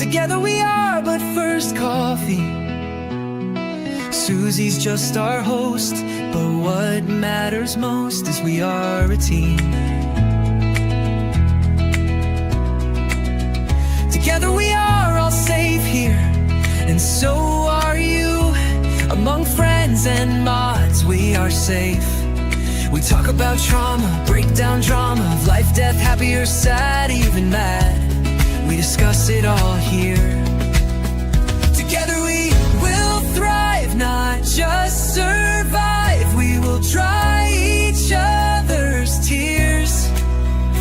Together we are but first coffee. Suzy's just our host, but what matters most is we are a team. Together we are all safe here, and so are you. Among friends and mods we are safe. We talk about trauma, break down drama of life, death, happy or sad, even mad. We discuss it all here. Together we will thrive, not just survive. We will dry each other's tears,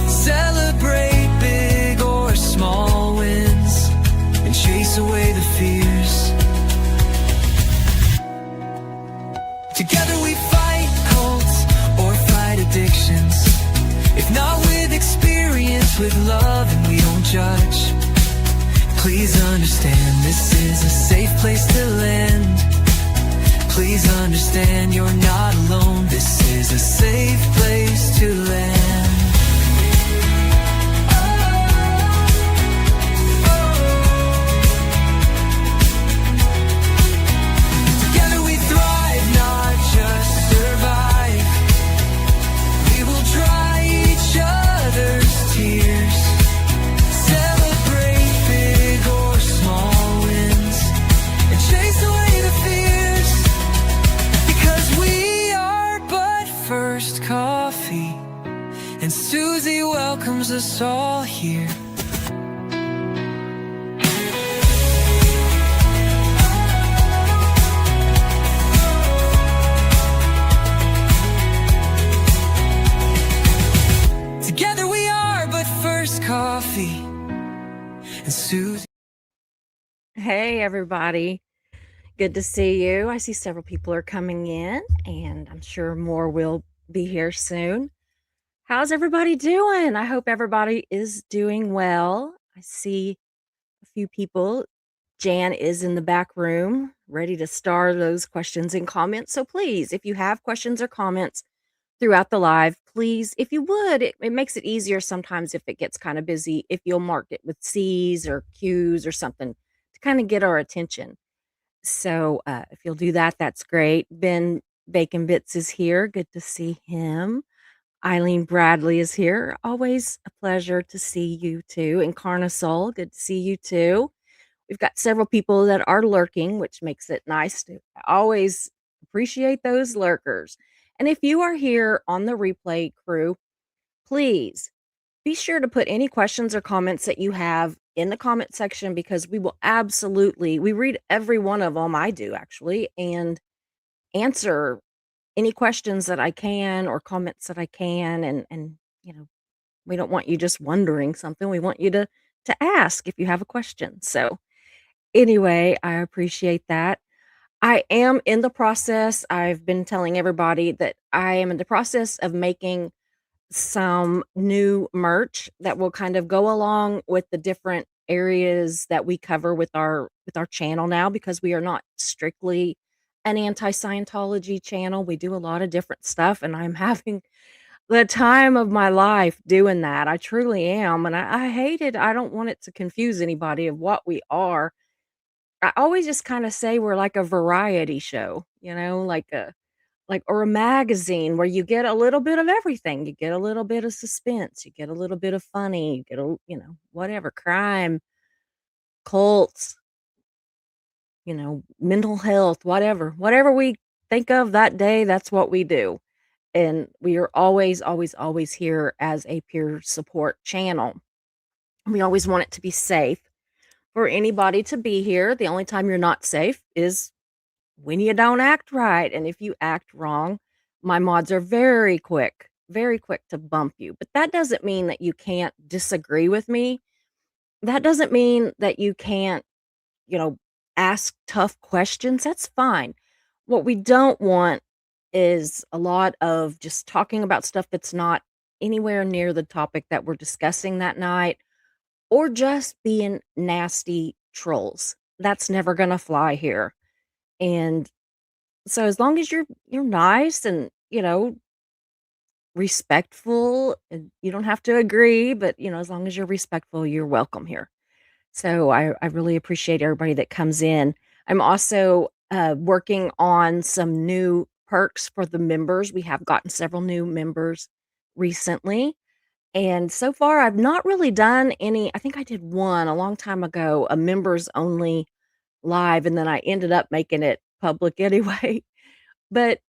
celebrate big or small wins, and chase away the fears. Together we fight cults or fight addictions. If not with experience, with love, and we don't judge. Please understand, this is a safe place to land. Please understand, you're not alone. This is a safe place to land. Together we thrive, not just survive. We will dry each other's tears, celebrate big or small wins, and chase away the fears. Because we are but first coffee, and Suzy welcomes us all here. Together we are but first coffee, and Suzy. Hey, everybody. Good to see you. I see several people are coming in, and I'm sure more will be here soon. How's everybody doing? I hope everybody is doing well. I see a few people. Jan is in the back room, ready to star those questions and comments. So please, if you have questions or comments throughout the live, please, if you would, it makes it easier sometimes if it gets kind of busy, if you'll mark it with C's or Q's or something to kind of get our attention. So if you'll do that, that's great. Ben Bacon Bits is here. Good to see him. Eileen Bradley is here. Always a pleasure to see you too. And Carnosol, good to see you too. We've got several people that are lurking, which makes it nice to always appreciate those lurkers. And if you are here on the replay crew, please be sure to put any questions or comments that you have in the comment section, because we will absolutely, we read every one of them. I do actually, and answer any questions that I can or comments that I can. And, we don't want you just wondering something. We want you to ask if you have a question. So anyway, I appreciate that. I am in the process. I've been telling everybody that I am in the process of making some new merch that will kind of go along with the different areas that we cover with our channel now, because we are not strictly an anti-Scientology channel. We do a lot of different stuff, and I'm having the time of my life doing that. I truly am, and I hate it. I don't want it to confuse anybody of what we are. I always just kind of say we're like a variety show, like or a magazine where you get a little bit of everything. You get a little bit of suspense, you get a little bit of funny, you get whatever, crime, cults, mental health, whatever we think of that day, that's what we do. And we are always, always, always here as a peer support channel. We always want it to be safe for anybody to be here. The only time you're not safe is when you don't act right. And if you act wrong, my mods are very quick to bump you. But that doesn't mean that you can't disagree with me. That doesn't mean that you can't, you know, ask tough questions. That's fine. What we don't want is a lot of just talking about stuff that's not anywhere near the topic that we're discussing that night, or just being nasty trolls. That's never going to fly here. And so as long as you're nice and, respectful, and you don't have to agree, but as long as you're respectful, you're welcome here. So I really appreciate everybody that comes in. I'm also working on some new perks for the members. We have gotten several new members recently. And so far, I've not really done any. I think I did one a long time ago, a members only live, and then I ended up making it public anyway. But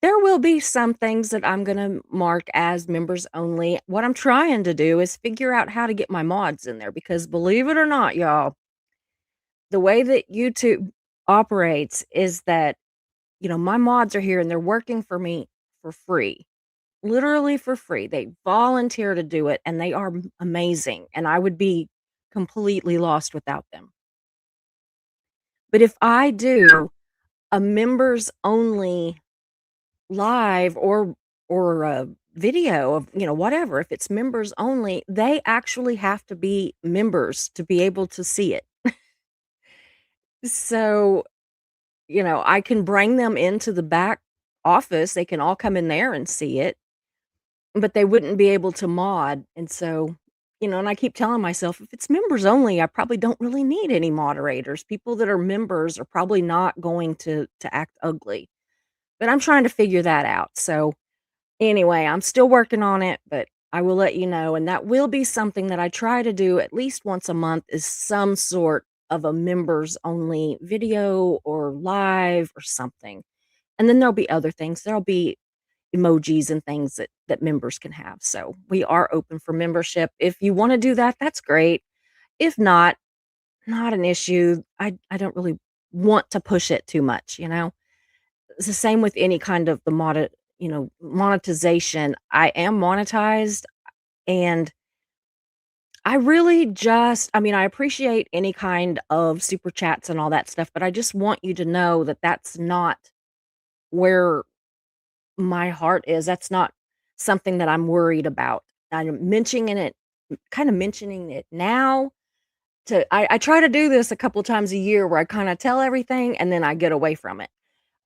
there will be some things that I'm going to mark as members only. What I'm trying to do is figure out how to get my mods in there because believe it or not, y'all, the way that YouTube operates is that, my mods are here and they're working for me for free, literally for free. They volunteer to do it and they are amazing. And I would be completely lost without them. But if I do a members only live or a video of, whatever, if it's members only, they actually have to be members to be able to see it. So, I can bring them into the back office. They can all come in there and see it, but they wouldn't be able to mod. And so, and I keep telling myself if it's members only, I probably don't really need any moderators. People that are members are probably not going to act ugly. But I'm trying to figure that out. So, anyway, I'm still working on it, but I will let you know, and that will be something that I try to do at least once a month is some sort of a members only video or live or something. And then there'll be other things. There'll be emojis and things that members can have. So, we are open for membership. If you want to do that, that's great. If not, not an issue. I don't really want to push it too much, It's the same with any kind of monetization. I am monetized and I really I appreciate any kind of super chats and all that stuff, but I just want you to know that that's not where my heart is. That's not something that I'm worried about. I'm mentioning it now I try to do this a couple times a year where I kind of tell everything and then I get away from it.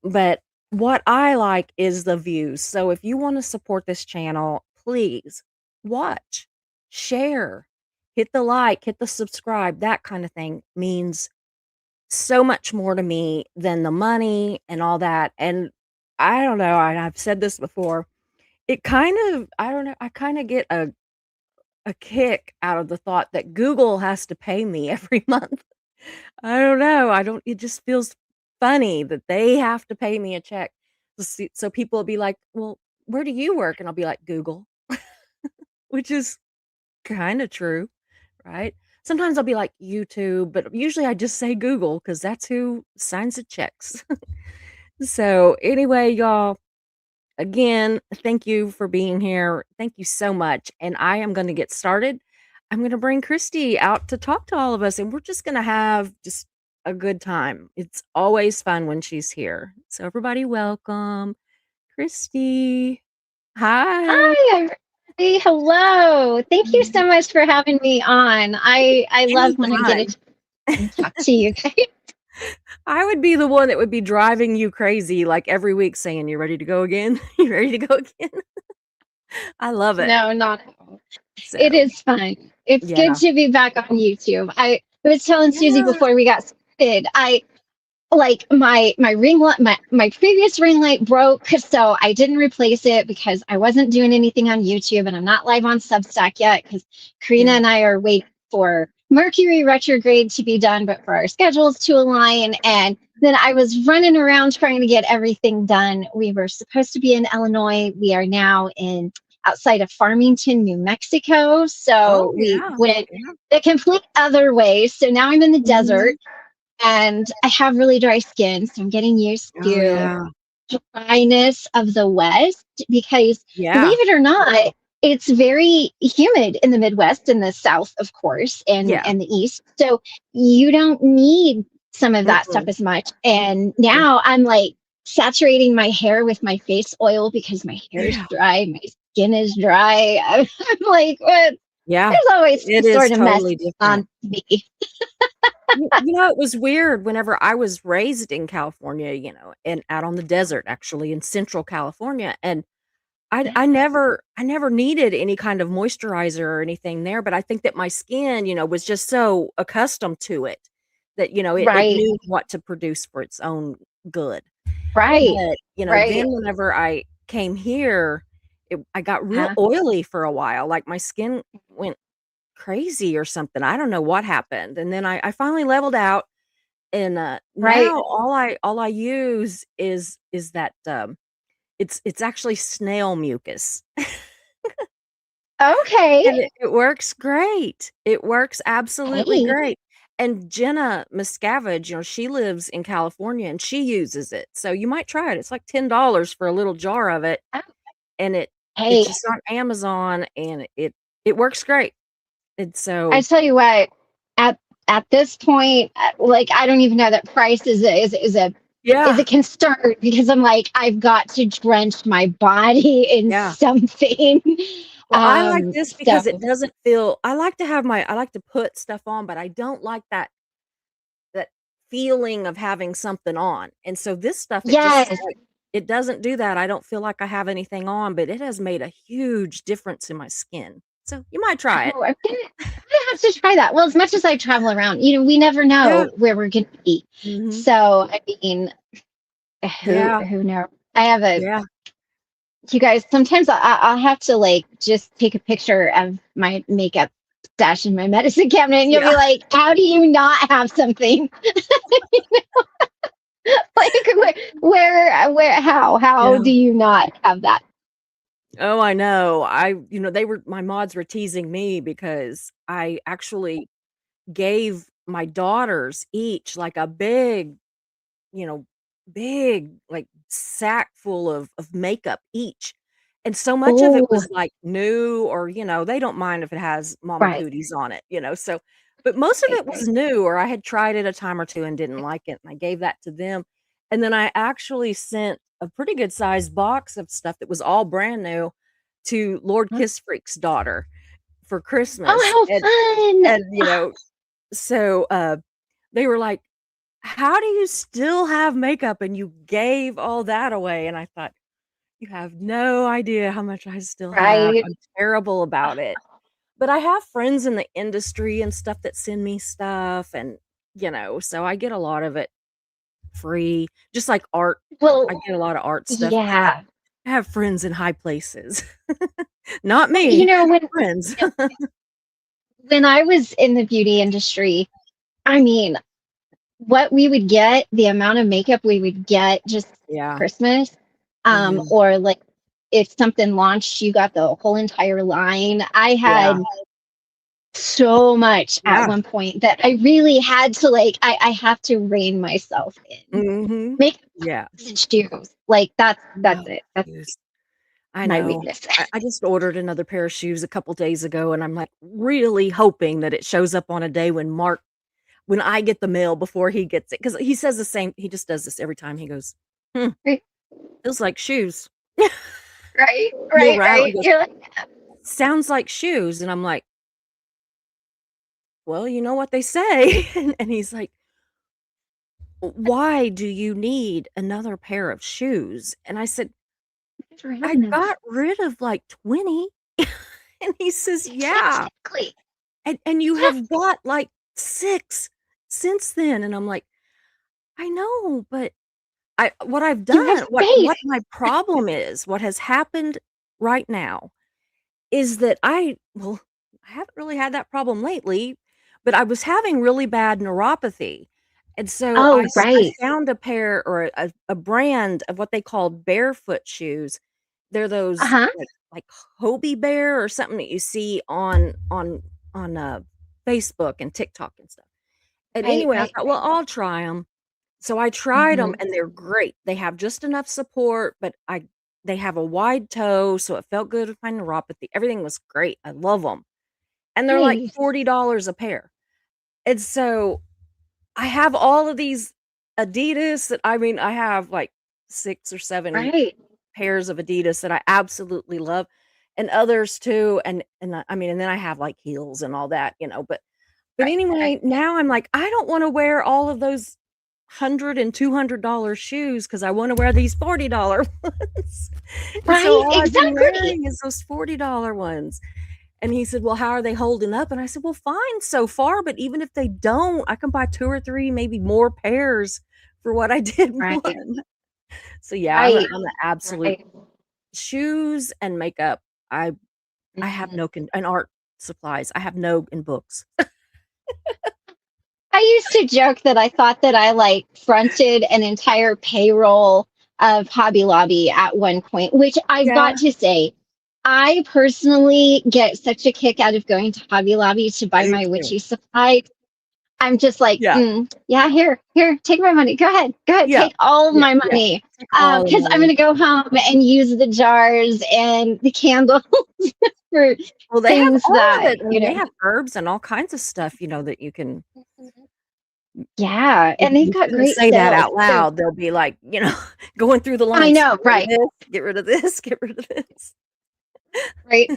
But what I like is the views. So if you want to support this channel, please watch, share, hit the like, hit the subscribe. That kind of thing means so much more to me than the money and all that. And I don't know, I've said this before. I don't know, I kind of get a kick out of the thought that Google has to pay me every month. I don't know. I don't It just feels funny that they have to pay me a check to see, so people will be like, "Well, where do you work?" And I'll be like, "Google," which is kind of true, right? Sometimes I'll be like YouTube, but usually I just say Google because that's who signs the checks. So anyway, y'all, again, thank you for being here. Thank you so much. And I am going to get started. I'm going to bring Christy out to talk to all of us, and we're just going to have just a good time. It's always fun when she's here. So, everybody, welcome Christy. Hi. Hi, everybody. Hello. Thank you so much for having me on. I love when I get a Anytime. chance to talk to you guys. I would be the one that would be driving you crazy like every week saying, "You ready to go again? You ready to go again?" I love it. No, not at all. It So, is fun. It's good yeah. to be back on YouTube. I was telling Suzy Yeah. before we got started, I like my ring light my previous ring light broke, so I didn't replace it because I wasn't doing anything on YouTube and I'm not live on Substack yet because Karina Yeah. and I are waiting for Mercury retrograde to be done, but for our schedules to align. And then I was running around trying to get everything done. We were supposed to be in Illinois. We are now in outside of Farmington, New Mexico. Oh, So we yeah. went Yeah. the complete other way. So now I'm in the desert Mhm. and I have really dry skin, so I'm getting used Oh, to yeah. dryness of the West because, Yeah. believe it or not, it's very humid in the Midwest and the South, of course, and Yeah. the East. So you don't need some of that stuff Mm-mm. as much. And Yeah. now I'm like saturating my hair with my face oil because my hair is Yeah. dry, my skin is dry. I'm like, what? Yeah. There's always It some is sort of mess totally different. on me. It was weird whenever I was raised in California, and out on the desert, actually, in Central California, and I never needed any kind of moisturizer or anything there, but I think that my skin, was just so accustomed to it that, it Right, knew what to produce for its own good. right, But, then right. whenever I came here, I got real Huh? oily for a while, like, my skin went crazy or something, I don't know what happened, and then I finally leveled out, and, Right. now all I use is that, it's actually snail mucus. Okay. And it works great. It works absolutely Hey. great. And Jenna Miscavige, she lives in California and she uses it. So you might try it. It's like $10 for a little jar of it, Oh, and it's hey, just on Amazon, and it works great. And I so tell you what, at at this point, like I don't even know that price is a yeah, concern because I'm like, I've got to drench my body in yeah. something. Well, I like this So because it doesn't feel I like to put stuff on, but I don't like that feeling of having something on, and so this stuff, yes. it doesn't do that. I don't feel like I have anything on, but it has made a huge difference in my skin. So, you might try it. Oh, I'm gonna have to try that. Well, as much as I travel around, we never Yeah. know where we're gonna be. Mhm. So I mean, Yeah. who knows? I have a Yeah. you guys, sometimes I'll have to like just take a picture of my makeup stash in my medicine cabinet, and you'll Yeah. be like, "How do you not have something?" Like, how Yeah. do you not have that? Oh, I know. My mods were teasing me because I actually gave my daughters each, like, a you know, big, like, sack full of makeup each, and so much of it Oh, was, like, new or, they don't mind if it has mama right, cooties on it, so but most of right, it was right. new, or I had tried it a time or 2 and didn't like it, and I gave that to them, and then I actually sent a pretty good sized box of stuff that was all brand new to Lord Huh? Kiss Freak's daughter for Christmas, Oh, and how fun! and, so, they were like, "How do you still have makeup and you gave all that away?" And I thought, "You have no idea how much I still have. Right? I'm terrible about it." But I have friends in the industry and stuff that send me stuff and, so I get a lot of it free, just like art. I Well, get a lot of art stuff. yeah. I have friends in high places. Not Well, me, friends. when I was in the beauty industry, I mean, what we would get, the amount of makeup we would get just Yeah. Christmas, Mhm. or like if something launched, you got the whole entire line. I Yeah. had so much at Yeah. one point that I really had to like I have to rein myself in. Mhm. Makeup Yeah. and shoes. Like that's No, it. That's shoes. I my know. weakness. I just ordered another pair of shoes a couple days ago, and I'm, like, really hoping that it shows up on a day when I get the mail before he gets it, because he says the same he just does this every time. He goes, "Hmm, Right, feels like shoes." right, He'll right, rattle, he right. goes, You're like, "Sounds like shoes," and I'm like, "Well, you know what they say." And he's like, "Why do you need another pair of shoes?" And I said, "Thanks for "I having enough." got rid of, like, 20." And he says, "Yeah, Exactly. and you Yeah, have bought, like, 6 since then." And I'm like, "I know, but what I've you have done, space. what my problem is, what has happened right now is that I haven't really had that problem lately, but I was having really bad neuropathy, and so Oh, I right. found a pair or a brand of what they called barefoot shoes. They're those, Uh-huh. like Hobie Bear or something that you see on Facebook and TikTok and stuff. And Right, anyway, I right, thought, "Well, right. I'll try them." So I tried them, Mhm. and they're great. They have just enough support, but they have a wide toe, so it felt good with my neuropathy. Everything was great. I love them, and they're like Nice. $40 a pair. And so I have all of these Adidas that I have like 6 or 7 Right. pairs of Adidas that I absolutely love, and others too, and then I have, like, heels and all that, but Right, anyway, right. now I'm like, I don't wanna wear all of those $100 and $200 shoes because I want to wear these $40 ones. And so Right, all I've been exactly. wearing is those $40 ones. And he said, "Well, how are they holding up?" And I said, "Well, fine so far, but even if they don't, I can buy 2 or 3, maybe more pairs for what I did Right, one." So yeah, I'm right, an absolute right. shoes and makeup. I have Mhm. no and art supplies. I have no in books. I used to joke that I thought that I like fronted an entire payroll of Hobby Lobby at one point, which I've Yeah, got to say, I personally get such a kick out of going to Hobby Lobby to I buy do my too. witchy supplies. I'm just like, Yeah, yeah, here, take my money. Go ahead, yeah, take all of yeah, my yeah. money. Take all the Because I'm money. gonna go home and use the jars and the candles for Well, they have things all of that, it. I you mean, they know. have herbs and all kinds of stuff, that you can Yeah, if and they've you got shouldn't great say that sales. out So loud. They'll be like, going through the I lines, know, right, get rid of this, get rid of this." right.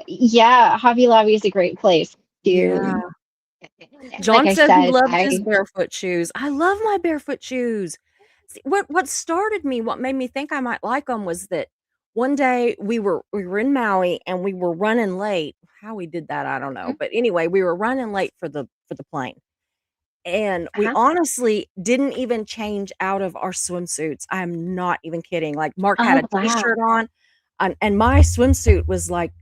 Yeah, Hobby Lobby is a great place Yeah. to, like John I said he said, loves his I barefoot shoes. I love my barefoot shoes. See, what made me think I might like them was that one day we were in Maui and we were running late. How we did that, I don't know. But anyway, we were running late for the plane. And we uh-huh. honestly didn't even change out of our swimsuits. I'm not even kidding. Like Mark had Oh, a wow. t-shirt on and my swimsuit was like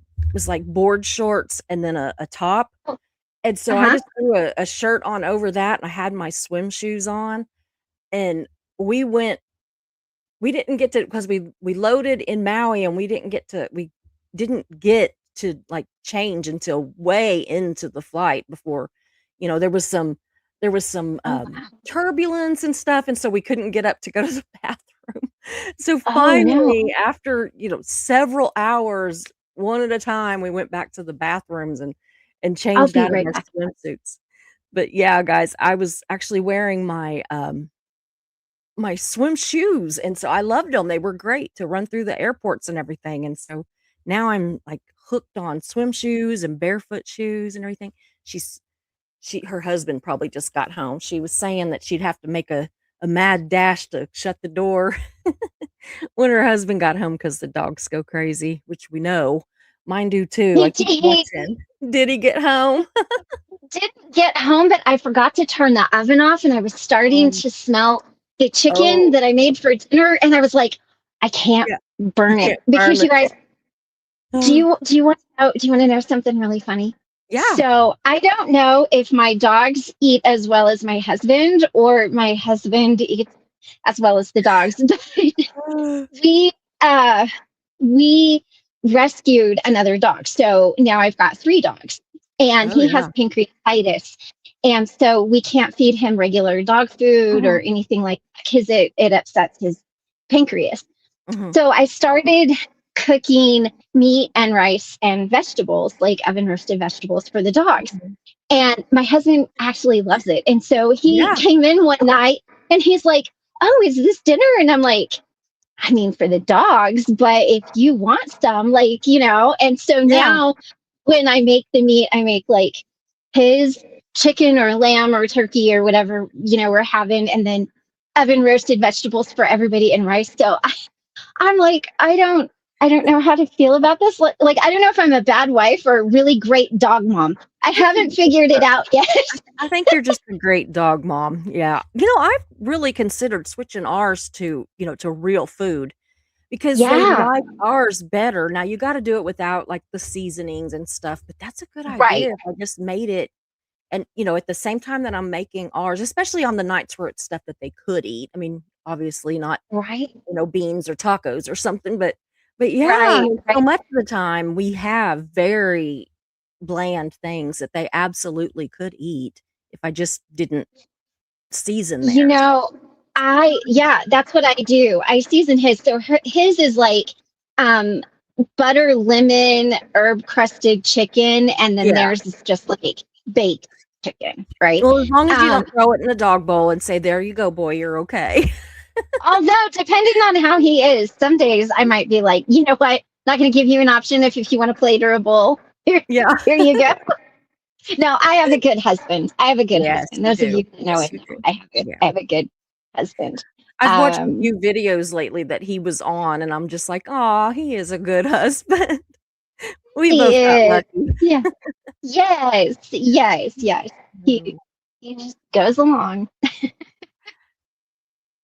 board shorts and then a top. And so I Uh-huh. just threw a shirt on over that, and I had my swim shoes on, and we went we didn't get to because we loaded in Maui, and we didn't get to, like, change until way into the flight before, there was some, Oh, wow. turbulence and stuff, and so we couldn't get up to go to the bathroom. So Oh, no. finally, after, several hours, one at a time, we went back to the bathrooms and I'll changed be out of right our back. swimsuits. But yeah, guys, I was actually wearing my swim shoes, and so I loved them. They were great to run through the airports and everything, and so now I'm, like, hooked on swim shoes and barefoot shoes and everything. She's her husband probably just got home. She was saying that she'd have to make a mad dash to shut the door when her husband got home because the dogs go crazy, which we know. Mine do too. I keep He watching. Did he get home? didn't get home, but I forgot to turn the oven off, and I was starting Um, to smell the chicken oh, that I made for dinner, and I was like, I can't yeah, you burn it can't burn because the you guys, chicken. do you want to know something really funny? Yeah. So I don't know if my dogs eat as well as my husband, or my husband eats as well as the dogs. we uh we rescued another dog. So now I've got 3 dogs, and Oh, he has yeah. pancreatitis. And so we can't feed him regular dog food or Mhm, anything like that because it upsets his pancreas. mhm. So I started cooking meat and rice and vegetables, like oven roasted vegetables for the dogs. Mhm. And my husband actually loves it. And so he Yeah, came in one night and he's like, "Oh, is this dinner?" And I'm like, I mean, for the dogs, but if you want some, like, and so yeah. now when I make the meat, I make like his chicken or lamb or turkey or whatever, we're having, and then oven roasted vegetables for everybody and rice. So I'm like, I don't know how to feel about this. Like, I don't know if I'm a bad wife or a really great dog mom. I I think you're haven't just figured it out yet. I think you're just a great dog mom, yeah. I've really considered switching ours to real food because they Yeah, like ours better. Now you gotta do it without, like, the seasonings and stuff, but that's a good right, idea if I just made it and, at the same time that I'm making ours, especially on the nights where it's stuff that they could eat. I mean, obviously not, right, beans or tacos or something, but yeah, I right, mean, so right. much of the time we have very bland things that they absolutely could eat if I just didn't season You theirs. know, yeah, that's what I do. I season his. So his is like um butter lemon herb crusted chicken, and then Yeah. theirs is just like baked chicken, right? Well, as long as you Um, don't throw it in the dog bowl and say, "There you go, boy, you're okay." Although depending on how he is, some days I might be like, you know what, not going to give you an option if you want to play durable. Here, Yeah. here you go. No, I have a good husband. I have a good Yes, husband. you Those of do. you that know Yes, it, you do. Yeah. I have a good husband. I've watched a Um, few videos lately that he was on, and I'm just like, "Aw, he is a good husband." We he both got is. lucky. Yeah. Yes. Yes. Yes. Mm. He just goes along.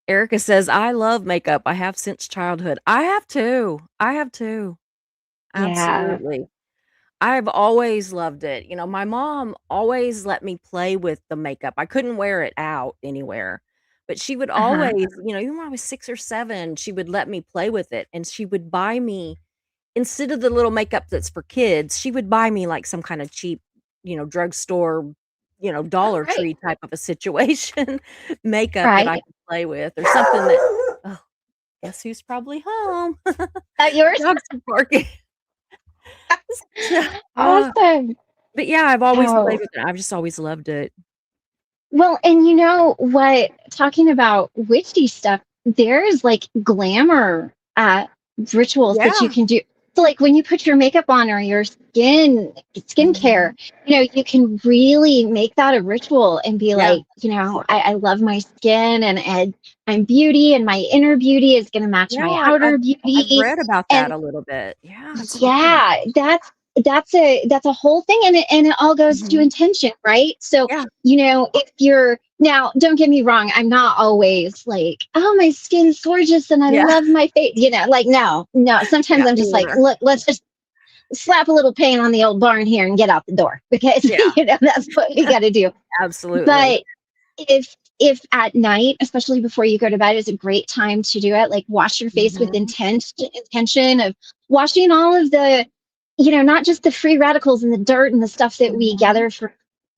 Erica says, "I love makeup. I have since childhood." I have too. I have too. Yeah. Absolutely. I've always loved it. You know, my mom always let me play with the makeup. I couldn't wear it out anywhere, but she would Uh-huh. always, even when I was 6 or 7, she would let me play with it, and she would buy me instead of the little makeup that's for kids, she would buy me, like, some kinda cheap, drugstore, All Dollar right. Tree type of a situation makeup that I Right. could play with or something that oh, guess who's probably home? Yours? Dogs are barking. So, uh, Awesome. but yeah, I've always played Oh, with it. I've just always loved it. well, and you know what? Talking about witchy stuff, there's like glamour rituals that you Yeah, can do. So, like when you put your makeup on or your skincare, mhm. you can really make that a ritual and be Yeah, like, I love my skin and I'm beauty, and my inner beauty is going to match yeah, my I've outer I've beauty. read about that And a little bit. Yeah, it's good. yeah, that's a whole thing, and it all goes to Mhm. intention, right? So, Yeah, if you're now, don't get me wrong, I'm not always like, oh, my skin's gorgeous and I yeah. love my face, like, no, no. Sometimes Yeah, I'm me just like, neither. look, let's just slap a little paint on the old barn here and get out the door because Yeah, that's what we got to do. absolutely. But if at night, especially before you go to bed, is a great time to do it. Like wash your face with Mhm. intention of washing all of the, not just the free radicals and the dirt and the stuff that we Mhm. gather from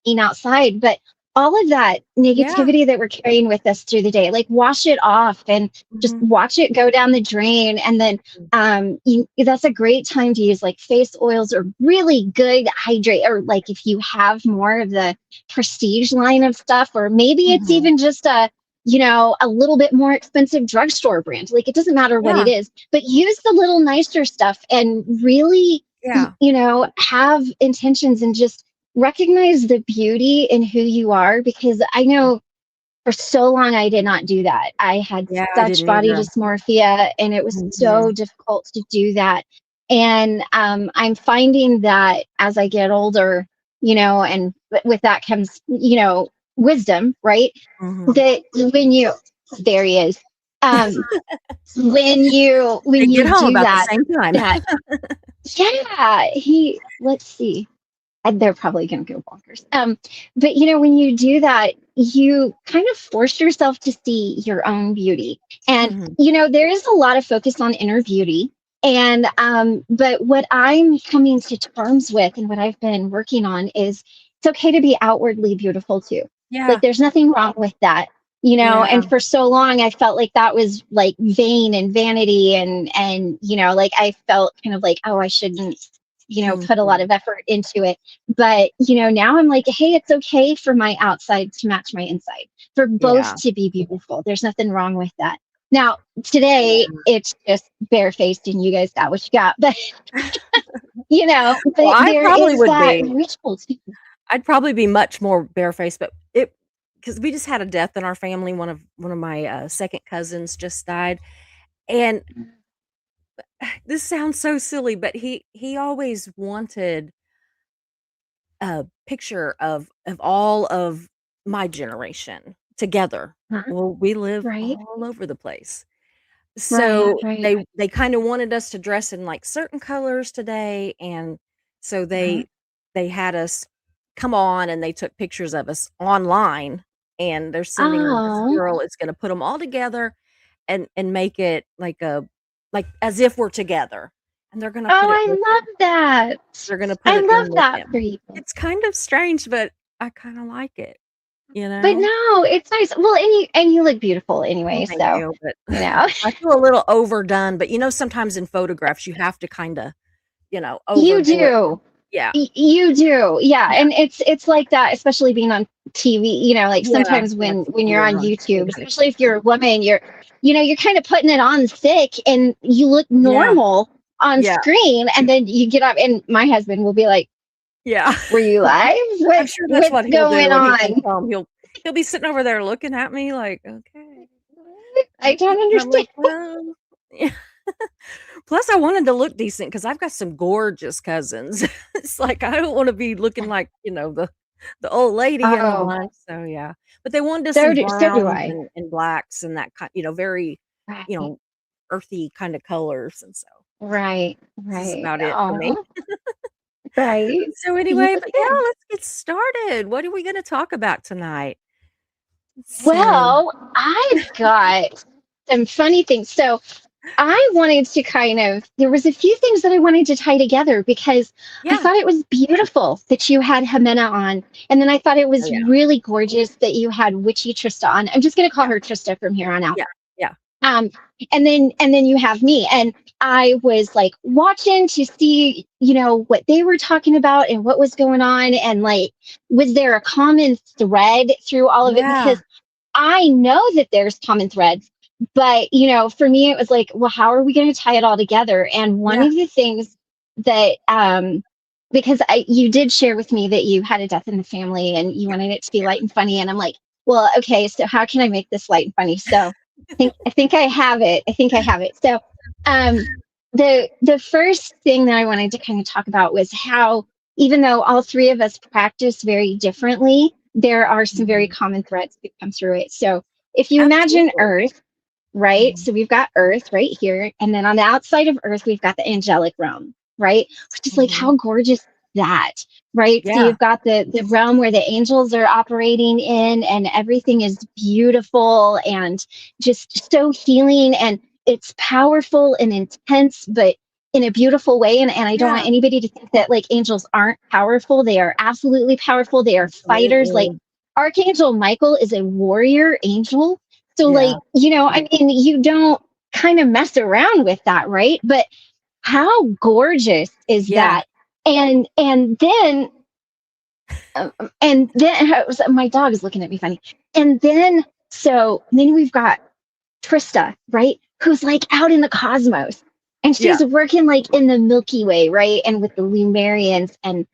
being outside, but all of that Yeah. negativity that we're carrying with us through the day. Like wash it off and just Mhm. watch it go down the drain. And then that's a great time to use like face oils or really good hydrate, or like if you have more of the prestige line of stuff, or maybe it's Mhm. even just a little bit more expensive drugstore brand. Like it doesn't matter what it Yeah, is, but use the little nicer stuff and really, yeah. have intentions and just recognize the beauty in who you are. Because I know for so long I did not do that. I had Yeah, I such didn't body either. dysmorphia, and it was so Mhm. difficult to do that. And I'm finding that as I get older, and with that comes, wisdom, right? Mhm. That when you there he is. Um, when They get you home do about the that, same time. that yeah, let's see, and they're probably going to go bonkers. But when you do that, you kind of force yourself to see your own beauty. And, Mhm. there is a lot of focus on inner beauty. And, but what I'm coming to terms with and what I've been working on is it's okay to be outwardly beautiful too. Like Yeah, there's nothing wrong with that. yeah. And for so long I felt like that was like vain and vanity, and like I felt kind of like, oh, I shouldn't, put a lot Mhm. of effort into it. But, now I'm like, hey, it's okay for my outside to match my inside, for both Yeah, to be beautiful. There's nothing wrong with that. Now, today yeah. it's just barefaced and you guys got what you got. But, Well, but I there probably is would that be. ritual too. I'd probably be much more barefaced, but it because we just had a death in our family. One of my, 2nd cousins just died, and this sounds so silly, but he always wanted a picture of all of my generation together. Huh? Well, we live Right, all over the place. right, So, right. they kinda wanted us to dress in, like, certain colors today, and so Uh-huh. they had us come on, and they took pictures of us online, and they're sending this Oh, girl is gonna put them all together and make it like as if we're together, and I love that. they're gonna put I it in love with that for him. you. It's kind of strange, but I kinda like it, you But know? no, it's nice. Well, and you look beautiful Well, anyway, thank so you, but you know. I feel a little overdone, but, sometimes in photographs, you have to kinda, You overdo it. do. Yeah, You do. Yeah, yeah, and it's like that, especially being on TV, like yeah, sometimes yeah, when you're TV on everyone YouTube, kinda especially if you're a woman, you're kind of putting it on thick and you look yeah, normal on yeah, screen, and then you get up and my husband will be like, Yeah. Were you live? I'm sure that's What's what he'll do going when he comes on? home. He'll be sitting over there looking at me like, "Okay." I don't And I'm understand. like, "Well." Yeah. Plus, I wanted to look decent because I've got some gorgeous cousins. It's like, I don't wanna be looking like, the old lady in the Oh, bunch, so, yeah. But they wanted us in so do browns I. and blacks and that very, you Right, know, earthy kinda colors, and so right, this is right. about it for me. Oh, right. So, Yeah. anyway, but yeah, let's get started. What are we gonna talk about tonight? So Well, I've got some funny things. So I wanted to there was a few things that I wanted to tie together because I yeah. thought it was beautiful that you had Jimena on. And then I thought it Oh, was yeah. really gorgeous that you had Witchy Trista on. I'm just going to call Yeah. her Trista from here on out. Yeah. Yeah. Um, and then you have me. And I was like watching to see, what they were talking about and what was going on. And like, was there a common thread through all of it? Yeah. Because I know that there's common threads, but for me, it was like, well, how are we going to tie it all together? And one Yeah. of the things that, because you did share with me that you had a death in the family and you Yeah. wanted it to be light and funny, and I'm like, well, okay, so how can I make this light and funny? So I think I have it. I think I have it. So, um, the first thing that I wanted to kind of talk about was how, even though all three of us practice very differently, there are some very Mhm. common threads that come through it. So if you imagine Absolutely. Earth, right? Mhm. So we've got Earth right here, and then on the outside of Earth, we've got the angelic realm, right? Which is like, Mhm. how gorgeous is that, right? So Yeah. you've got the realm where the angels are operating in, and everything is beautiful and just so healing, and it's powerful and intense, but in a beautiful way. And I don't want Yeah. anybody to think that like angels aren't powerful. They are absolutely powerful. They are fighters. Like Absolutely. Archangel Michael is a warrior angel. So, like, Yeah. I mean, you don't kind of mess around with that, right? But how gorgeous is Yeah. that? And then um, and then my dog is looking at me funny. And then we've got Trista, right? Who's like out in the cosmos. And Yeah. she's working like in the Milky Way, right? And with the Lumerians and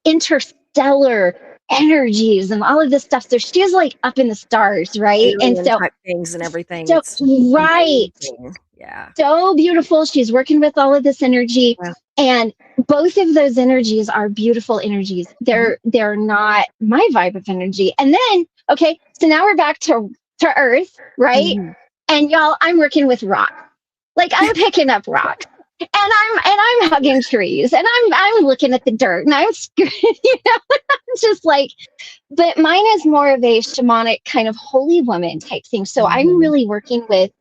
interstellar energies and all of this stuff. So she's like up in the stars, right? And Alien so type things and everything. so It's right. amazing. Yeah. So beautiful. She's working with all of this energy. Yeah. And both of those energies are beautiful energies. Mhm. They're not my vibe of energy. And then, okay, so now we're back to Earth, right? Mhm. And y'all, I'm working with rock. Like I'm picking up rocks. And I'm hugging trees and I'm looking at the dirt and I'm scared, I'm just like, but mine is more of a shamanic kind of holy woman type thing. So I'm Mhm. really working with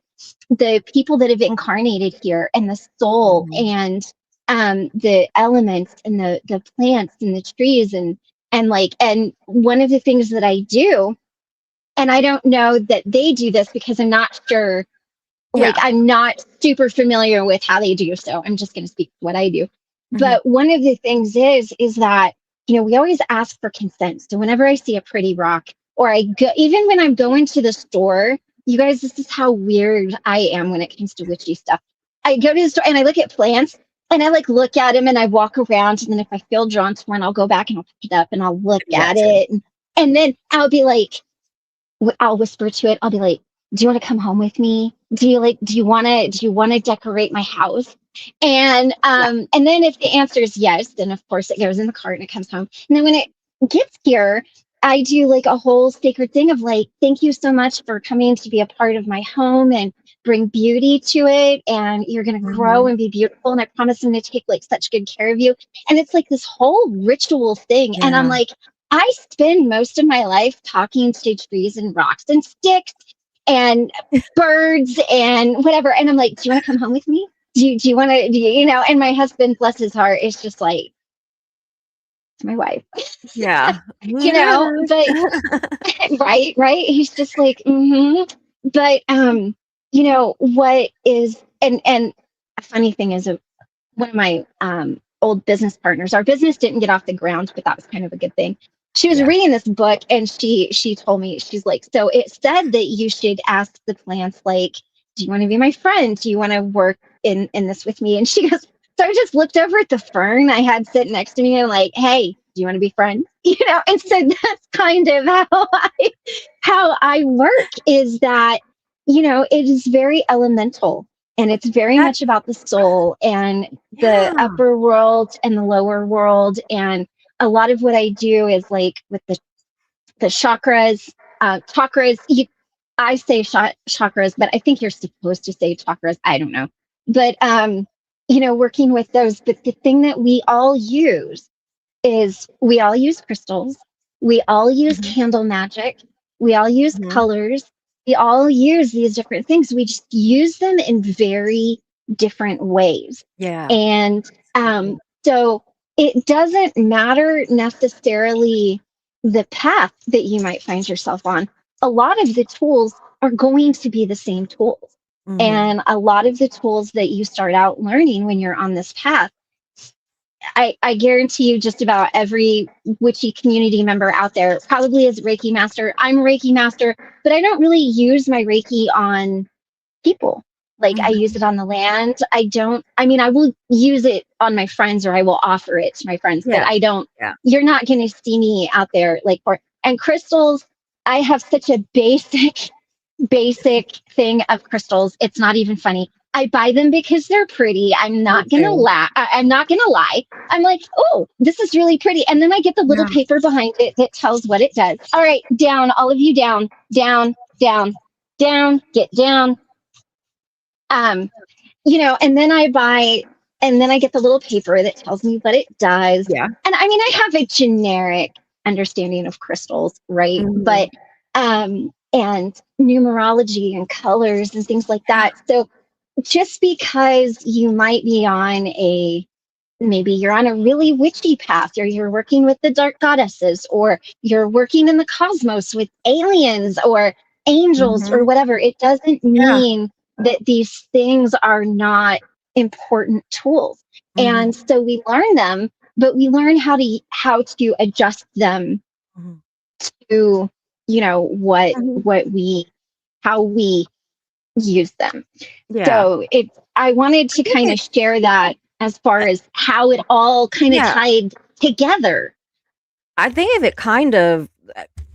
the people that have incarnated here and the soul Mhm. and the elements and the plants and the trees and one of the things that I do, and I don't know that they do this because I'm not sure, like Yeah. I'm not super familiar with how they do, so I'm just going to speak what I do. Mhm. But one of the things is that we always ask for consent. So whenever I see a pretty rock, or I go, even when I'm going to the store, you guys, this is how weird I am when it comes to witchy stuff. I go to the store and I look at plants and I like look at them and I walk around, and then if I feel drawn to one, I'll go back and I'll pick it up and I'll look I do that at too. it, and then I'll be like, I'll whisper to it. I'll be like, "Do you want to come home with me? Do you want to decorate my house?" Yeah. And then if the answer is yes, then of course it goes in the cart and it comes home. And then when it gets here, I do like a whole sacred thing of like, "Thank you so much for coming to be a part of my home and bring beauty to it. And you're gonna grow Mhm. and be beautiful. And I promise I'm gonna take like such good care of you." And it's like this whole ritual thing. And I'm Yeah. like, I spend most of my life talking to trees and rocks and sticks and birds and whatever. And I'm like, "Do you want to come home with me? Do you want to, And my husband, bless his heart, is just like, it's my wife, Yeah. Whatever. but right, right. He's just like, mm-hmm. But, what is, and a funny thing is, one of my old business partners. Our business didn't get off the ground, but that was kind of a good thing. She was Yeah. reading this book and she told me, she's like, "So it said that you should ask the plants, like, do you want to be my friend? Do you want to work in this with me?" And she goes, So I just looked over at the fern I had sitting next to me and like, hey, do you want to be friends? And so that's kind of how I work, is that, it is very elemental, and it's very That much about the soul and the yeah. upper world and the lower world. And a lot of what I do is like with the chakras. I say chakras, but I think you're supposed to say chakras. I don't know. But working with those. But the thing that we all use is we all use crystals. We all use Mhm, candle magic. We all use mhm. colors. We all use these different things. We just use them in very different ways. Yeah. And so it doesn't matter necessarily the path that you might find yourself on. A lot of the tools are going to be the same tools. Mhm. And a lot of the tools that you start out learning when you're on this path, I guarantee you just about every witchy community member out there probably is a Reiki master. I'm a Reiki master, but I don't really use my Reiki on people. Like I use Mhm. it on the land. I will use it on my friends, or I will offer it to my friends, but Yeah. I don't, Yeah. you're not going to see me out there like and crystals. I have such a basic thing of crystals. It's not even funny. I buy them because they're pretty. I'm Me not gonna too. lie. I'm not gonna lie. I'm like, oh, this is really pretty, and then I get the little Yeah. paper behind it that tells what it does. All right, down, all of you, down, down, down, down, get down. Um, and then I get the little paper that tells me what it does. Yeah. And I mean, I have a generic understanding of crystals, right? Mhm. But and numerology and colors and things like that. So just because you might be on maybe you're on a really witchy path, or you're working with the dark goddesses, or you're working in the cosmos with aliens or angels or Mhm. whatever, it doesn't Yeah. mean that these things are not important tools. Mhm. And so we learn them, but we learn how to adjust them Mhm. to, what Mhm. we how we use them. Yeah. So I wanted I to think kind of it share that as far I as how it all kind of yeah. tied together. I think of it kind of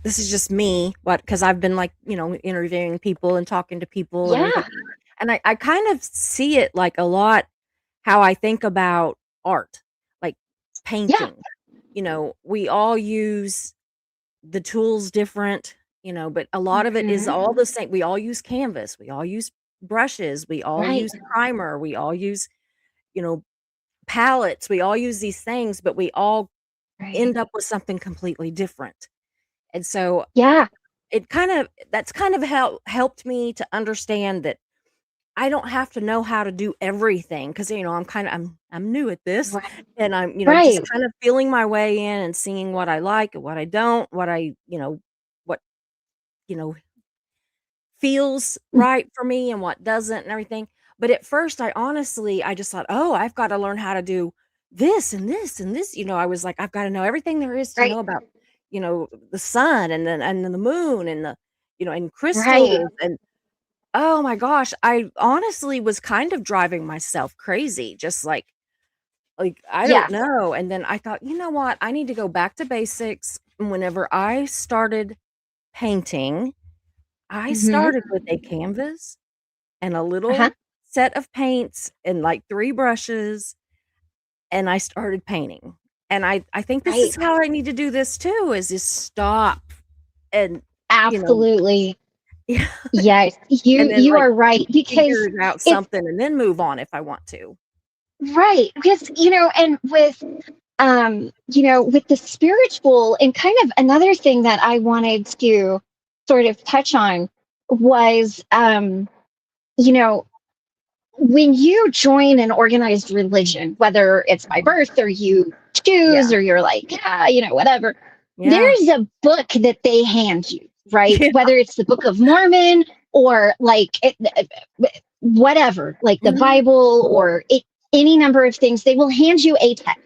this is just me, but because I've been, like, interviewing people and talking to people and everything, Yeah. and I kind of see it, like, a lot how I think about art, like Yeah. painting. We all use the tools different, but a lot of it is Hmm. all the same. We all use canvas, we all use brushes, we all Right. use primer, we all use, you know, palettes, we all use these things, but we all Right. end up with something completely different. And so Yeah. that's kind of how helped me to understand that I don't have to know how to do everything because I'm new at this, Right. and I'm just Right. kind of feeling my way in and seeing what I like and what I don't, what you know feels right for me and what doesn't and everything. But at first, I just thought, oh, I've got to learn how to do this and this and this. I was like, I've got to know everything there is to Right. know about the sun and then the moon and and Right. crystals and oh my gosh, I honestly was kind of driving myself crazy, just like, I don't Yeah. know, and then I thought, "You know what? I need to go back to basics." And whenever I started painting, I Hmm. started with a canvas and a Uh-huh. little set of paints and, like, 3 brushes, and I started painting. And I think this is Right. how I need to do this too, is just stop and, you know Absolutely. yeah, Yes. and You then, you like, are right, because figure out it's something and then move on if I want to. right. Because, and with the spiritual, and kind of another thing that I wanted to sort of touch on was, you know, when you join an organized religion, whether it's by Mhm. birth or you Yeah. choose, or you're like, whatever, Yeah. there's a book that they hand you, right? Yeah. Whether it's the Book of Mormon, or like whatever, like the Mhm. Bible, or any number of things, they will hand you a text.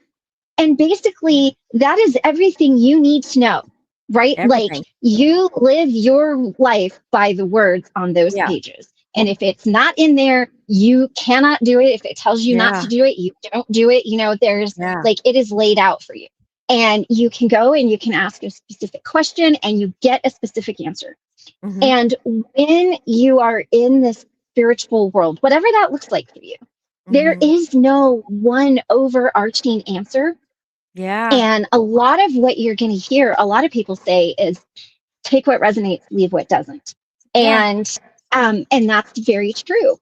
And basically, that is everything you need to know, right? Like, Everything. you live your life by the words on those Yeah. pages. And if it's not in there, you cannot do it. If it tells you not Yeah. to do it, you don't do it. There's Yeah. like, it is laid out for you. And you can go and you can ask a specific question and you get a specific answer. Mm-hmm. And when you are in this spiritual world, whatever that looks like for you, there Mm-hmm. is no one overarching answer. Yeah. And a lot of what you're going to hear a lot of people say is take what resonates, leave what doesn't. Yeah. And that's very true.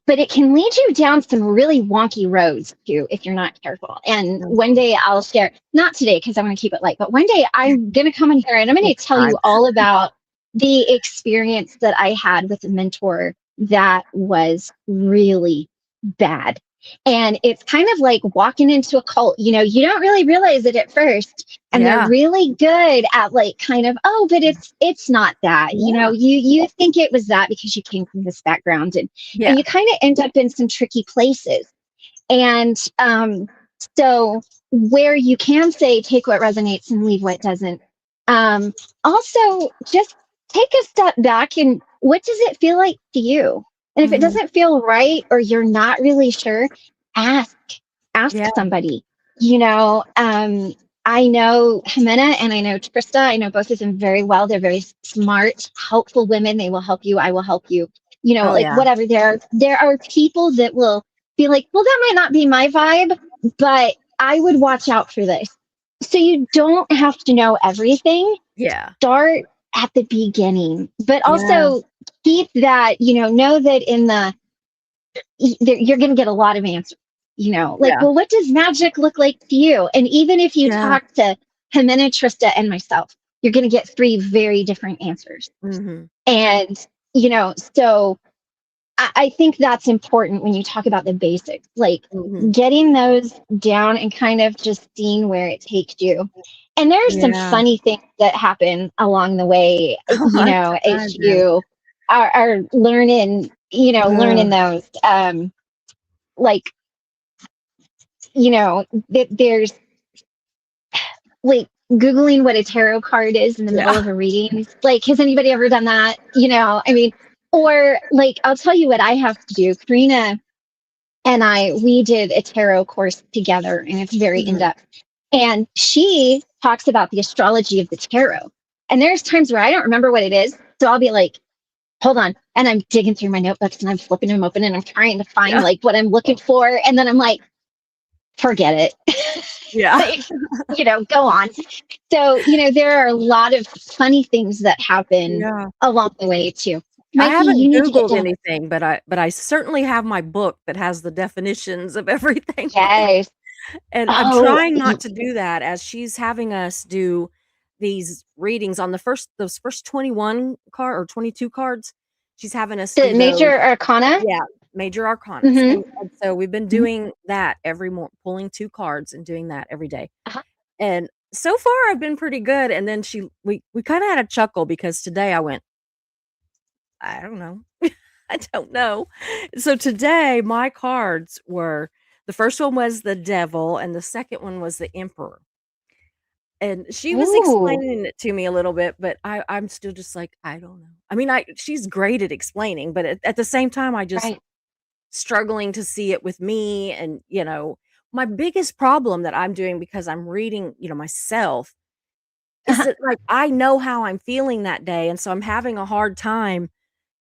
But it can lead you down some really wonky roads too if you're not careful. And Mm. one day I'll share, not today because I want to keep it light, but one day I'm going to come in here and I'm going to Next tell time. you all about the experience that I had with a mentor that was really bad. And it's kind of like walking into a cult. You don't really realize it at first. And they're Yeah. really good at like kind of, oh, but it's not that. Yeah. You think it was that because you came from this background, and Yeah. you kind of end up in some tricky places. And so where you can say take what resonates and leave what doesn't. Also, just take a step back and what does it feel like to you? And if it Mm-hmm. doesn't feel right or you're not really sure, ask ask Yeah. somebody. I know Jimena and I know Trista. I know both of them very well. They're very smart, helpful women. They will help you. I will help you. Oh Like yeah. whatever. There are people that will be like, well, that might not be my vibe, but I would watch out for this. So you don't have to know everything. Yeah. Start at the beginning, but Yeah. also keep that, know that you're going to get a lot of answers, like, Yeah. well, what does magic look like to you? And even if you Yeah. talk to Jimena, Trista, and myself, you're going to get three very different answers. Mm-hmm. And, so I think that's important when you talk about the basics, like Mm-hmm. getting those down and kind of just seeing where it takes you. And there are some Yeah. funny things that happen along the way, Oh, I can as imagine. you are learning, learning those. Like, there's like Googling what a tarot card is in the middle Yeah. of a reading. Like, has anybody ever done that? Or like, I'll tell you what I have to do. Karina and we did a tarot course together, and it's very in Mm-hmm. depth. And she talks about the astrology of the tarot. And there's times where I don't remember what it is. So I'll be like, hold on. And I'm digging through my notebooks and I'm flipping them open and I'm trying to find Yeah. like what I'm looking for. And then I'm like, forget it. Yeah. Like, go on. So, there are a lot of funny things that happen Yeah. along the way too. I Mikey, you haven't need to get Googled down. anything, but I certainly have my book that has the definitions of everything in it. Yes. And I'm Oh, trying not to do that as she's having us do these readings on those first 21 or 22 cards. She's having us the do those. major arcana. Yeah, major arcanas. Mm-hmm. And so we've been doing that every morning, pulling 2 cards and doing that every day. Uh-huh. And so far I've been pretty good. And then we kind of had a chuckle because today I went, I don't know. I don't know. So today my cards were the first one was the devil and the second one was the emperor. And she was Ooh, explaining it to me a little bit, but I'm still just like, I don't know. I mean, she's great at explaining, but at the same time, I just right. struggling to see it with me. And, my biggest problem that I'm doing because I'm reading, myself is Uh-huh. that like I know how I'm feeling that day. And so I'm having a hard time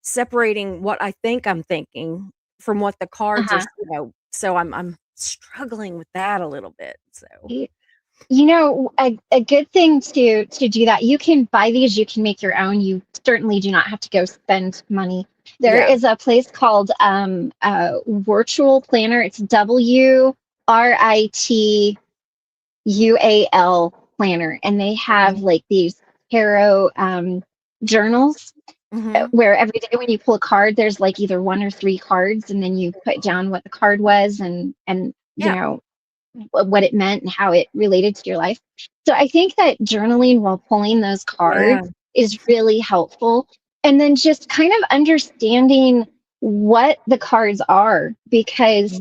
separating what I think I'm thinking from what the cards are, Uh-huh. so I'm struggling with that a little bit. So A good thing to do that. You can buy these. You can make your own. You certainly do not have to go spend money. There yeah. is a place called Virtual Planner. It's WRITUAL Planner, and they have Mhm. like these tarot journals Mhm. where every day when you pull a card, there's like either one or three cards, and then you put down what the card was and Yeah. what it meant and how it related to your life. So I think that journaling while pulling those Yeah. cards is really helpful. And then just kind of understanding what the cards are, because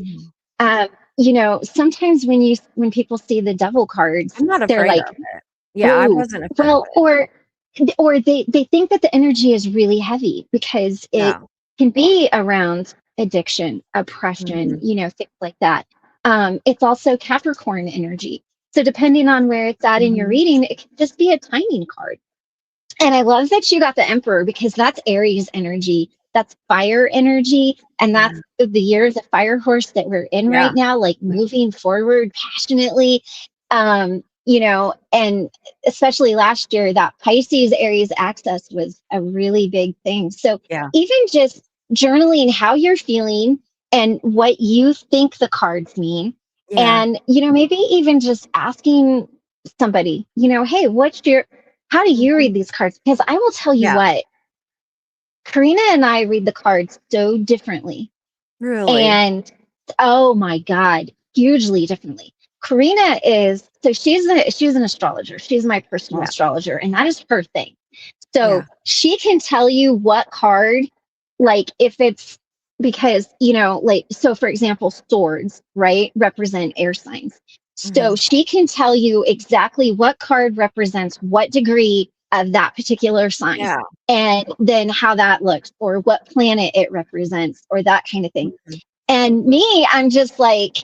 Mhm. sometimes when people see the devil cards, I'm not they're afraid like, of it. Yeah, I oh, wasn't afraid of well, it. or they think that the energy is really heavy because it Yeah. can be around addiction, oppression, Mhm. things like that. It's also Capricorn energy. So depending on where it's at in your Mhm. reading, it can just be a timing card. And I love that you got the Emperor because that's Aries energy. That's fire energy. And Yeah. that's the year of the fire horse that we're in right Yeah. now, like moving forward passionately. And especially last year, that Pisces Aries access was a really big thing. So Yeah. even just journaling how you're feeling and what you think the cards mean. Yeah. And, maybe even just asking somebody, hey, how do you Mhm. read these cards? Because I will tell you Yeah. what, Karina and I read the cards so differently. Really? And oh my God, hugely differently. Karina is so she's an astrologer. She's my personal Yeah. astrologer, and that is her thing. So Yeah. she can tell you what card, like if it's because, like, so for example, swords, right, represent air signs. So Mhm. she can tell you exactly what card represents what degree of that particular sign Yeah. and then how that looks or what planet it represents or that kind of thing. Mhm. And me, I'm just like,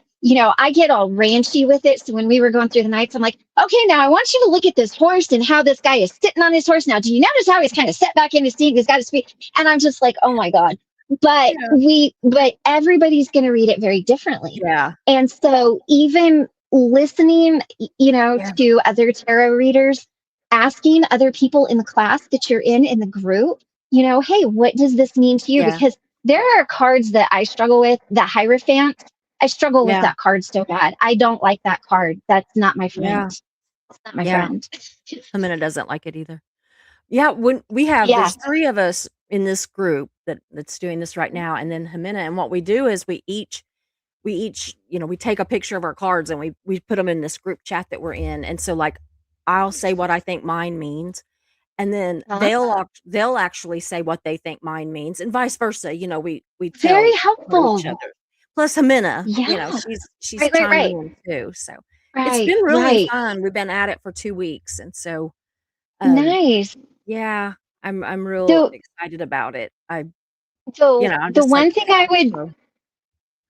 I get all ranchy with it. So when we were going through the nights, I'm like, okay, now I want you to look at this horse and how this guy is sitting on his horse. Now, do you notice how he's kind of set back in his seat? He's got his feet. And I'm just like, oh my God. Yeah. But everybody's going to read it very differently. Yeah. And so even listening, Yeah. to other tarot readers, asking other people in the class that you're in the group, hey, what does this mean to you? Yeah. Because there are cards that I struggle with. The Hierophant, I struggle with Yeah. that card so bad. I don't like that card. That's not my friend. Yeah. It's not my Yeah. friend. Amanda doesn't like it either. Yeah, when Yeah. there's 3 of us in this group that's doing this right now, and then Jimena, and what we do is we each, we take a picture of our cards and we put them in this group chat that we're in, and so, like, I'll say what I think mine means, and then Huh? they'll actually say what they think mine means, and vice versa, we Very tell each helpful. other. Plus Jimena, Yeah. she's Right, right, chiming right. in too, so it's Right, been really right. fun. We've been at it for 2 weeks, and so, um Nice. yeah, I'm real So excited about it. so I'm just like, so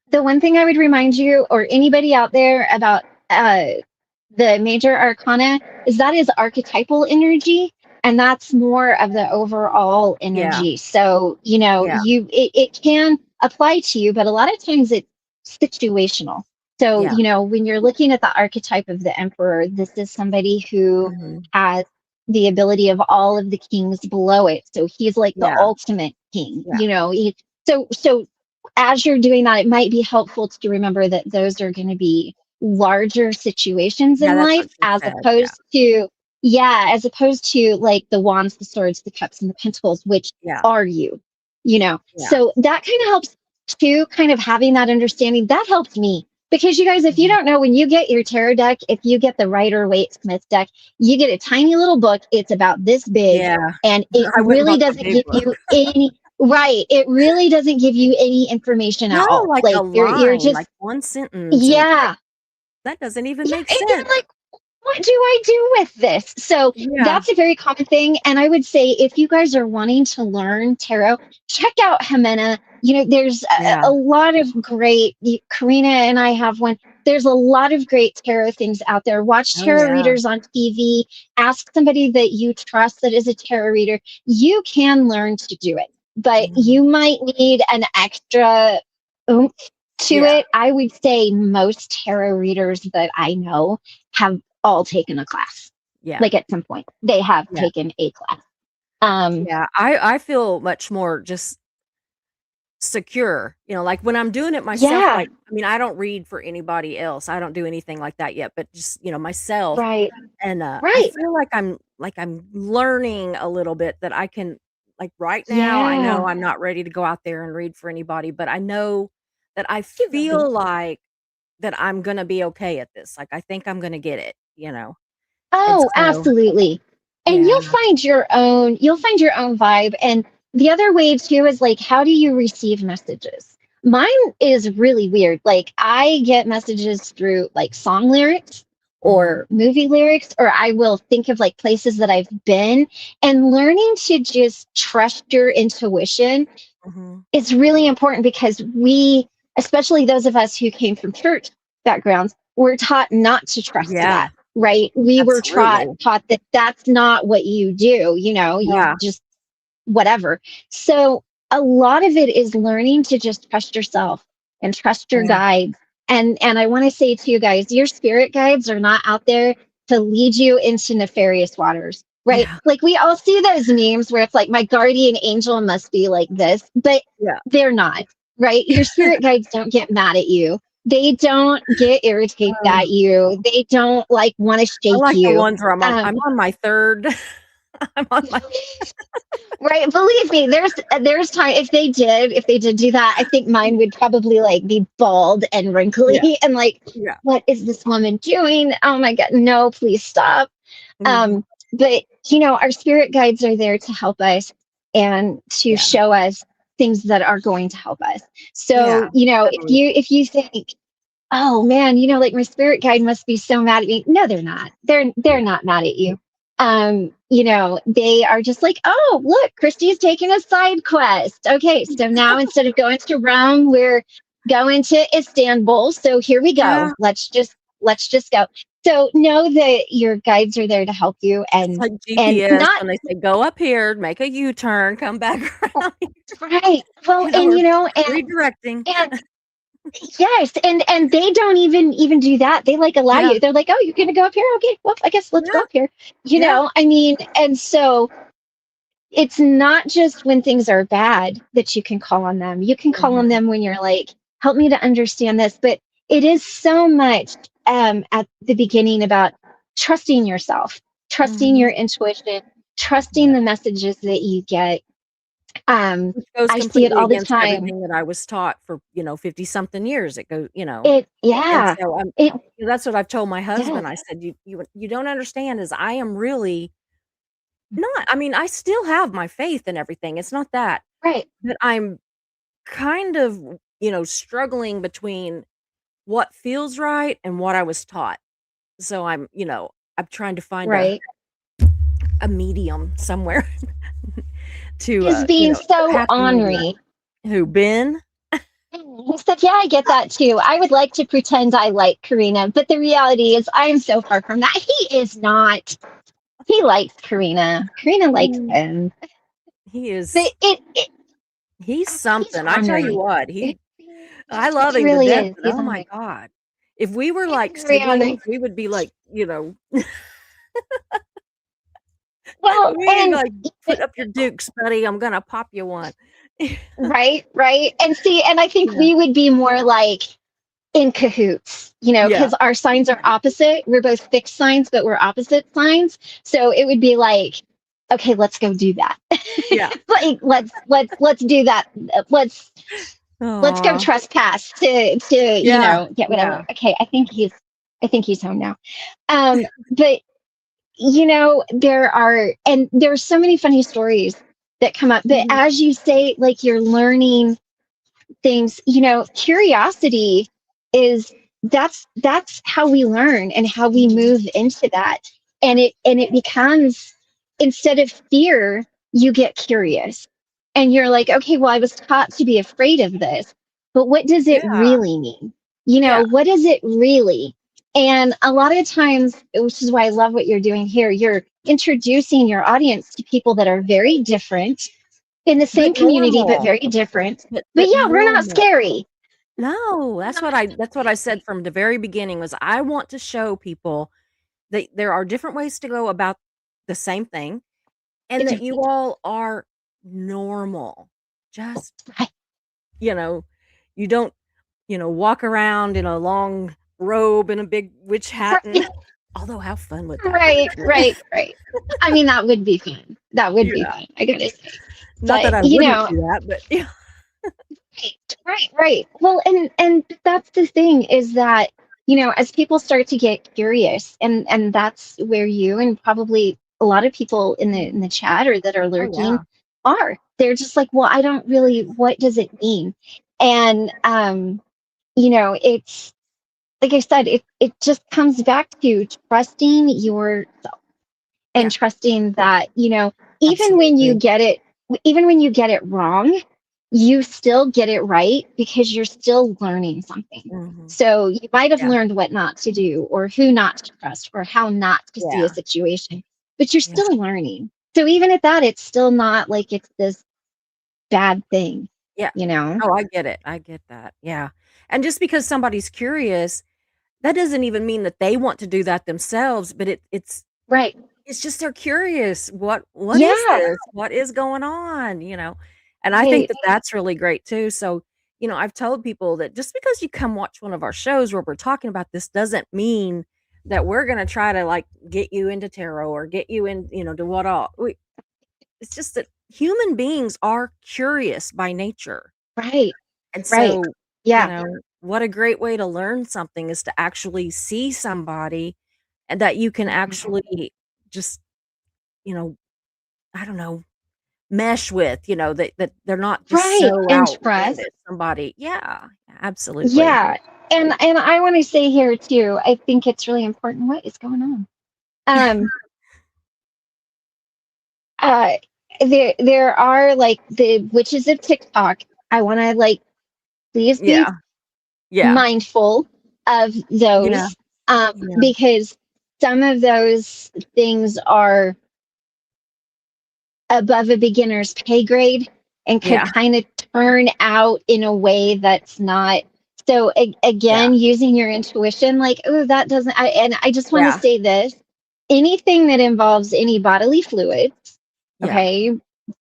the one thing I would remind you or anybody out there about the major arcana is that is archetypal energy and that's more of the overall yeah, energy. So, yeah, it can apply to you, but a lot of times it's situational. So, yeah, when you're looking at the archetype of the emperor, this is somebody who mhm, has the ability of all of the kings below it. So he's like the yeah, ultimate king, yeah, so as you're doing that, it might be helpful to remember that those are going to be larger situations yeah, in that's life what she said, yeah, as opposed to like the wands, the swords, the cups, and the pentacles, which yeah, are you. yeah, So that kind of helps too, kind of having that understanding. That helps me because you guys, if you mhm, don't know, when you get your tarot deck, if you get the Rider Waite Smith deck, you get a tiny little book. It's about this big, yeah. and it I went and really bought the doesn't big give book. you any. Right. It really doesn't give you any information No, at all. like a Like you're line, just like 1 sentence, and it's like, yeah. that doesn't even Yeah. make And you're sense. like, what do I do with this? So Yeah, that's a very common thing. And I would say if you guys are wanting to learn tarot, check out Jimena. There's yeah, a lot of great, Karina and I have one. There's a lot of great tarot things out there. Watch oh, tarot yeah, readers on TV. Ask somebody that you trust that is a tarot reader. You can learn to do it, but mhm, you might need an extra oomph to yeah, it. I would say most tarot readers that I know have all taken a class. yeah, Like at some point, they have yeah, taken a class. Um, yeah, I feel much more just secure, like, when I'm doing it myself, yeah, like, I mean, I don't read for anybody else, I don't do anything like that yet, but just, myself, right, and, I right, feel like I'm learning a little bit that I can like, right now, I yeah. know I'm not ready to go out there and read for anybody, but I know that I You will be. feel like that I'm gonna be okay at this, like, I think I'm gonna get it, and Oh, so absolutely. And yeah, you'll find your own vibe. And the other way too is like, how do you receive messages? Mine is really weird. Like I get messages through like song lyrics mhm, or movie lyrics, or I will think of like places that I've been and learning to just trust your intuition is really important because we, especially those of us who came from church backgrounds, were taught not to trust Yeah, that, right? We were absolutely. taught that that's not what you do, you Yeah, just whatever. So a lot of it is learning to just trust yourself and trust your yeah, guides. And I want to say to you guys, your spirit guides are not out there to lead you into nefarious waters, right? yeah, Like we all see those memes where it's like my guardian angel must be like this, but yeah. they're not, right? Your spirit guides don't get mad at you. They don't get irritated Um, at you. They don't like want to I shake like the you. ones where Um, I'm on my 3rd. I'm on my Right. Believe me, there's time if they did do that, I think mine would probably like be bald and yeah, wrinkly and like, yeah. what is this woman doing? Oh my God, no, please stop. Mhm. But our spirit guides are there to help us and to Yeah, show us things that are going to help us. yeah, So, if definitely. you think, oh man, like my spirit guide must be so mad at me. No, they're not. They're Yeah, not mad at you. They are just like, oh, look, Christie's taking a side quest. Okay, so now instead of going to Rome, we're going to Istanbul. So here we yeah. go. Let's just go. So know that your guides are there to help you It's like and GPS not when they say, "Go up here, make a U-turn, come back around," right. Well, or and redirecting. and yes, and they don't even do that. They like allow Yeah, you. They're like, "Oh, you're gonna go up here? Okay, well, I guess let's go yeah, up here." yeah. I mean, and so it's not just when things are bad that you can call on them. You can call on Mhm. them when you're like, "Help me to understand this." But it is so much at the beginning about trusting yourself, trusting your Mhm. intuition, trusting Yeah. the messages that you get. Um, Which goes I see it completely all the against time. everything that I was taught for, 50 something years. It goes, and Yeah, so it that's what I've told my husband. does. I said, "You don't understand is I am really not, I mean, I still have my faith and everything. It's not that, Right. but I'm kind of, struggling between what feels right and what I was taught." So I'm trying to find a Right. medium somewhere to, Is being so happy medium. ornery. Who, Ben? He said, yeah, I get that too. I would like to pretend I like Karina, but the reality is I am so far from that. He is not. He likes Karina. Karina likes Mm. him. He But is he's he's something. I tell you ornery. what, It, I love he him to really death, is. but He's oh my ornery. god. If we were He's like very ornery. siblings, we would be like, Well, we'd and like, "Put up your dukes, buddy. I'm gonna pop you one." right, right. And see, and I think Yeah. we would be more like in cahoots, Yeah. because our signs are opposite. We're both fixed signs, but we're opposite signs. So it would be like, okay, let's go do that. Yeah. Like let's do that. Let's go Aw. trespass to Yeah. get whatever. Yeah. Okay, I think he's home now. But there's so many funny stories that come up. But Mhm. as you say, like you're learning things, curiosity is that's how we learn and how we Mhm. move into that. And it becomes, instead of fear, you get curious. And you're like, okay, well, I was taught to be afraid of this, but what does it Yeah. really mean? Yeah. What is it really? And a lot of times, which is why I love what you're doing here, you're introducing your audience to people that are very different in the But same community, but normal. very different. But But yeah, we're not normal. scary. No, that's what I said from the very beginning was I want to show people that there are different ways to go about the same thing and that you all are normal. Just, Right, you know, you don't, walk around in a long robe and a big witch hat and right, although how fun would that be? right, right, right. I mean, that would be fun. That would be Yeah. fun. I gotta say. Not that But I wouldn't do that, but yeah. right, right. Well, and that's the thing is that as people start to get curious, and that's where you and probably a lot of people in the chat or that are Oh lurking yeah. are. They're just like, well, I don't really. What does it mean? And it's like I said, it just comes back to trusting yourself and Yeah, trusting that even when you absolutely. get it, even when you get it wrong, you still get it right because you're still learning something. Mhm. So you might have Yeah. learned what not to do or who not to trust or how not to see a Yeah. situation, but you're Yeah. still learning. So even at that, it's still not like it's this bad thing, Yeah. you know? Oh, I get it. I get that. Yeah. And just because somebody's curious, that doesn't even mean that they want to do that themselves, but Right. it's just they're curious. What is Yeah. this? What is going on, you know? And I think Right. that that's really great too. So, I've told people that just because you come watch one of our shows where we're talking about this doesn't mean that we're going to try to like get you into tarot or get you in, to what all. It's just that human beings are curious by nature. Right. And Right. so, Yeah. what a great way to learn something is to actually see somebody and that you can actually just, you know, I don't know, mesh with, that they're not just Right. so And outlandish. trust. Somebody, yeah, absolutely. Yeah. And I want to say here too, I think it's really important. What is going on? Um, uh there are like the witches of TikTok. I want to like please be Yeah, yeah, mindful of yeah, those yeah, because some of those things are above a beginner's pay grade and could yeah, kind of turn out in a way that's not. So yeah, again, using your intuition, like, oh, that doesn't. And I just want to yeah, say this: anything that involves any bodily fluids, yeah, okay,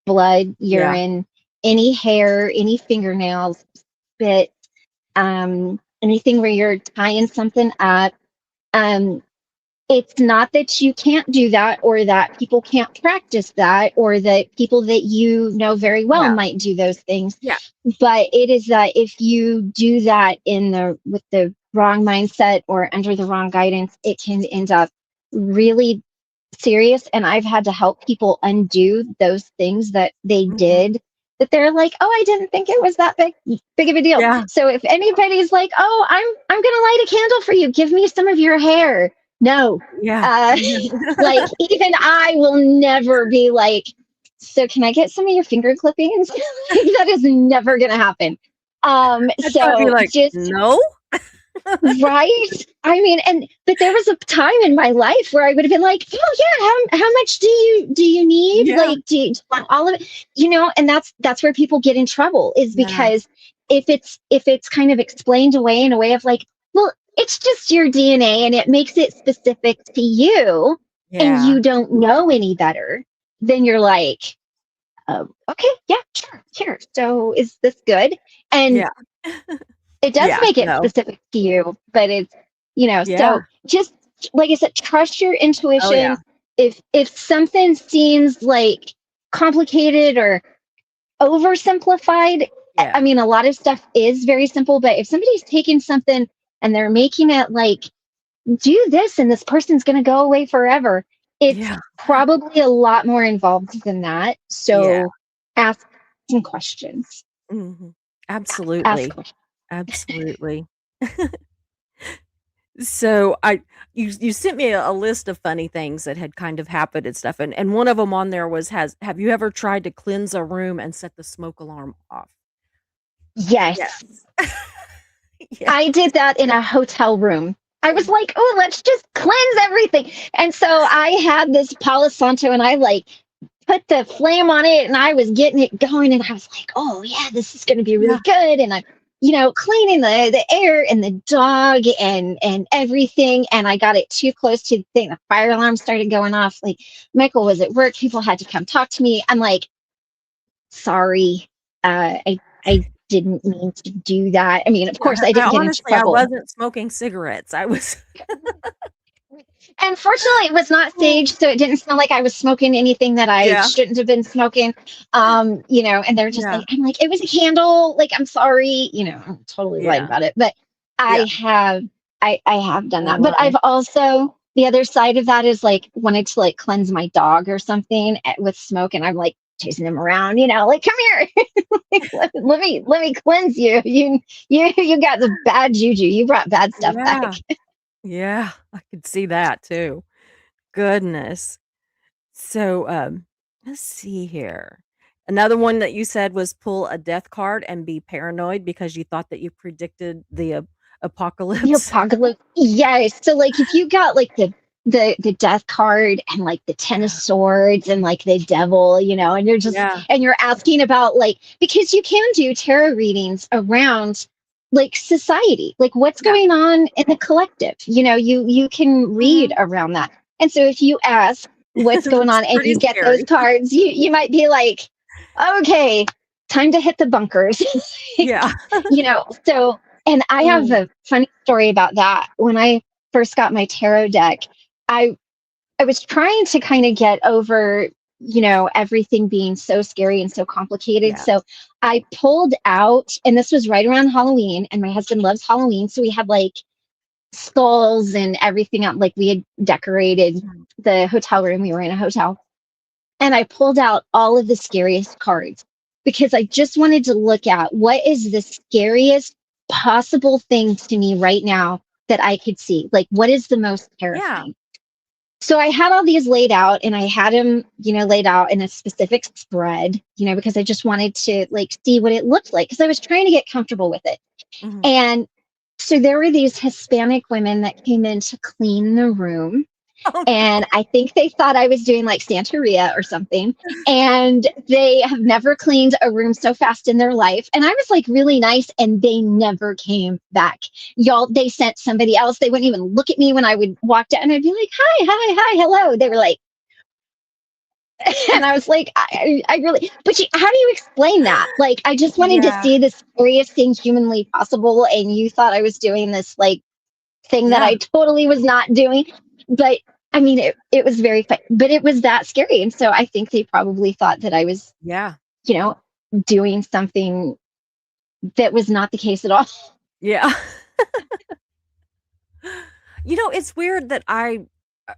blood, yeah, urine, any hair, any fingernails, spit, anything where you're tying something up, um, it's not that you can't do that or that people can't practice that or that people that you know very well yeah, might do those things, yeah, but it is that if you do that in the with the wrong mindset or under the wrong guidance, it can end up really serious. And I've had to help people undo those things that they mhm, did, that they're like, oh, I didn't think it was that big of a deal. yeah, So if anybody's like, oh, I'm gonna light a candle for you, give me some of your hair. No. yeah, uh like even I will never be like, so can I get some of your finger clippings? Like, that is never gonna happen. I'd probably be So like, just "No?" right. I mean, and but there was a time in my life where I would have been like, oh yeah, how much do you need? Yeah, Like, do you want all of it? And that's where people get in trouble, is yeah, because if it's kind of explained away in a way of like, well, it's just your DNA and it makes it specific to you, and yeah, you don't know any better, then you're like, okay, yeah, sure, here. So is this good? And yeah, it does yeah, make it no, specific to you, but it's, yeah, so just like I said, trust your oh, yeah, intuition. If something seems like complicated or oversimplified, I yeah, mean, a lot of stuff is very simple, but if somebody's taking something and they're making it like, do this and this person's going to go away forever, it's yeah, probably a lot more involved than that. yeah, So ask some questions. mhm, Ask absolutely, questions. absolutely. So you sent me a list of funny things that had kind of happened and stuff, and one of them on there was has have you ever tried to cleanse a room and set the smoke alarm off? Yes. Yes. Yeah. I did that in a hotel room. I was like, oh, let's just cleanse everything. And so I had this Palo Santo and I like put the flame on it and I was getting it going and I was like, oh yeah, this is gonna be really Yeah. good. And I'm, cleaning the air and the dog and everything. And I got it too close to the thing. The fire alarm started going off. Like Michael was at work, people had to come talk to me. I'm like, sorry. I didn't mean to do that. I mean, of Yeah, course I I didn't get into honestly, I trouble. wasn't smoking cigarettes. I was And fortunately, it was not sage, so it didn't smell like I was smoking anything that I Yeah, shouldn't have been smoking. And they're just yeah, like, I'm like, it was a candle. Like, I'm sorry. I'm totally lying yeah, about it, but yeah. I have, I have done Oh, that. But wow. I've also, the other side of that is like wanted to like cleanse my dog or something with smoke, and I'm like chasing him around, like, come here, like, let me cleanse you. You got the bad juju. You brought bad stuff back. Yeah, yeah, I could see that too. Goodness. So, let's see here. Another one that you said was pull a death card and be paranoid because you thought that you predicted the The apocalypse. apocalypse. Yes. So like if you got like the death card and like the ten of Yeah. swords and like the devil, and you're just Yeah. and you're asking about like because you can do tarot readings around like society, like what's Yeah. going on in the collective. You can read Mhm. around that. And so if you ask what's going It's on and pretty you get those scary. cards, you might be like, okay, time to hit the bunkers. Yeah. So and I have Mm. a funny story about that. When I first got my tarot deck, I I was trying to kind of get over, everything being so scary and so complicated. Yeah. So I pulled out, and this was right around Halloween, and my husband loves Halloween, so we had like skulls and everything up. Like we had decorated Mhm. the hotel room. We were in a hotel, and I pulled out all of the scariest cards because I just wanted to look at what is the scariest possible thing to me right now that I could see. Like, what is the most Yeah. terrifying? So I had all these laid out and I had them, laid out in a specific spread, because I just wanted to like see what it looked like because I was trying to get comfortable with it. Mhm. And so there were these Hispanic women that came in to clean the room, Oh, and I think they thought I was doing like Santeria or something. And they have never cleaned a room so fast in their life. And I was like really nice, and they never came back. Y'all, they sent somebody else. They wouldn't even look at me when I would walk down, and I'd be like, hi, hi, hi, hello. They were like, and I was like, I really, but how do you explain that? Like, I just wanted to yeah. see the scariest thing humanly possible. And you thought I was doing this like thing that Yeah. I totally was not doing. But I mean, it was very fun, but it was that scary. And so I think they probably thought that I was, Yeah. you know, doing something that was not the case at all. Yeah. It's weird that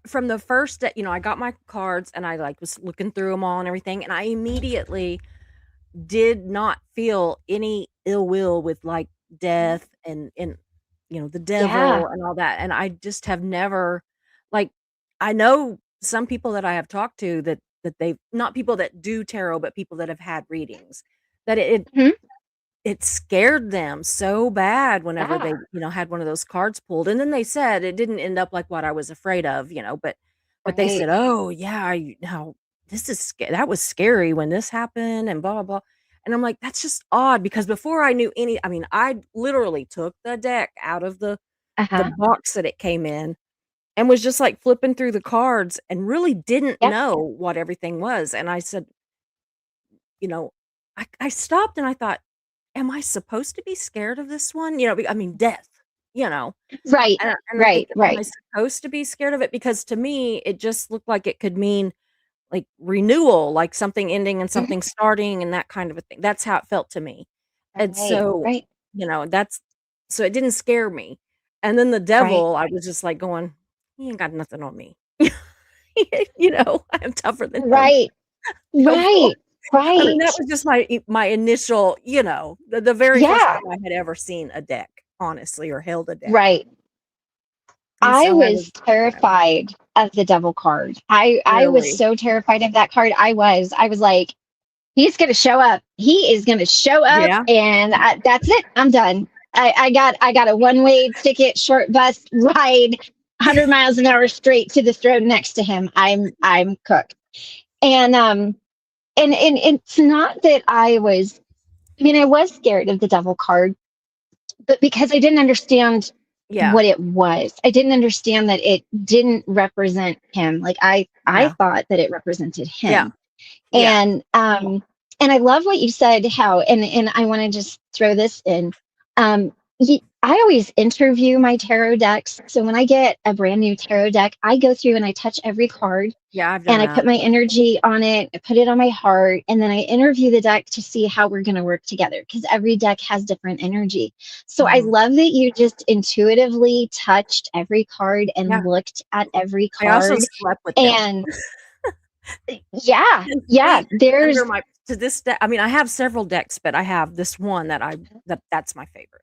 from the first that, I got my cards and I like was looking through them all and everything, and I immediately did not feel any ill will with like death and the Yeah. devil and all that. And I just have never like I know some people that I have talked to that they've not people that do tarot, but people that have had readings that Mhm. it scared them so bad whenever they, Yeah. had one of those cards pulled, and then they said it didn't end up like what I was afraid of, but they Right. said, "Oh, yeah, now this is that was scary when this happened and blah blah blah." And I'm like, "That's just odd," because before I knew I mean, I literally took the deck out of the Uh-huh. box that it came in and was just like flipping through the cards and really didn't Yep. know what everything was. And I said, you know, I stopped and I thought, "Am I supposed to be scared of this one?" I mean, death, you know? Right. And I Right. think, "Am I Right. supposed to be scared of it?" Because to me, it just looked like it could mean, like, renewal, like something ending and Mhm. something starting and that kind of a thing. That's how it felt to me. And Right. so, Right. that's so it didn't scare me. And then the Right. devil, I was just like going, "He ain't got nothing on me." "I am tougher than him." Right. Devil. Right. I mean, that Right. was just my initial, the very first Yeah. time I had ever seen a deck, honestly, or held a deck. Right. And I so I was was terrified of the devil card. I was really so terrified of that card. I was like, he's going to show up. He is going to show up, yeah, and that's it. I'm done. I got a one-way ticket, short bus ride, 100 miles an hour straight to the throne next to him. I'm cooked. And and it's not that I was. I mean, I was scared of the devil card, but because I didn't understand yeah, what it was. I didn't understand that it didn't represent him. Like I yeah, thought that it represented yeah, him. yeah, And I love what you said how and I want to just throw this in. Um I always interview my tarot decks. So when I get a brand new tarot deck, I go through and I touch every card yeah, I've done and I that. put my energy on it, I put it on my heart, and then I interview the deck to see how we're going to work together because every deck has different energy. So I Mhm. love that you just intuitively touched every card Yeah, and looked at every I also card. slept with them. And yeah, And yeah, sleep under there's my to this day I mean, I have several decks, but I have this one that's my favorite,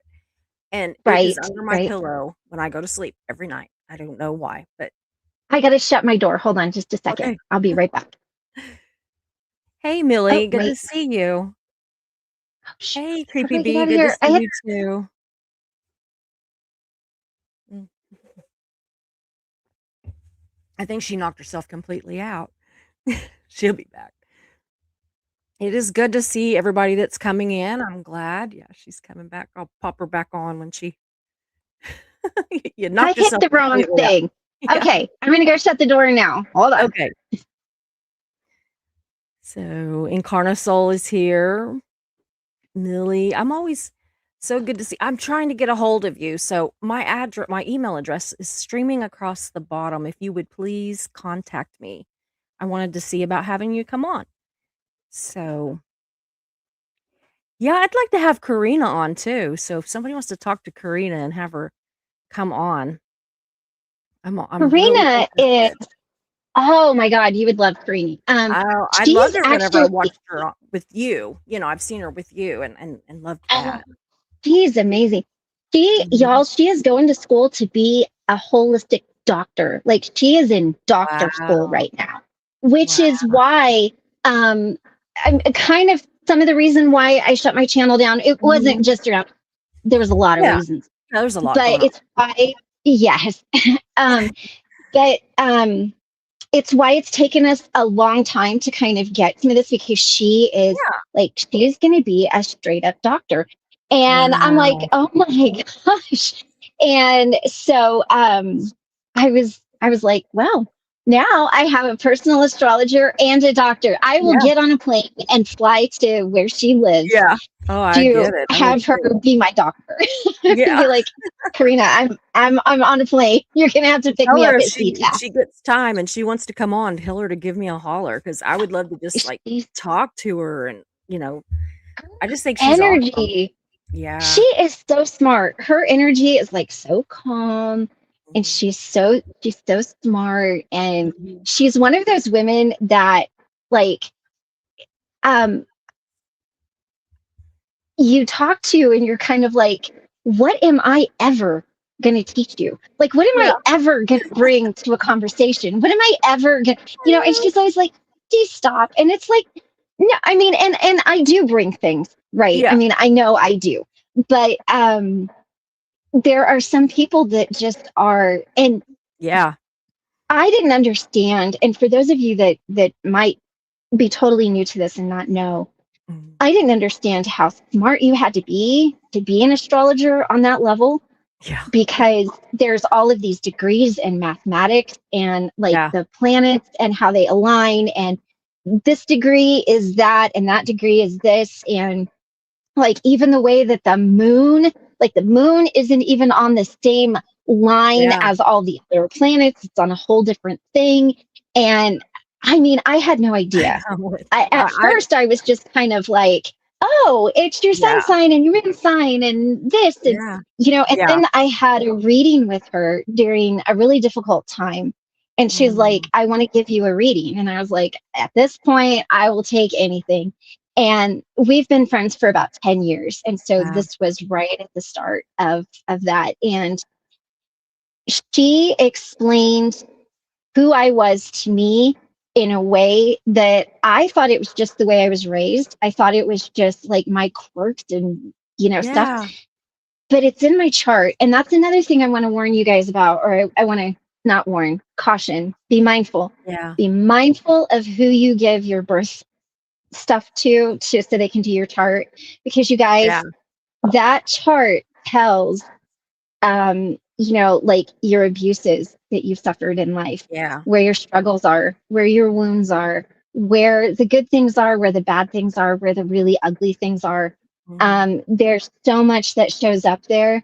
and it is right, under my right. pillow when I go to sleep every night. I don't know why, but I got to shut my door. Hold on just a second. okay. I'll be right back. Hey, Oh, Millie, good to wait. see you. Oh, shoot. Hey, How do Creepy I get Bee, out of good to here? see you too. Mm. I think she knocked herself completely out. She'll be back. It is good to see everybody that's coming in. I'm glad. Yeah, she's coming back. I'll pop her back on when she you I knocked hit yourself the wrong completely out. thing. Yeah. Okay, I'm going to go shut the door now. Hold on. Okay. So Incarnasol is here. Millie, I'm always so good to see. I'm trying to get a hold of you. So my email address is streaming across the bottom. If you would please contact me. I wanted to see about having you come on. So yeah, I'd like to have Karina on too. So if somebody wants to talk to Karina and have her come on, I'm really Karina is, interested. oh my God, you would love Karina. I She's loved her whenever I actually, watched her with you. I've seen her with you and loved oh, that. she's amazing. Mhm. She is going to school to be a holistic doctor. Like she is in doctor school Wow. right now, which Wow. is why I'm kind of some of the reason why I shut my channel down. It wasn't Mhm. just around, there was a lot of Yeah. reasons, Yeah, there's a lot but going on. it's why, yes. um, but it's why it's taken us a long time to kind of get to this because she is Yeah. like she's going to be a straight up doctor, and I'm like, Wow. oh my gosh. And so I was like, well, now I have a personal astrologer and a doctor. I will Yeah. get on a plane and fly to where she lives Yeah. Oh, I to get it. I would have her too. be my doctor. To Yeah. be like, Karina, I'm on a plane. You're gonna have to pick Tell me her up if at she SeaTac. she gets time and she wants to come on, tell her to give me a holler because I would love to just like She's talk to her and I just think she's awesome. energy. She Yeah. is so smart. Her energy is like so calm, and Mhm. she's so smart, and Mhm. she's one of those women that like um you talk to and you're kind of like, what am I ever going to teach you? Like, what am Yeah. I ever going to bring to a conversation? What am I ever going to, and she's always like, do stop. And it's like, no, I mean, and I do bring things, right? Yeah. I mean, I know I do, but there are some people that just are, and Yeah. I didn't understand. And for those of you that might be totally new to this and not know, Mhm. I didn't understand how smart you had to be an astrologer on that level, Yeah. because there's all of these degrees in mathematics and like Yeah. the planets and how they align, and this degree is that and that degree is this, and like even the way that the moon isn't even on the same line Yeah. as all the other planets. It's on a whole different thing. And I mean, I had no idea. I'm with At I first I was just kind of like, oh, it's your sun yeah. sign and your moon sign and this, and Yeah. and Yeah. then I had a reading with her during a really difficult time, and she's like, Mm. I want to give you a reading, and I was like, at this point I will take anything. And we've been friends for about 10 years, and so Wow. this was right at the start of that. And she explained who I was to me in a way that I thought it was just the way I was raised. I thought it was just like my quirks and stuff, Yeah. but it's in my chart. And that's another thing I want to warn you guys about, or I want to not warn, caution, be mindful. Yeah. Be mindful of who you give your birth stuff to so they can do your chart, because you Yeah. guys, that chart tells like your abuses that you've suffered in life, Yeah. where your struggles are, where your wounds are, where the good things are, where the bad things are, where the really ugly things are. Mhm. There's so much that shows up there.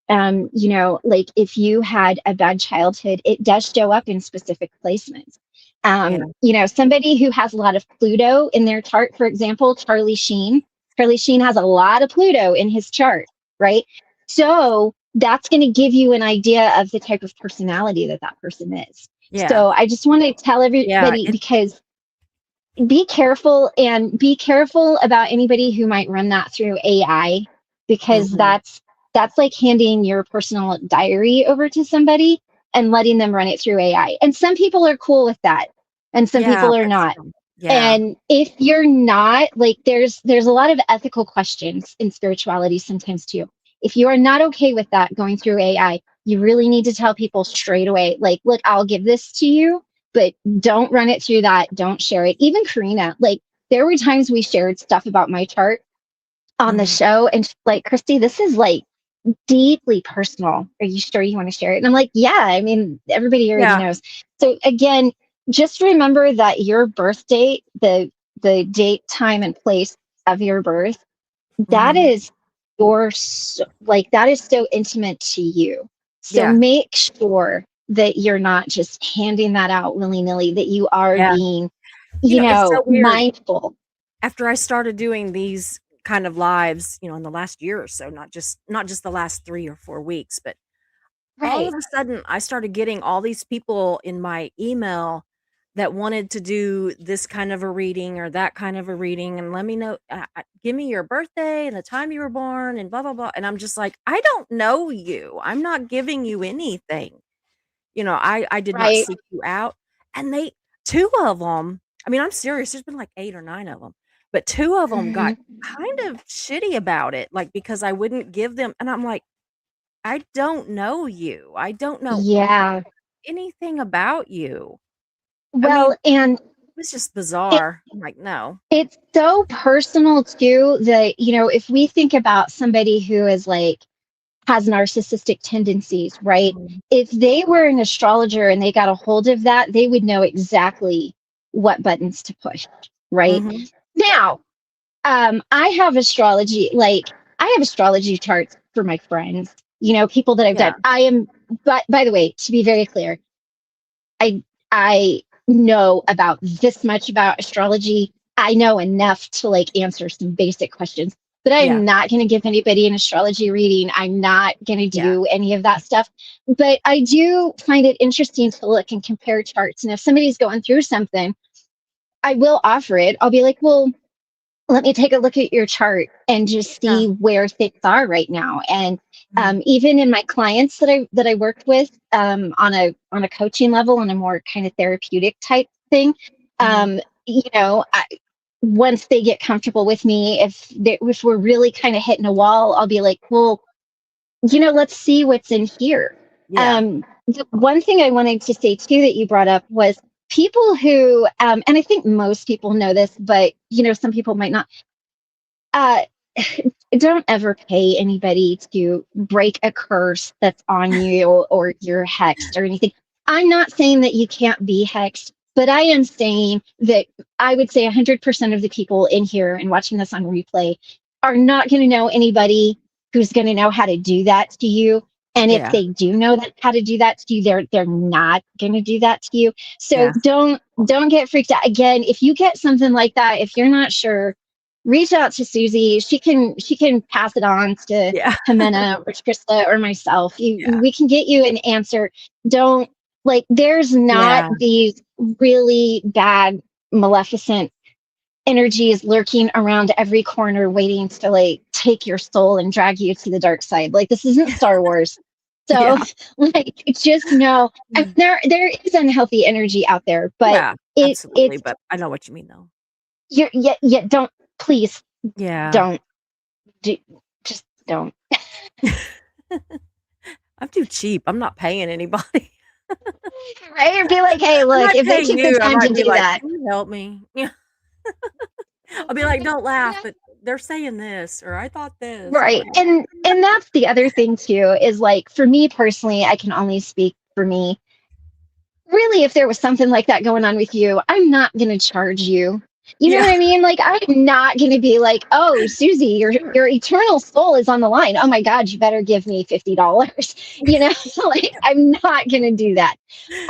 Like if you had a bad childhood, it does show up in specific placements. Yeah. Somebody who has a lot of Pluto in their chart, for example, Charlie Sheen. Charlie Sheen has a lot of Pluto in his chart, right? So that's going to give you an idea of the type of personality that that person is. Yeah. So I just want to tell Yeah. everybody, because be careful, and be careful about anybody who might run that through AI, because Mhm. that's like handing your personal diary over to somebody and letting them run it through AI. And some people are cool with that and some Yeah, people are that's not. true. Yeah. And if you're not, like, there's a lot of ethical questions in spirituality sometimes too. If you are not okay with that going through AI, you really need to tell people straight away, like, look, I'll give this to you, but don't run it through that. Don't share it. Even Karina, like, there were times we shared stuff about my chart on the Hmm. show, and she's like, Christy, this is like deeply personal. Are you sure you want to share it? And I'm like, yeah, I mean, everybody already Yeah. knows. So again, just remember that your birth date, the date, time, and place of your birth, that Hmm. is like, that is so intimate to you. So Yeah. make sure that you're not just handing that out willy-nilly, that you are Yeah. being, It's so weird. mindful. After I started doing these kind of lives, in the last year or so, not just the last 3 or 4 weeks, but all Right. of a sudden I started getting all these people in my email that wanted to do this kind of a reading or that kind of a reading, and let me know, give me your birthday and the time you were born and blah blah blah. And I'm just like, I don't know you. I'm not giving you anything. I did not Right. seek you out. And they, two of them, I mean, I'm serious. There's been like 8 or 9 of them, but two of them got Mhm. kind of shitty about it, like because I wouldn't give them. And I'm like, I don't know you. I don't know Yeah. anything about you. I mean, Well, and it was just it bizarre. I'm like, no. it's so personal too that, if we think about somebody who is like has narcissistic tendencies, right? Mhm. If they were an astrologer and they got a hold of that, they would know exactly what buttons to push, right? Mhm. Now, I have astrology charts for my friends, people that I've done. Yeah. But by the way, to be very clear, I I know about this much about astrology. I know enough to like answer some basic questions, but Yeah. I'm not going to give anybody an astrology reading. I'm not going to Yeah. do any of that stuff. But I do find it interesting to look and compare charts. And if somebody's going through something, I will offer it. I'll be like, well, let me take a look at your chart and just Yeah. see where things are right now. And Mhm. even in my clients that I worked with, on a coaching level, on a more kind of therapeutic type thing, Mhm. once they get comfortable with me, if we're really kind of hitting a wall, I'll be like, well, let's see what's in here. Yeah. The one thing I wanted to say too that you brought up was people who, and I think most people know this, but some people might not. Uh, don't ever pay anybody to break a curse that's on you, or you're hexed or anything. I'm not saying that you can't be hexed, but I am saying that I would say 100% of the people in here and watching this on replay are not going to know anybody who's going to know how to do that to you. And if Yeah. they do know how to do that to you, they're not going to do that to you. So Yeah. don't get freaked out. Again, if you get something like that, if you're not sure, reach out to Suzy. She can pass it on to Yeah. Jimena or Trista or myself. Yeah. We can get you an answer. Don't, like, there's not Yeah. these really bad, maleficent energies lurking around every corner waiting to like take your soul and drag you to the dark side. Like, this isn't Star Wars. So Yeah. like, just know, I mean, Mm. there is unhealthy energy out there, but Yeah, absolutely, it's but I know what you mean though. you're, yeah, don't, please Yeah. don't do, just don't. I'm too cheap. I'm not paying anybody. Right? Or be like, hey, I look, might if they pay took the you. I time to might be do like, that. "Can you help me?" Yeah. I'll be like, "Don't laugh, but they're saying this," or "I thought this," or Right. whatever. And that's the other thing too, is like, for me personally, I can only speak for me. Really, if there was something like that going on with you, I'm not going to charge you. You know Yeah. what I mean? Like, I'm not going to be like, oh, Suzy, your eternal soul is on the line. Oh my God, you better give me $50. Like, I'm not going to do that.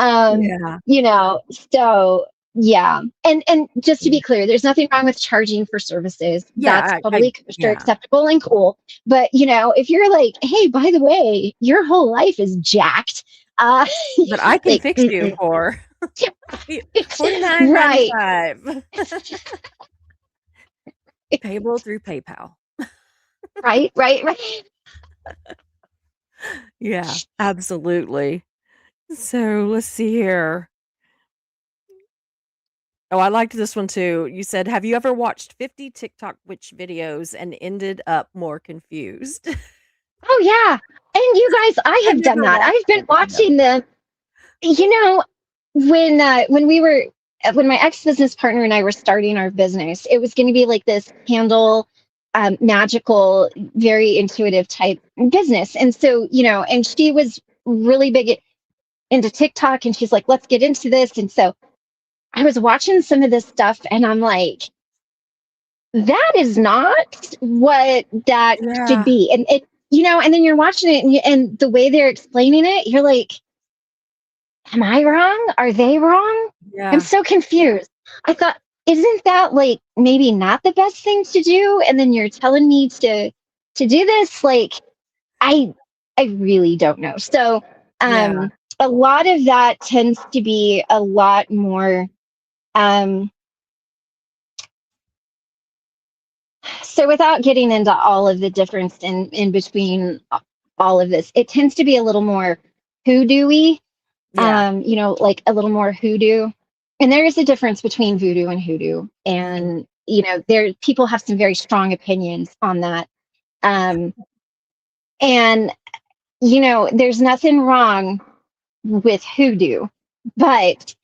Um, Yeah. so yeah. And just to Yeah. be clear, there's nothing wrong with charging for services. Yeah, That's I totally kosher, yeah. acceptable, and cool. But if you're like, hey, by the way, your whole life is jacked. Uh, But I can like, fix you for right, 49.95. Payable through PayPal. right. Yeah, absolutely. So, let's see here. Oh, I liked this one too. You said, "Have you ever watched 50 TikTok witch videos and ended up more confused?" Oh yeah. And you guys, I I have done never that. watched I've been it. No. watching them. You know, when my ex business partner and I were starting our business, it was going to be like this candle, magical, very intuitive type business. And so, and she was really big into TikTok, and she's like, let's get into this. And so I was watching some of this stuff, and I'm like, that is not what that should Yeah. be. And and then you're watching it, and the way they're explaining it, you're like, am I wrong? Are they wrong? I'm Yeah. so confused. I thought, isn't that like maybe not the best thing to do? And then you're telling me to do this? Like, I I really don't know. So Yeah. a lot of that tends to be a lot more um so without getting into all of the difference in between all of this, it tends to be a little more hoodoo-y, Yeah. like a little more hoodoo. And there is a difference between voodoo and hoodoo. Mhm. And, there people have some very strong opinions on that. Um, and, there's nothing wrong with hoodoo, but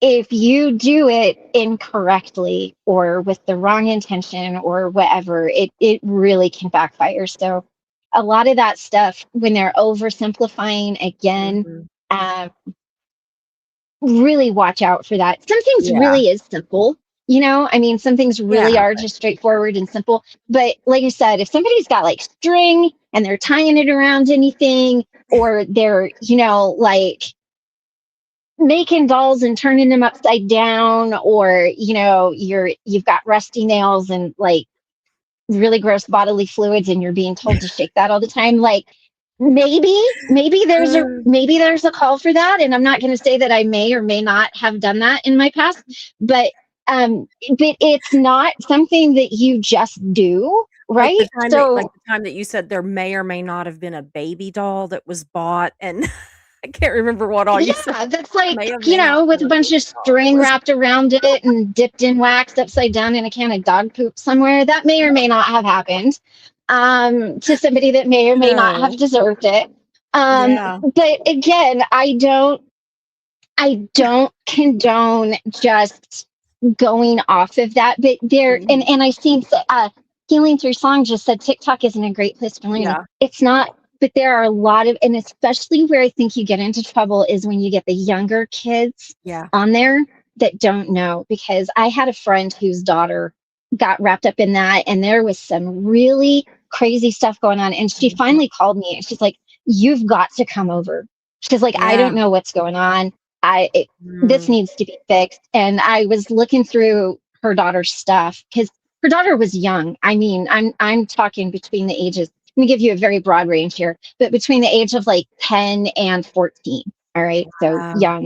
if you do it incorrectly or with the wrong intention or whatever, it really can backfire. So a lot of that stuff, when they're oversimplifying again, Mhm. um, really watch out for that. Some things Yeah. really is simple, I mean, some things really Yeah. are just straightforward and simple. But like I said, if somebody's got like string and they're tying it around anything, or they're, like making dolls and turning them upside down, or you've got rusty nails and like really gross bodily fluids, and you're being told to shake that all the time, like maybe there's a call for that. And I'm not going to say that I may or may not have done that in my past, but but it's not something that you just do, right? Like So the time that you said there may or may not have been a baby doll that was bought, and I can't remember what all you said. yeah, that's like, May or may not with been a a bunch baby of doll that string was wrapped around it and dipped in wax upside down in a can of dog poop somewhere. That may or may not have happened to somebody that may or may not have no. deserved it. Yeah. But again, I don't condone just going off of that. But there, and Mhm. and I see Healing Through Song just said TikTok isn't a great place for learning. Yeah. It's not, but there are a lot of, and especially where I think you get into trouble is when you get the younger kids Yeah. on there that don't know. Because I had a friend whose daughter got wrapped up in that, and there was some really crazy stuff going on. And she Mhm. finally called me, and she's like, "You've got to come over." She's like, "I Yeah. don't know what's going on. This Mm. needs to be fixed." And I was looking through her daughter's stuff because her daughter was young. I mean, I'm talking between the ages. Let me give you a very broad range here, but between the age of like 10 and 14. All right, so Wow. young.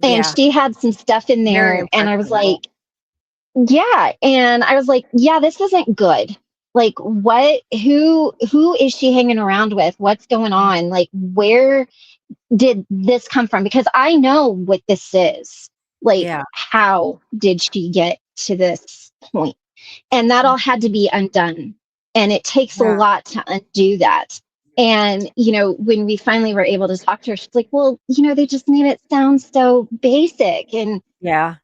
And Yeah. she had some stuff in Very there, and I was impressionable. like, yeah. And I was like, yeah, this isn't good. Like, what? Who is she hanging around with? What's going Mm. on? Like, where did this come from? Because I know what this is. Like, Yeah. how did she get to this point? And that all had to be undone. And it takes a Yeah. lot to undo that. And, when we finally were able to talk to her, she's like, well, they just made it sound so basic. And, Yeah.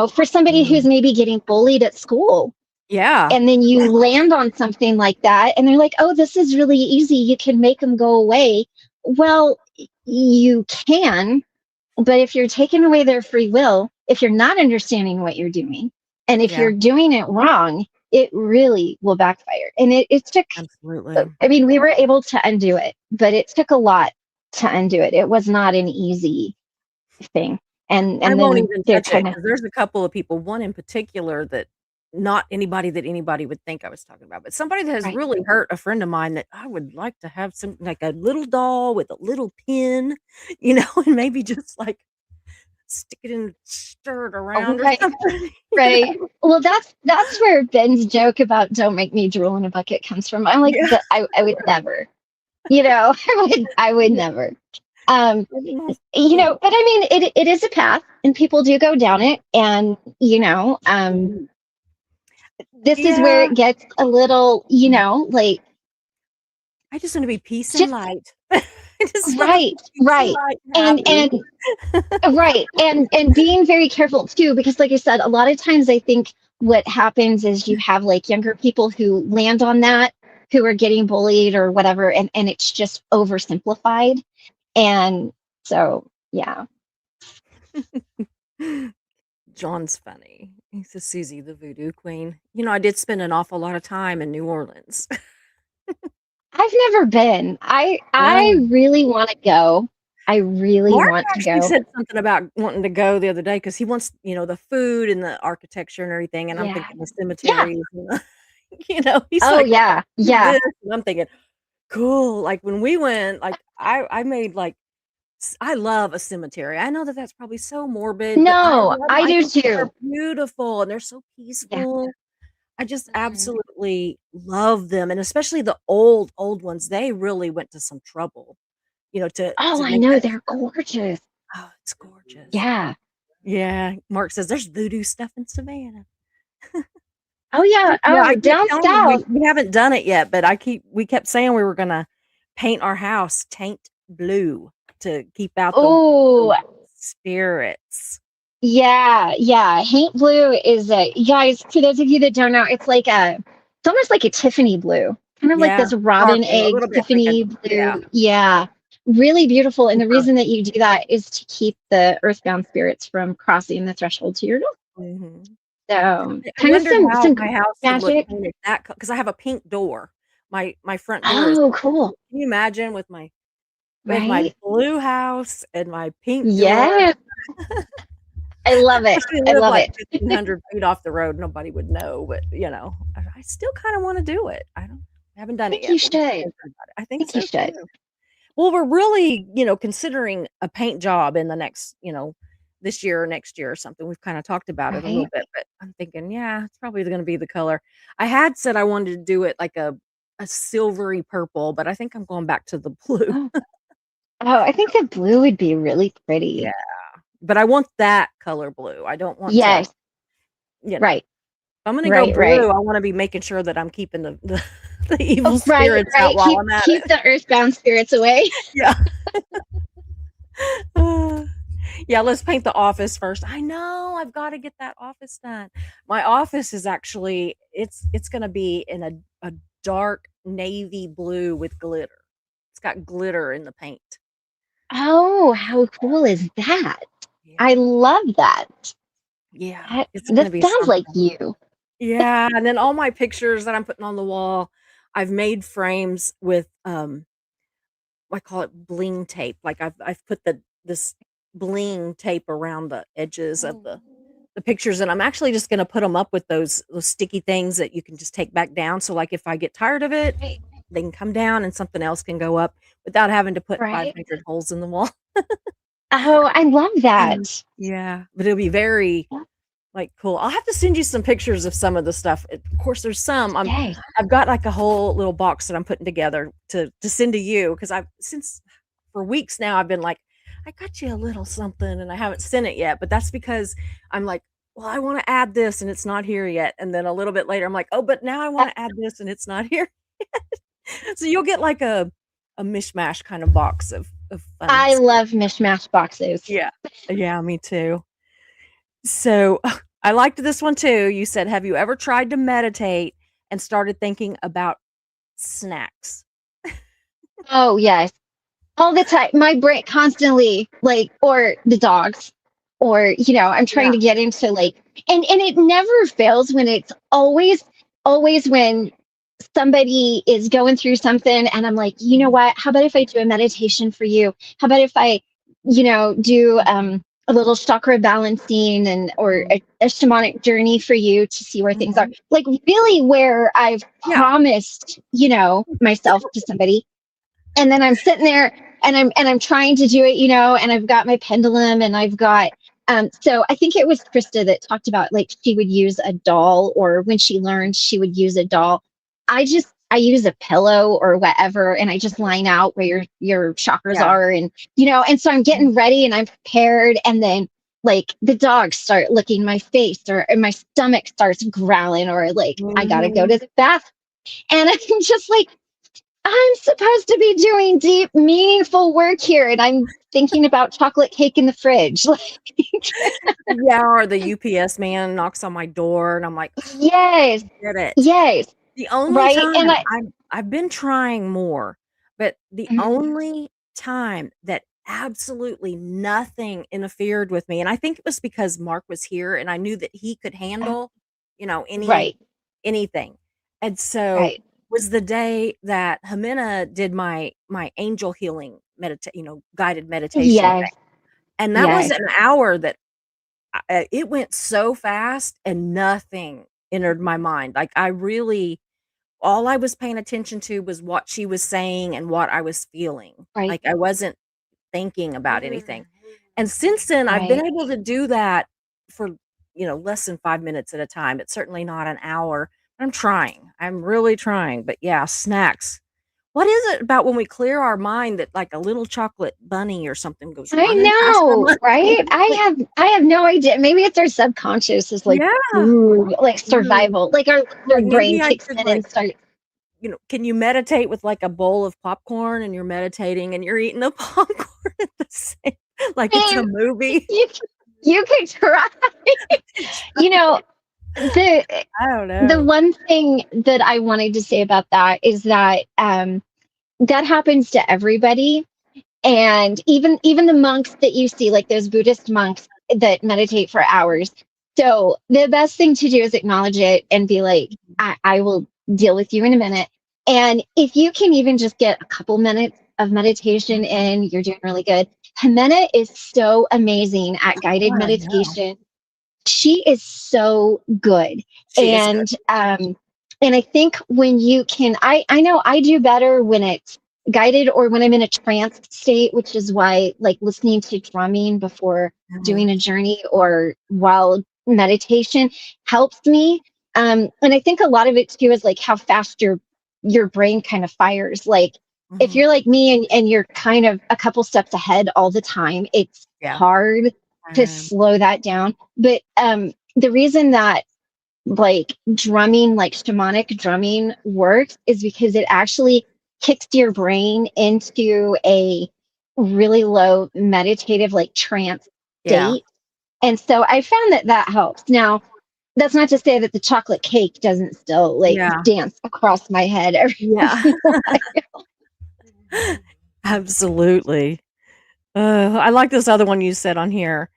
for somebody who's Mm. maybe getting bullied at school, Yeah. and then you land on something like that, and they're like, oh, this is really easy. You can make them go away. Well, you can, but if you're taking away their free will, if you're not understanding what you're doing, and if Yeah. you're doing it wrong, it really will backfire. And it took, Absolutely. I mean, we were able to undo it, but it took a lot to undo it. It was not an easy thing. And I and won't then even they're touch it kind of because there's a couple of people, one in particular that not anybody that anybody would think I was talking about, but somebody that has right. really hurt a friend of mine that I would like to have some like a little doll with a little pin, and maybe just, like, stick it in stir it Oh, around or right. something, you know? Right. Well, that's where Ben's joke about "don't make me drool in a bucket" comes from. I'm like, Yeah. I would never. I would never. But I mean, it is a path, and people do go down it, and this is where Yeah, it gets a little, like I just want to be peace and just light. I just want to right, be peace and right, light and and happy. right, and being very careful too, because like I said, a lot of times I think what happens is you have like younger people who land on that, who are getting bullied or whatever, and it's just oversimplified, and so yeah. John's funny. He says Susie, the voodoo queen. I did spend an awful lot of time in New Orleans. I've never been. I Um, really want to go. I really Mark want to actually go. said something about wanting to go the other day because he wants, the food and the architecture and everything. And I'm Yeah. thinking the Yeah. cemeteries. He's Oh like, yeah. do Yeah. this. And I'm thinking, cool. Like when we went, like I made like, I love a cemetery. I know that that's probably so morbid, but No, I I do think they're too. beautiful and they're so Yeah. peaceful. I just Mhm. absolutely love them, and especially the old, old ones, they really went to some trouble, Oh, to I make know that. they're gorgeous. Oh, it's gorgeous. Yeah. Yeah, Mark says, "There's voodoo stuff in Savannah." Oh yeah. Yeah, I Oh, keep down telling him south. we haven't done it yet, but we kept saying we were gonna paint our house taint blue to keep out the Oh, spirits. yeah, yeah. Haint blue is a guys, for those of you that don't know, it's almost like a Tiffany blue. Kind of like Yeah, this robin sparkle, a egg little bit like a Tiffany yeah, blue. Yeah. Really beautiful. And the super. reason that you do that is to keep the earthbound spirits from crossing the threshold to your door. Mhm. So I kind of wondered how some my house would look magic. painted that because I have a pink door. My front door is Oh, pink. cool. Can you imagine with my Right? blue house and my pink door? Yeah. I love it. Especially I live love like it. 1,500 feet off the road, nobody would know, but, I still kinda wanna do it. I haven't I done it think yet, you but we're should. I thinking about it. I think think you so should. too. Well, we're really, considering a paint job in the next, this year or next year or something. We've kinda talked about it a little Right? bit, but I'm thinking, yeah, it's probably gonna be the color. I had said I wanted to do it like a silvery purple, but I think I'm going back to the blue. Oh. Oh, I think the blue would be really Yeah, pretty. but I want that color blue. I don't want to, Yes. you know Right. if I'm gonna go Right. Right. blue, I wanna be making sure that I'm keeping the the Oh, evil right. spirits out Right. while Keep I'm at keep it. the earthbound spirits away. Yeah. Yeah, let's paint the office first. I know, I've gotta get that office done. My office is actually it's gonna be in a dark navy blue with glitter. It's got glitter in the paint. Oh, how cool is that? I Yeah. love that. Yeah, That it's that gonna be sounds like something. you. Yeah, and then all my pictures that I'm putting on the wall, I've made frames with, I call it bling tape. Like I've put this bling tape around the edges of the pictures, and I'm actually just gonna put them up with those sticky things that you can just take back down. So like if I get tired of it, Right. they can come down and something else can go up without having to put Right. 500 holes in the wall. Oh, I love Mm. that. Yeah, but it'll be very like cool. I'll have to send you some pictures of some of the stuff. Of course, there's some Yay. I've got like a whole little box that I'm putting together to send to you because I've since for weeks now I've been like, I got you a little something and I haven't sent it yet. But that's because I'm like, well, I want to add this and it's not here yet. And then a little bit later, I'm like, oh, but now I Uh, want to add this and it's not here. So you'll get like a mishmash kind of box of fun I stuff. love mishmash boxes. Yeah. Yeah, me too. So I liked this one too. You said, have you ever tried to meditate and started thinking about snacks? Oh, yes. All the time. My brain constantly like, or the dogs, or I'm trying Yeah. to get into like, and it never fails when it's always when somebody is going through something and I'm like, you know Mhm. what? How about if I do a meditation for you? How about if I, do a little chakra balancing and or Mhm. a shamanic journey for you to see where things are. Mhm. Like really where I've Yeah. promised, myself to somebody. And then I'm sitting there and I'm trying to do it, and I've got my pendulum and I've got so I think it was Krista that talked about like she would use a doll or when she learned she would use a doll. I just I use a pillow or whatever, and I just line out where your chakras Yeah. are, and and so I'm getting ready and I'm prepared, and then like the dogs start licking my face, or and my stomach starts growling, or like I gotta go Mhm. to the bathroom, and I'm just like, I'm supposed to be doing deep, meaningful work here, and I'm thinking about chocolate cake in the fridge. Yeah, or the UPS man knocks on my door, and I'm like, Yes, "Get it." yes, The only right, time and I. I've been trying more, but the Mhm. only time that absolutely nothing interfered with me, and I think it was because Mark was here and I knew that he could handle, Right, anything. And so right. was the day that Jimena did my angel healing guided meditation Yes, thing. And that was yes, an hour that it went so fast and nothing entered my mind. Like I really all I was paying attention to was what she was saying and what I was feeling. right, Like, I wasn't thinking about anything. And since then, I've been right. able to do that for, less than 5 minutes at a time. It's certainly not an hour. I'm trying. I'm really trying. But yeah, snacks. What is it about when we clear our mind that like a little chocolate bunny or something goes I running past our know, mind? right? Like, I have no idea. Maybe it's our subconscious is like, yeah. ooh, like Mhm. survival. Like our Like brain maybe I kicks could in and starts. can you meditate with like a bowl of popcorn and you're meditating and you're eating the popcorn at the same like it's I a mean, movie? you you could try. You know, the I don't the know. one thing that I wanted to say about that is that that happens to everybody. And even the monks that you see, like those Buddhist monks that meditate for hours. So the best thing to do is acknowledge it and be like, I will deal with you in a minute. And if you can even just get a couple minutes of meditation Mhm. in, you're doing really good. Jimena is so amazing at guided Oh, I know. meditation. She is so good. She is good. And I think when you can, I know I do better when it's guided or when I'm in a trance state, which is why like listening to drumming before Mhm. doing a journey or while meditation helps me. And I think a lot of it too is like how fast your brain kind of fires. Like if Mhm. you're like me and you're kind of a couple steps ahead all the time, it's Yeah. hard to slow that down. But the reason that like drumming, like shamanic drumming works is because it actually kicks your brain into a really low meditative, like trance Yeah. state. And so I found that that helps. Now, that's not to say that the chocolate cake doesn't still like Yeah. dance across my head every Yeah. once in a while. Absolutely. I like this other one you said on here.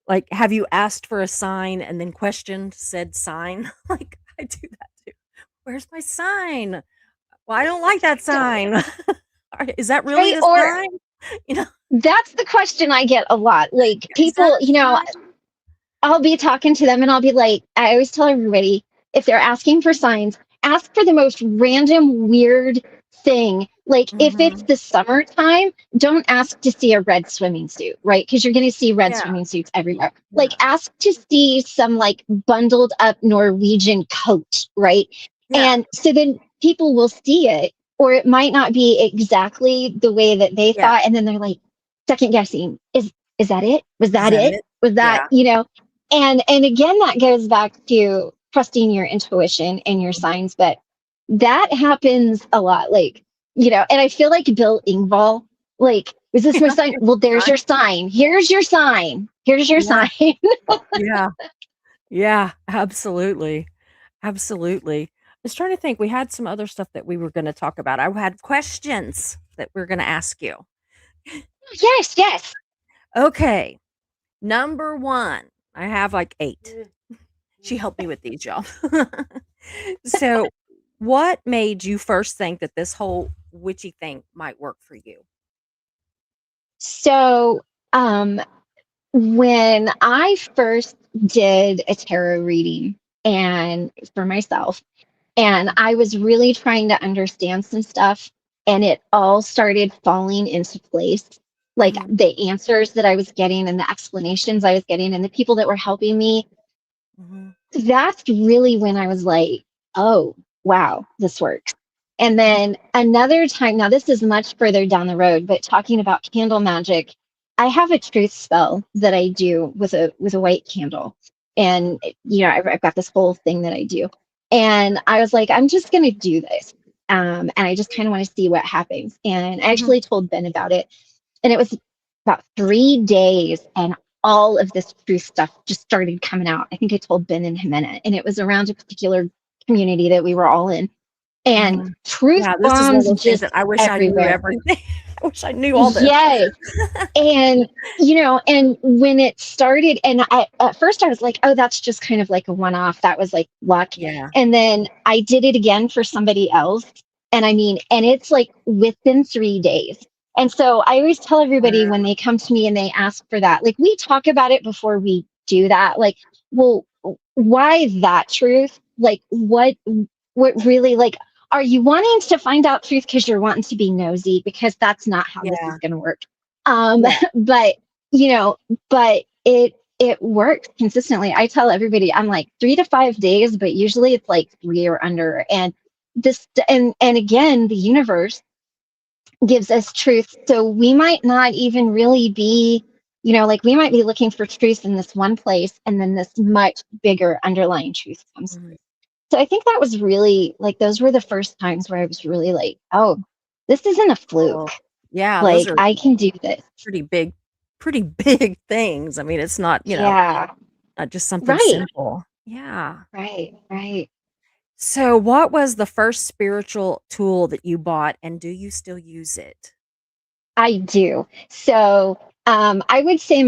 Like, have you asked for a sign and then questioned said sign? Like, I do that too. Where's my sign? Well, I don't like that sign. Is that really Right? the Or sign? You know, that's the question I get a lot. Like is that people, a sign? I'll be talking to them and I'll be like, I always tell everybody if they're asking for signs, ask for the most random, weird thing. Like if it's Mhm. the summertime, don't ask to see a red swimming suit, right? Because you're going to see red Yeah, swimming suits everywhere. Like yeah, ask to see some like bundled up Norwegian coat, right? yeah, And so then people will see it, or it might not be exactly the way that they yeah. thought. And then they're like, second guessing, is that it? Was Is that that it? it? Was that, Yeah. and again, that goes back to trusting your intuition and your Mhm. signs, but that happens a lot. Like, and I feel like Bill Ingvall, like, is this my Yeah, sign? it's Well, a there's sign. your sign. Here's your sign. Here's your Yeah, sign. yeah, yeah, absolutely, absolutely. I was trying to think, we had some other stuff that we were gonna talk about. I had questions that we're gonna ask you. Yes, yes. Okay, number 1. I have, like, 8. She helped me with these, y'all. So, what made you first think that this whole witchy thing might work for you? So, um, when I first did a tarot reading and for myself, and Mhm, I was really trying to understand some stuff, and it all started falling into place. Like mhm, the answers that I was getting and the explanations I was getting and the people that were helping me, mhm. that's really when I was like, oh, wow, this works. And then another time, now this is much further down the road, but talking about candle magic, I have a truth spell that I do with a white candle. And I've got this whole thing that I do. And I was like, I'm just gonna do this. And I just kind of want to see what happens. And I Mhm. actually told Ben about it. And it was about 3 days, and all of this truth stuff just started coming out. I think I told Ben and Jimena, and it was around a particular community that we were all in. And Mhm. truth Yeah, this is one of bombs those things that just I wish I knew everywhere. everything. I wish I knew all this. Yes. And and when it started, and I at first I was like, oh, that's just kind of like a one-off. That was like luck. Yeah. And then I did it again for somebody else. And I mean, and it's like within 3 days. And so I always tell everybody when Wow. they come to me and they ask for that, like we talk about it before we do that. Like, well, why that truth? Like what really, like, are you wanting to find out truth because you're wanting to be nosy? Because that's not how this is Yeah. going to work. Um, Yeah. but you know, but it works consistently. I tell everybody I'm like 3 to 5 days, but usually it's like 3 or under. And and again, the universe gives us truth. So we might not even really be, like we might be looking for truth in this one place, and then this much bigger underlying truth comes Mhm. through. So I think that was really like those were the first times where I was really like, oh, this isn't a fluke. Cool. Yeah, those Like are I can do this. pretty big pretty big things. I mean, it's not, Yeah. not just something Right. simple. Yeah. Right. Right. So, what was the first spiritual tool that you bought, and do you still use it? I do. So I would say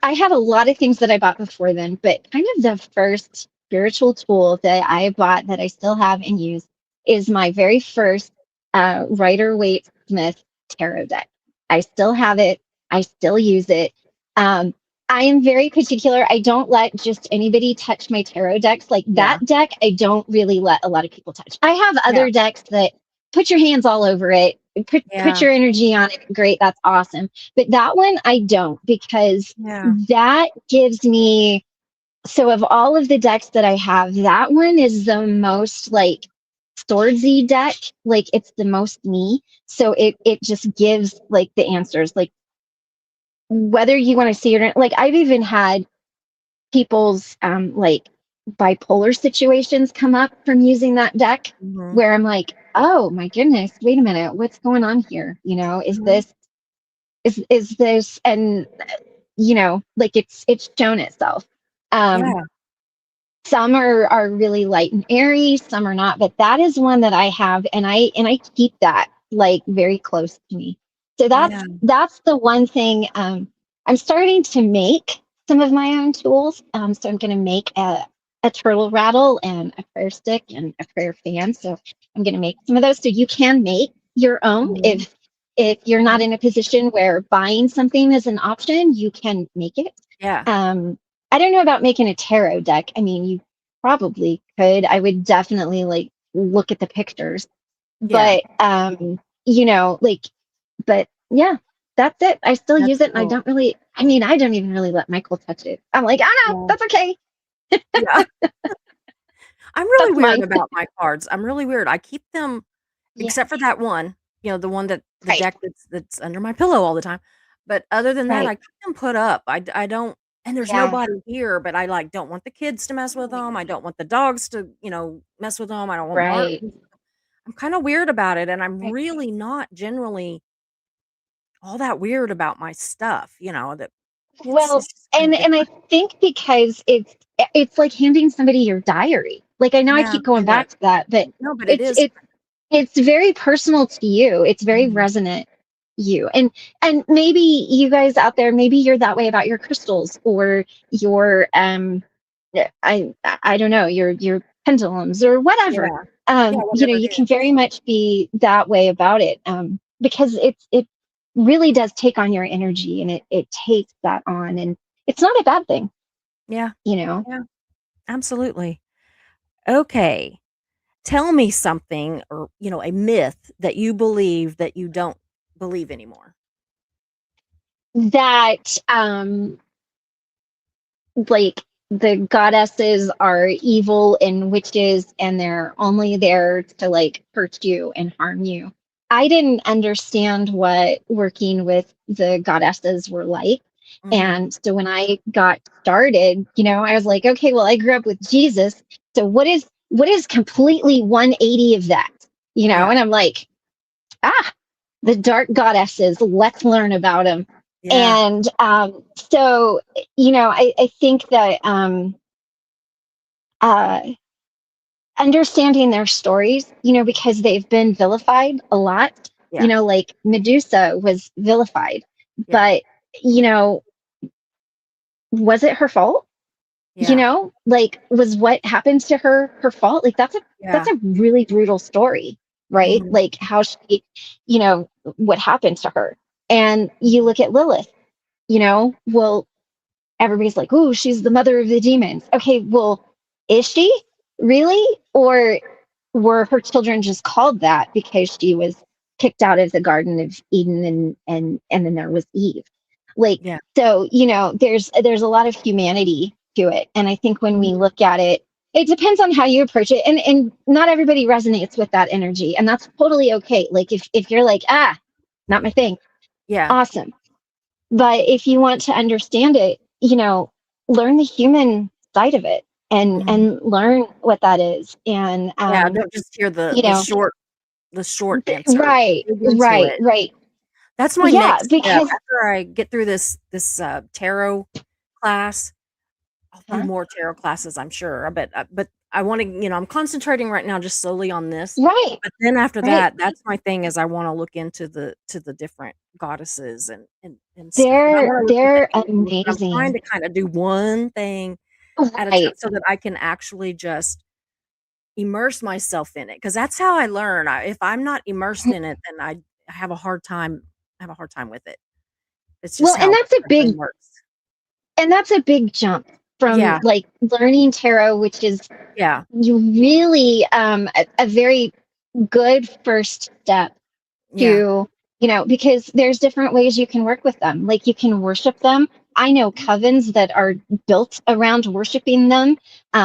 I had a lot of things that I bought before then, but kind of the first spiritual tool that I bought that I still have and use is my very first Rider Waite Smith tarot deck. I still have it. I still use it. Um, I am very particular. I don't let just anybody touch my tarot decks. Like Yeah. that deck, I don't really let a lot of people touch. I have Yeah. other decks that put your hands all over it, put Yeah. your energy on it. Great, that's awesome. But that one I don't, because Yeah. that gives me, so of all of the decks that I have, that one is the most like swordsy deck. Like it's the most me. So it just gives like the answers. Like whether you want to see it or like I've even had people's like bipolar situations come up from using that deck, Mhm. where I'm like, oh my goodness, wait a minute, what's going on here? Is Mhm. this, and like it's shown itself. um Yeah. some are really light and airy, some are not, but that is one that I have, and I keep that like very close to me. So Yeah. that's the one thing. I'm starting to make some of my own tools. So I'm going to make a turtle rattle and a prayer stick and a prayer fan. So I'm going to make some of those. So you can make your own Mhm. if you're not Mhm. in a position where buying something is an option, you can make it. Yeah. I don't know about making a tarot deck. I mean, you probably could. I would definitely like look at the pictures. Yeah. But like, but yeah, that's it. I still That's use it, and cool. I don't even really let Michael touch it. I'm like, oh no, Yeah. that's okay. Yeah. I'm really That's weird mine. about my cards. I'm really weird. I keep them Yeah. except for that one, the one that the Right. deck that's under my pillow all the time. But other than that, Right. I keep them put up. I don't, and there's Yeah. nobody here, but I like don't want the kids to mess with them. I don't want the dogs to, mess with them. I don't want Right. Martin. I'm kind of weird about it, and I'm Right. really not generally all that weird about my stuff, that it's Well, just kind of and I different. think because it's like handing somebody your diary. Like I know I Yeah, keep going it is. back to that, but No, but it it's is. it's it's very personal to you. It's very Mhm. resonant you. And maybe you guys out there, maybe you're that way about your crystals or your I don't know, your pendulums or whatever. Yeah. Yeah, whatever it You can is. very much be that way about it. Because it really does take on your energy, and it takes that on, and it's not a bad thing, Yeah. you know. Yeah, absolutely. Okay. Tell me something or, a myth that you believe that you don't believe anymore. That like the goddesses are evil and witches and they're only there to like hurt you and harm you. I didn't understand what working with the goddesses were like. Mm-hmm. And so when I got started, I was like, okay, well, I grew up with Jesus. So what is completely 180 of that? Yeah. And I'm like, ah, the dark goddesses, let's learn about them. Yeah. And so, I think that uh, understanding their stories, because they've been vilified a lot, Yeah. like Medusa was vilified, Yeah. but, you know, was it her fault? Yeah. Like was what happened to her her fault? Like that's Yeah. a really brutal story, right? Mm-hmm. Like how she, what happened to her. And you look at Lilith, well, everybody's like, "Oh, she's the mother of the demons." Okay, well, is she really, or were her children just called that because she was kicked out of the Garden of Eden, and then there was Eve? Like, Yeah. so there's a lot of humanity to it, and I think when we Mm-hmm. look at it, it depends on how you approach it, and not everybody resonates with that energy, and that's totally okay. Like if you're like, not my thing, Yeah. awesome. But if you want to understand it, learn the human side of it, and Mm-hmm. and learn what that is. And Yeah. Don't just hear the you know, the short answer. right, Dig into right, it. right. That's my Yeah, next step. because After I get through this tarot class, I'll do huh? more tarot classes, I'm sure. But I want to, I'm concentrating right now just solely on this. Right, But then after right. that, that's my thing is I want to look into the different goddesses and stuff. And I They're want to look into they're anything, but I'm trying amazing. to kind of do one thing at a time Right. so that I can actually just immerse myself in it because that's how I learn. If I'm not immersed in it, then I have a hard time. I have a hard time with it. It's Well, just how my brain works. and that's a big jump from Yeah, like learning tarot, which is yeah, you really a very good first step yeah, to, because there's different ways you can work with them. Like you can worship them. I know covens that are built around worshiping them.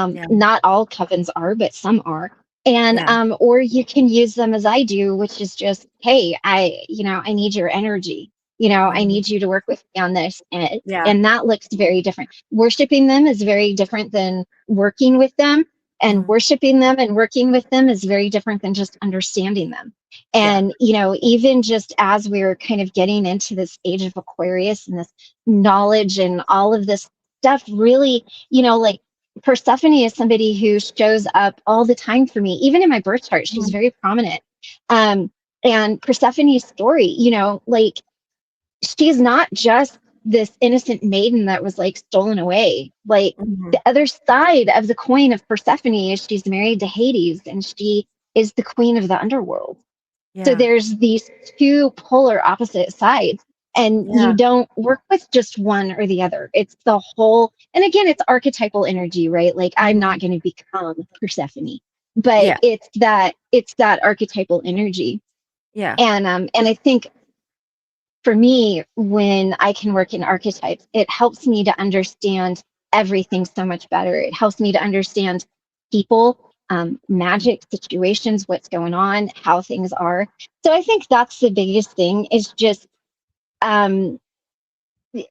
yeah, Not all covens are, but some are. And yeah, or you can use them as I do, which is just, hey, I need your energy. I mhm, need you to work with me on this, and yeah, and that looks very different. Worshiping them is very different than working with them, and mhm, worshiping them and working with them is very different than just understanding them. yeah, And, even just as we're kind of getting into this age of Aquarius and this knowledge and all of this stuff, really, like Persephone is somebody who shows up all the time for me. Even in my birth chart, she's mhm, very prominent. Um, and Persephone's story, like she's not just this innocent maiden that was like stolen away. Like mhm, the other side of the coin of Persephone is she's married to Hades and she is the queen of the underworld. So yeah, there's these two polar opposite sides, and you yeah, don't work with just one or the other. It's the whole, and again, it's archetypal energy, right? Like I'm mhm, not going to become Persephone, but yeah, it's that archetypal energy. yeah, And I think for me, when I can work in archetypes, it helps me to understand everything so much better. It helps me to understand people, mhm, magic, situations, what's going on, how things are. So I think that's the biggest thing is just um,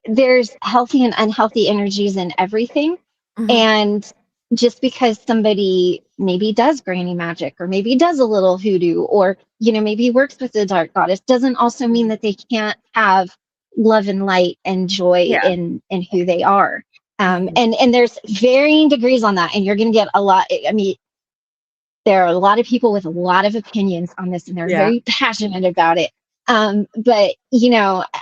there's healthy and unhealthy energies in everything. mhm, And just because somebody maybe does granny magic or maybe does a little hoodoo or, maybe works with the dark goddess doesn't also mean mhm, that they can't have love and light and joy yeah, in who they are. mhm, And there's varying degrees on that. And you're going to get a lot. I mean, there are a lot of people with a lot of opinions on this and they're yeah, very passionate about it. But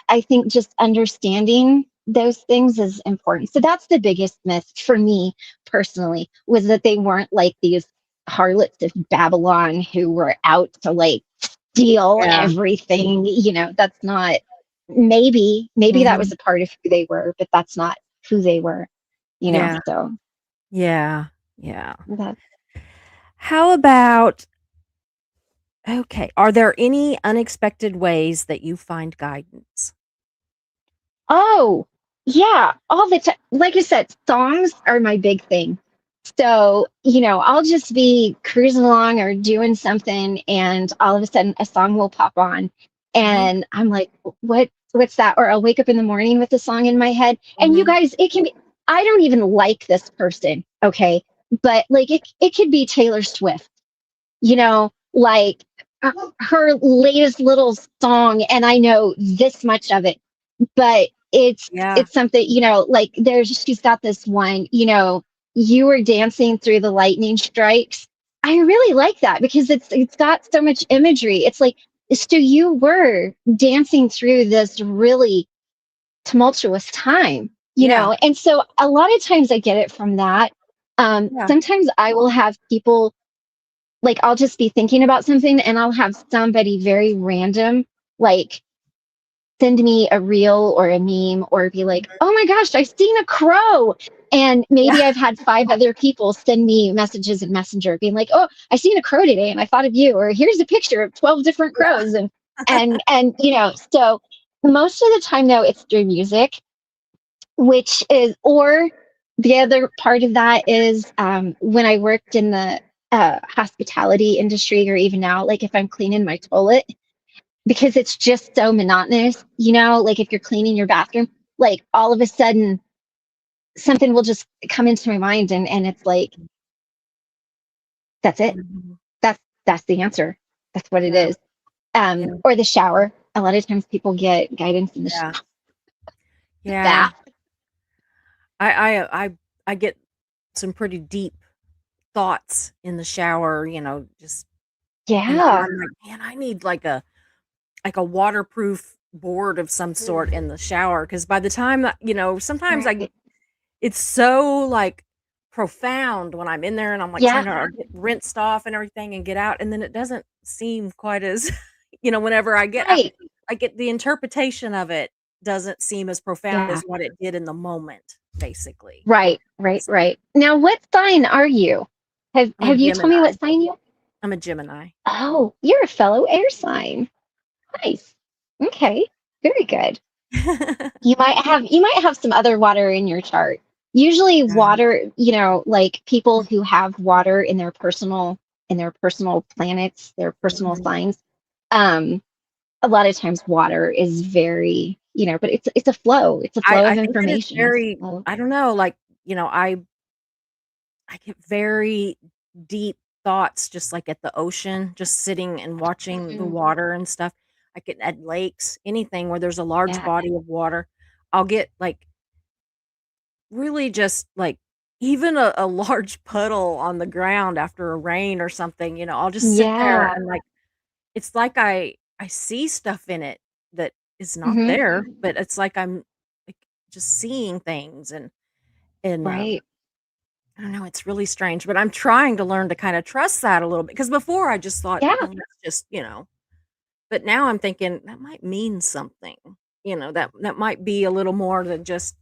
I think just understanding those things is important. So that's the biggest myth for me personally, was that they weren't like these harlots of Babylon who were out to like steal yeah, everything. That's not, maybe that was mhm, a part of who they were, but that's not who they were. yeah, So yeah, yeah. that. How about okay, are there any unexpected ways that you find guidance? Oh. Yeah, all the time. Like I said, songs are my big thing. So, I'll just be cruising along or doing something, and all of a sudden a song will pop on. Hmm. And I'm like, what's that? Or I'll wake up in the morning with a song in my head. And you Hmm. guys, it can be, I don't even like this person, okay? But like it could be Taylor Swift, like her latest little song, and I know this much of it, but it's Yeah. it's something, like she's got this one, you were dancing through the lightning strikes. I really like that because it's got so much imagery. It's like, so you were dancing through this really tumultuous time, Yeah. and so a lot of times I get it from that. Yeah. Sometimes I will have people, like, I'll just be thinking about something and I'll have somebody very random, like, send me a reel or a meme or be like, oh my gosh, I've seen a crow. And maybe Yeah. I've had five other people send me messages in Messenger being like, oh, I seen a crow today and I thought of you, or here's a picture of 12 different Yeah. crows. And so most of the time though, it's through music, which is, or the other part of that is, when I worked in the hospitality industry, or even now, like if I'm cleaning my toilet, because it's just so monotonous, like if you're cleaning your bathroom, like all of a sudden something will just come into my mind, and it's like, that's it. Mhm. That's the answer. That's what it Yeah. is. Yeah. Or the shower. A lot of times people get guidance in the Yeah. Yeah. bath. I I I I get some pretty deep thoughts in the shower, just and Yeah. I'm like, "Man, I need like a waterproof board of some sort in the shower." Because by the time that sometimes Right. it's so, like, profound when I'm in there and I'm, like, trying Yeah. to get rinsed off and everything and get out, and then it doesn't seem quite as whenever Right. I get the interpretation of it doesn't seem as profound as Yeah. what it did in the moment, basically. Right. Right. Right. Now, what sign are you? I'm a Have you told me Gemini. what sign you? I'm a Gemini. Oh, you're a fellow air sign. Nice. Okay. Very good. You might have some other water in your chart. Usually Yeah. water, like people who have water in their personal planets, their personal Mhm. signs. Um, a lot of times water is very, but it's a flow. It's a flow I of think that it's information. It's a very flow. I don't know, like, I get very deep thoughts just like at the ocean, just sitting and watching the Mhm. water and stuff. I get at lakes, anything where there's a large Yeah. body of water. I'll get like really just like even a large puddle on the ground after a rain or something, I'll just sit there Yeah. and like it's like I see stuff in it that is not Hmm. there, but it's like I'm like just seeing things and Right. I don't know, it's really strange, but I'm trying to learn to kinda trust that a little bit because before I just thought, Yeah. "Well, that's just," but now I'm thinking that might mean something, that might be a little more than just,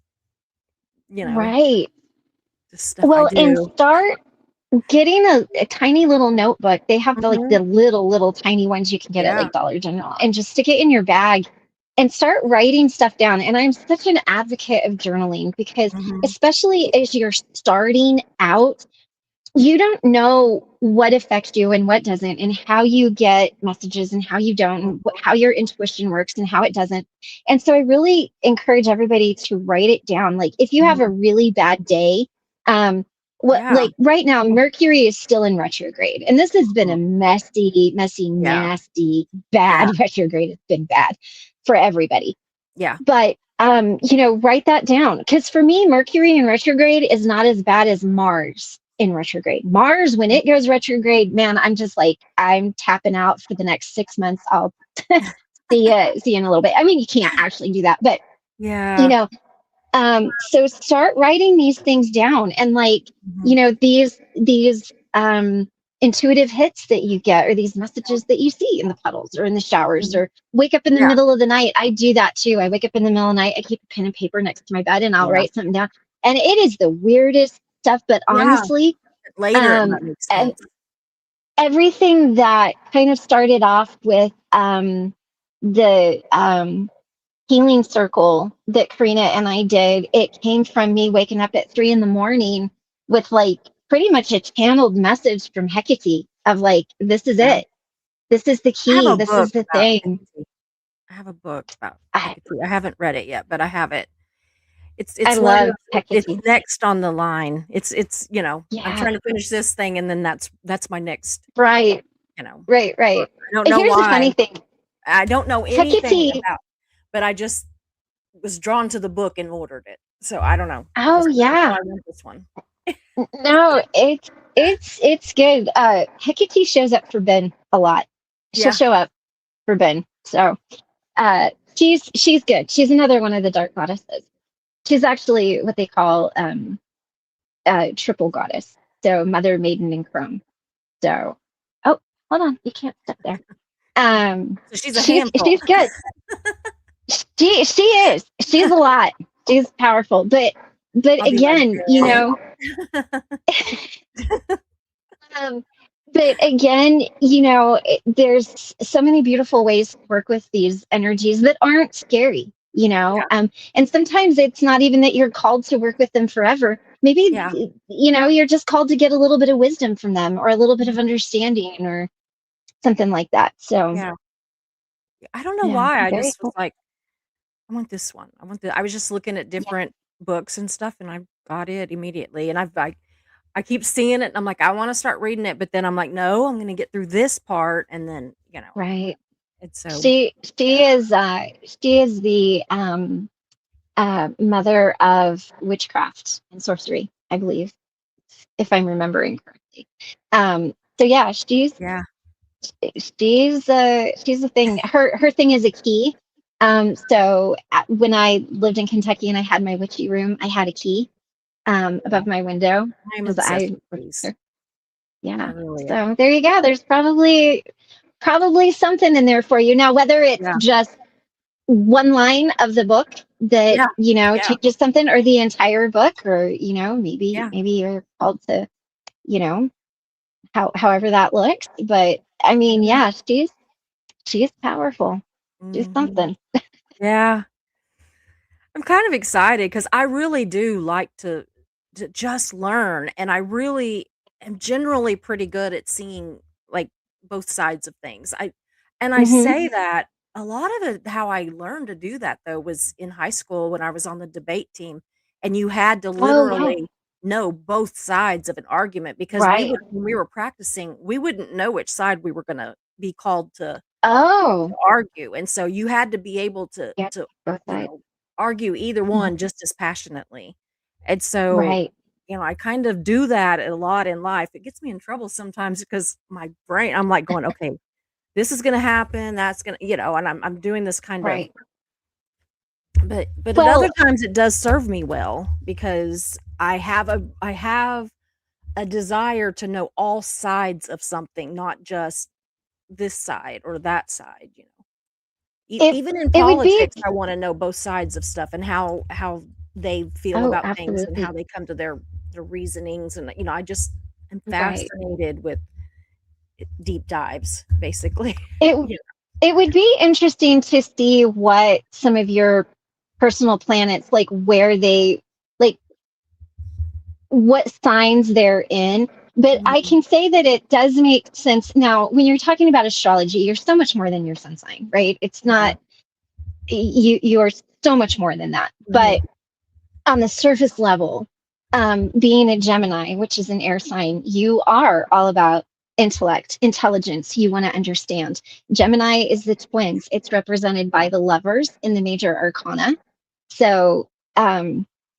you know, Right. just stuff I Well, and do. start getting a tiny little notebook. They have the Mhm. little tiny ones you can get at Yeah. like Dollar General, and just stick it in your bag and start writing stuff down. And I'm such an advocate of journaling because, Mhm. especially as you're starting out, you don't know what affects you and what doesn't, and how you get messages and how you don't, and Mhm. how your intuition works and how it doesn't. And so I really encourage everybody to write it down. Like if you have a Mhm. really bad day, what, Yeah. like right now, Mercury is still in retrograde, and this has been a Mhm. messy, messy, Yeah. nasty, Yeah. bad retrograde. It's been bad for everybody. Yeah. But write that down, because for me, Mercury in retrograde is not as bad as Mars in retrograde. Mars, when it goes retrograde, man, I'm just like, I'm tapping out for the next 6 months. I'll see you in a little bit. I mean, you can't actually do that, but you Yeah. know so start writing these things down, and like, Mhm. these intuitive hits that you get, or these messages that you see in the puddles or in the showers, Mhm. or wake up in the Yeah. middle of the night. I do that too. I wake up in the middle of the night, I keep a pen and paper next to my bed, and I'll Yeah. write something down. And it is the weirdest stuff, but Yeah. honestly, Later, it um might make e- sense. everything that kind of started off with the healing circle that Karina and I did, it came from me waking up at 3 in the morning with like pretty much a channeled message from Hecate of like, this is Yeah. it. This is the I have key. a This book is the about thing. Hecate. I have a book about I, Hecate. I haven't read it yet, but I have it. I It's one of love those, it's Hecate. next on the line. It's, I'm Yeah, trying to finish this thing and then that's my next, right, you know, right. book. I don't And know here's the funny why. thing. I don't know anything Hecate, about, but I just was drawn to the book and ordered it. So I don't know. oh I know yeah. I want this one. No, it's good. Hecate shows up for Ben a lot. She'll Yeah. show up for Ben. So she's good. She's another one of the dark goddesses. She's actually what they call triple goddess. So mother, maiden, and crone. So oh, hold on, you can't step there. So she's a handful. She's good. She is. She's a lot. She's powerful. But I'll be again, like, um, but again, there's so many beautiful ways to work with these energies that aren't scary, yeah, and sometimes it's not even that you're called to work with them forever. Maybe, yeah, you're just called to get a little bit of wisdom from them or a little bit of mhm, understanding or something like that. So, yeah. I don't know yeah, why. I very just was cool. like, I want this one. I was just looking at Yeah, different books and stuff, and I got it immediately. And I keep seeing it, and I'm like, I want to start reading it, but then I'm like, no, I'm going to get through this part, and then right. it's so She is the mother of witchcraft and sorcery, I believe, if I'm remembering correctly. So yeah, yeah, she's the thing. Her thing is a key. So when I lived in Kentucky and I had my witchy room, I had a key yeah. above my window I'm because obsessed I with these. I yeah. really am. So there you go. There's probably something in there for you. Now, whether it's Yeah, just one line of the book that yeah, yeah, changes something or the entire book or maybe yeah, you're called to you know however that looks, but I mean, yeah. yeah, she's powerful. She's Hmm. something. Yeah. I'm kind of excited because I really do like to just learn, and I really am generally pretty good at seeing like both sides of things. I Hmm. say that a lot of it, how I learned to do that though was in high school when I was on the debate team, and you had to Oh yeah, literally know both sides of an argument because right. when we were practicing, we wouldn't know which side we were going to be called to Oh argue, and so you had to be able yeah, to, both you sides. know, argue either Mhm. one just as passionately. And so, Right. I kind of do that a lot in life. It gets me in trouble sometimes because my brain, I'm like going, okay, this is going to happen. That's going to, and I'm doing this kind of, Right. but at other Well, times it does serve me well because I have a desire to know all sides of something, not just this side or that side. it Even in it would be. politics, I wanna know both sides of stuff and how they feel Oh, about things and how absolutely. they come to their reasonings, and, I just am Right. fascinated with deep dives, basically. It Yeah. it would be interesting to see what some of your personal planets, like where they, like what signs they're in. But I Mhm. can say that it does make sense. Now, when you're talking about astrology, you're so much more than your sun sign, right? It's Yeah. not, you are so much more than that. But Mhm. on the surface level, being a Gemini, which is an air sign, you are all about intellect, intelligence. You want to understand. Gemini is the twins. It's represented by the lovers in the major arcana. So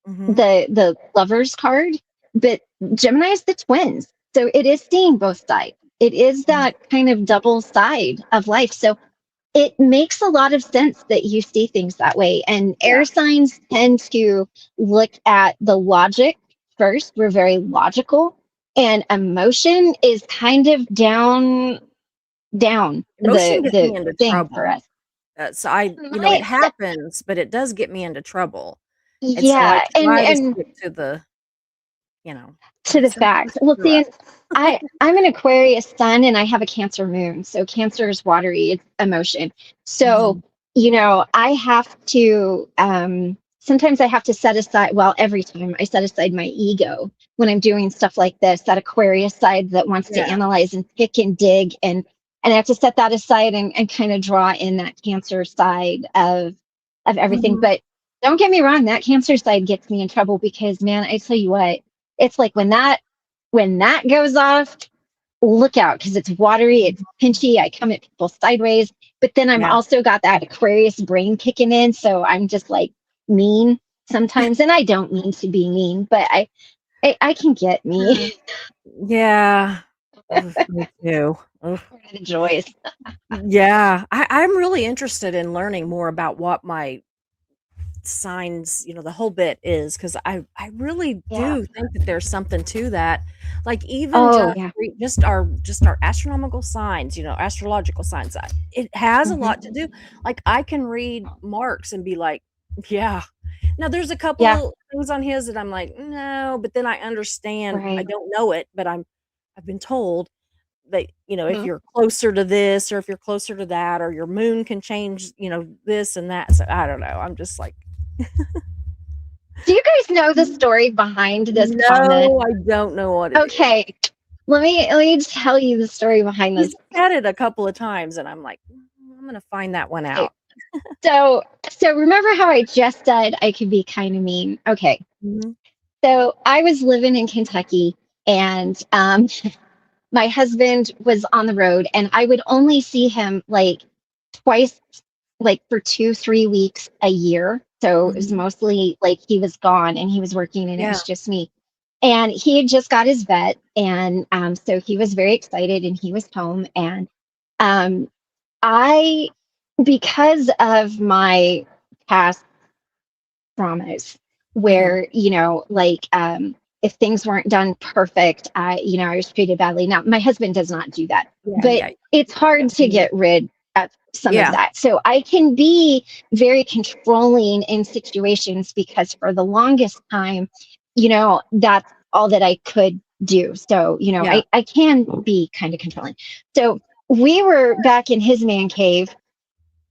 Mhm. the lovers card, but Gemini is the twins. So it is seeing both sides. It is Mhm. that kind of double side of life. So it makes a lot of sense that you see things that way. And Yeah. air signs tend to look at the logic first. We're very logical, and emotion is kind of down Emotion gets me the into thing for trouble. us. So it My, happens, but it does get me into trouble, and so I yeah, and try to and stick to the, you know, to the some things facts. Well, screw see, up. I'm an Aquarius sun and I have a Cancer moon. So Cancer is watery, it's emotion. So Mhm. I have to, sometimes I have to set aside, well, every time I set aside my ego when I'm doing stuff like this, that Aquarius side that wants to Yeah. analyze and pick and dig. And I have to set that aside and kind of draw in that Cancer side of everything. Mhm. But don't get me wrong, that Cancer side gets me in trouble because, man, I tell you what, it's like when that goes off, look out, because it's watery, it's pinchy. I come at people sideways, but then I'm Yeah. also got that Aquarius brain kicking in, so I'm just like mean sometimes, and I don't mean to be mean, but I can get me. Yeah. Oof, me too. Oof. The joys. Yeah. I'm really interested in learning more about what my signs, the whole bit is, because I really Yeah. do think that there's something to that. Like even Oh yeah. just our astronomical signs, astrological signs. It has a Hmm. lot to do. Like I can read Mark's and be like, yeah. Now there's a Yeah. couple things on his that I'm like, no, but then I understand. I Right. don't know it, but I've been told that, if Mhm. you're closer to this or if you're closer to that or your moon can change, this and that. So I don't know. I'm just like, Do you guys know the story behind this comment? no, I don't know what it is. Okay, let me tell you the story behind He's this. said it a couple of times, and I'm like, I'm gonna find that one Okay, out." so remember how I just said I could be kind of mean? Okay, Mhm. so I was living in Kentucky, and my husband was on the road, and I would only see him like twice, like for 2, 3 weeks a year. So it was Mhm. mostly like he was gone and he was working, and it Yeah. was just me. And he had just got his vet, and so he was very excited, and he was home, and um, I, because of my past traumas, Mhm. where like if things weren't done perfect, I was treated badly. Now my husband does not do that, Yeah, but yeah. it's hard to Mhm. get rid of some of Yeah. that. So I can be very controlling in situations because for the longest time, that's all that I could do. So Yeah. I can be kind of controlling. So we were back in his man cave.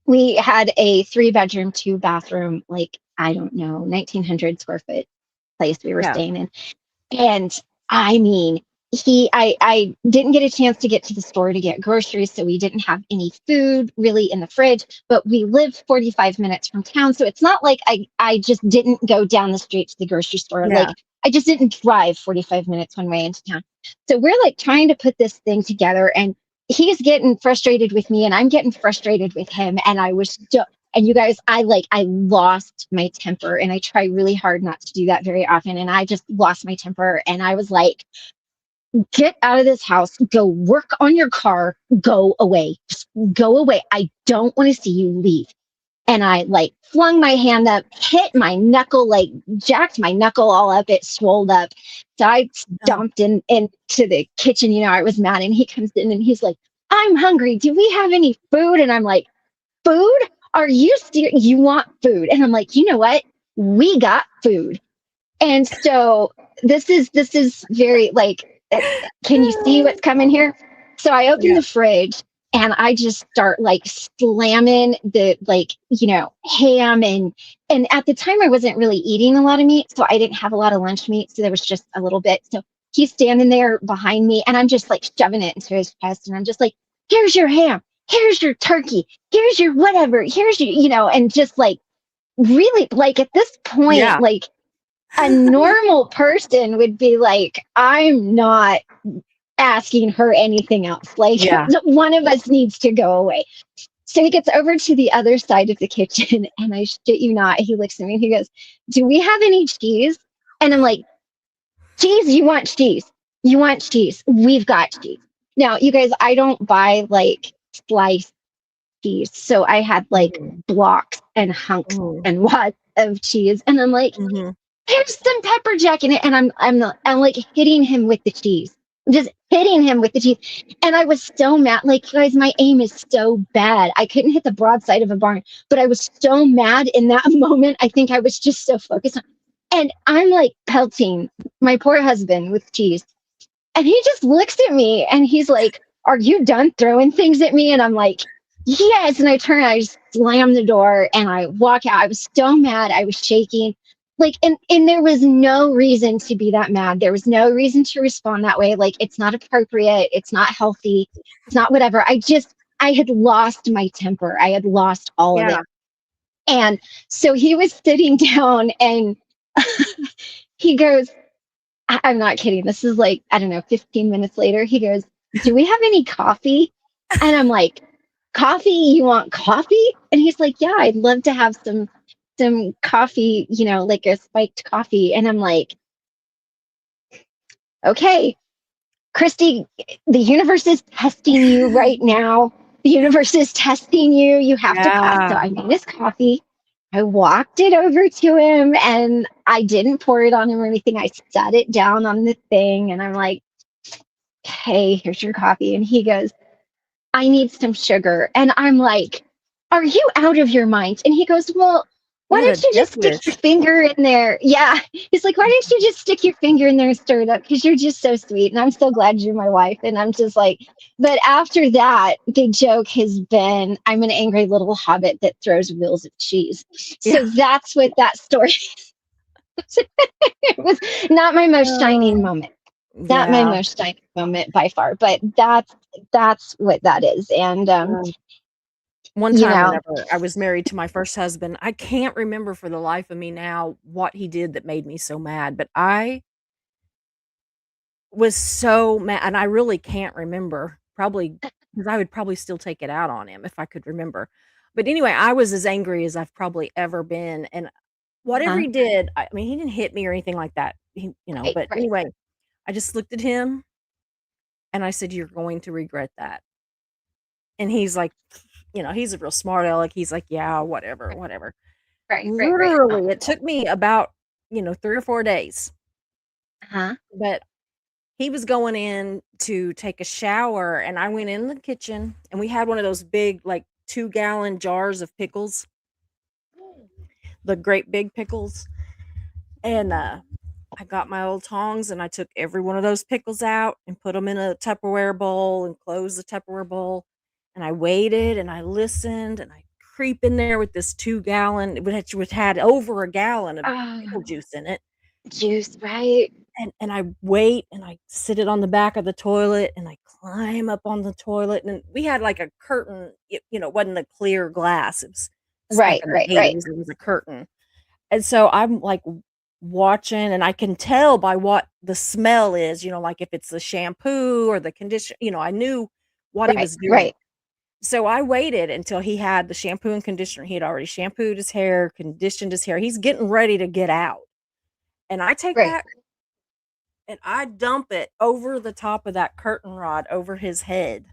We had a 3 bedroom, 2 bathroom, like, I don't know, 1900 square foot place we were Yeah. staying in. And I mean, I didn't get a chance to get to the store to get groceries, so we didn't have any food really in the fridge, but we live 45 minutes from town. So it's not like I just didn't go down the street to the grocery store. Like, Yeah. I just didn't drive 45 minutes one way into town. So we're like trying to put this thing together, and he's getting frustrated with me and I'm getting frustrated with him. And I was so, and you guys, I lost my temper, and I try really hard not to do that very often. And I just lost my temper, and I was like, get out of this house, go work on your car, go away, just go away. I don't want to see you leave. And I like flung my hand up, hit my knuckle, like jacked my knuckle all up. It swelled up. So I Oh, stomped into the kitchen. I was mad. And he comes in and he's like, I'm hungry. Do we have any food? And I'm like, food? Are you serious? You want food? And I'm like, you know what? We got food. And so this is very like, can you see what's coming here? So I open yeah. the fridge and I just start like slamming the like, ham, and at the time I wasn't really eating a lot of meat, so I didn't have a lot of lunch meat, so there was just a little bit. So he's standing there behind me and I'm just like shoving it into his chest, and I'm just like, here's your ham, here's your turkey, here's your whatever, here's your, and just like really, like, at this point, Yeah. like, a normal person would be like, I'm not asking her anything else. Like, Yeah. one of us needs to go away. So he gets over to the other side of the kitchen, and I shit you not, he looks at me and he goes, do we have any cheese? And I'm like, cheese? You want cheese? You want cheese? We've got cheese. Now, you guys, I don't buy like sliced cheese. So I had like Mhm. blocks and hunks Mhm. and wads of cheese. And I'm like, Mhm. here's some pepper jack in it, and I'm like hitting him with the cheese, just hitting him with the cheese. And I was so mad, like, guys, my aim is so bad, I couldn't hit the broadside of a barn, but I was so mad in that moment. I think I was just so focused on, and I'm like pelting my poor husband with cheese, and he just looks at me and he's like, are you done throwing things at me? And I'm like, Yes, and I turn, I just slam the door and I walk out. I was so mad. I was shaking. Like, and there was no reason to be that mad. There was no reason to respond that way. Like, it's not appropriate. It's not healthy. It's not whatever. I had lost my temper. I had lost all of Yeah. it. And so he was sitting down and he goes, I'm not kidding. This is like, I don't know, 15 minutes later. He goes, "Do we have any coffee?" And I'm like, "Coffee? You want coffee?" And he's like, "Yeah, I'd love to have some coffee, like a spiked coffee." And I'm like, "Okay, Christy, the universe is testing you right now. The universe is testing you. You have to pass." So Yeah. I made his coffee. I walked it over to him and I didn't pour it on him or anything. I set it down on the thing and I'm like, "Hey, here's your coffee." And he goes, "I need some sugar." And I'm like, "Are you out of your mind?" And he goes, "Well, why What a don't you death just stick your wish. finger in there?" Yeah. He's like, "Why don't you just stick your finger in there and stir it up? Because you're just so sweet. And I'm so glad you're my wife." And I'm just like, but after that, the joke has been, I'm an angry little hobbit that throws wheels of cheese. Yeah. So that's what that story it was not my most shining Oh, moment. Not my yeah. most shining moment by far, but that's what that is. And One you time know, whenever I was married to my first husband, I can't remember for the life of me now what he did that made me so mad, but I was so mad, and I really can't remember, probably because I would probably still take it out on him if I could remember. But anyway, I was as angry as I've probably ever been, and whatever uh-huh. he did, I mean, he didn't hit me or anything like that, Right, but right. anyway, I just looked at him and I said, "You're going to regret that." And he's like, he's a real smart aleck. He's like, "Yeah, whatever, whatever." Right. Literally, it took me about, 3 or 4 days, Uh-huh. but he was going in to take a shower, and I went in the kitchen, and we had one of those big, like, 2-gallon jars of pickles, the great big pickles, and, I got my old tongs, and I took every one of those pickles out and put them in a Tupperware bowl and closed the Tupperware bowl, and I waited, and I listened, and I creep in there with this 2-gallon which had over a gallon of pickle Oh, juice in it. juice, right. And I wait, and I sit it on the back of the toilet, and I climb up on the toilet, and we had, like, a curtain, it wasn't a clear glass, it was it's back in the Right. '80s, it was a curtain, and so I'm, like, watching, and I can tell by what the smell is, like, if it's the shampoo or the condition I knew what he was doing. Right. So I waited until he had the shampoo and conditioner, he had already shampooed his hair, conditioned his hair, he's getting ready to get out, and I take Right. that and I dump it over the top of that curtain rod over his head,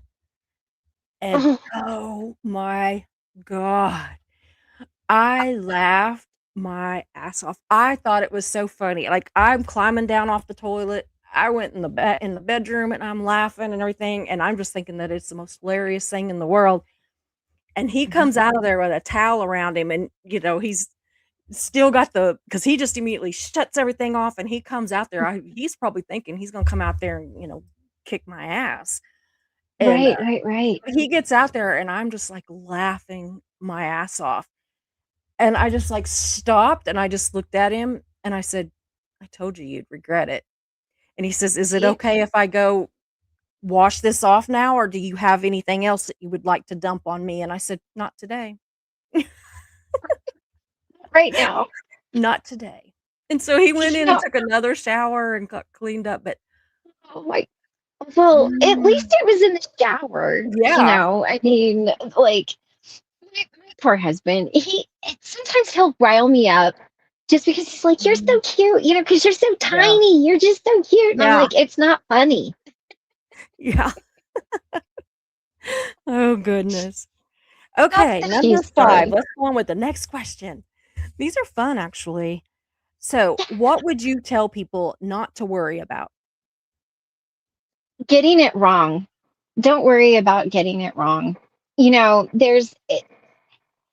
and Oh, oh my god, I laughed my ass off. I thought it was so funny, like, I'm climbing down off the toilet, I went in the bedroom, and I'm laughing and everything, and I'm just thinking that it's the most hilarious thing in the world, and he mhm. comes out of there with a towel around him, and, he's still got because he just immediately shuts everything off, and he comes out there, he's probably thinking he's gonna come out there and, kick my ass, and, Right. he gets out there, and I'm just, like, laughing my ass off, and I just, like, stopped, and I just looked at him, and I said, "I told you you'd regret it," and he says, "Is it See? okay if I go wash this off now, or do you have anything else that you would like to dump on me?" And I said, "Not today. Right now. Not today." And so he went You in and know, took another shower and got cleaned up, but oh my well, at least Mm. it was in the shower. Yeah. I mean, like my poor husband, sometimes he'll rile me up just because he's like, "You're so Mhm. cute," because you're so Yeah. tiny. You're just so cute. And I'm Yeah. like, "It's not funny." Yeah. Oh, goodness. That's Okay, the she number 5. story. Let's go on with the next question. These are fun, actually. So, what would you tell people not to worry about? Getting it wrong. Don't worry about getting it wrong. There's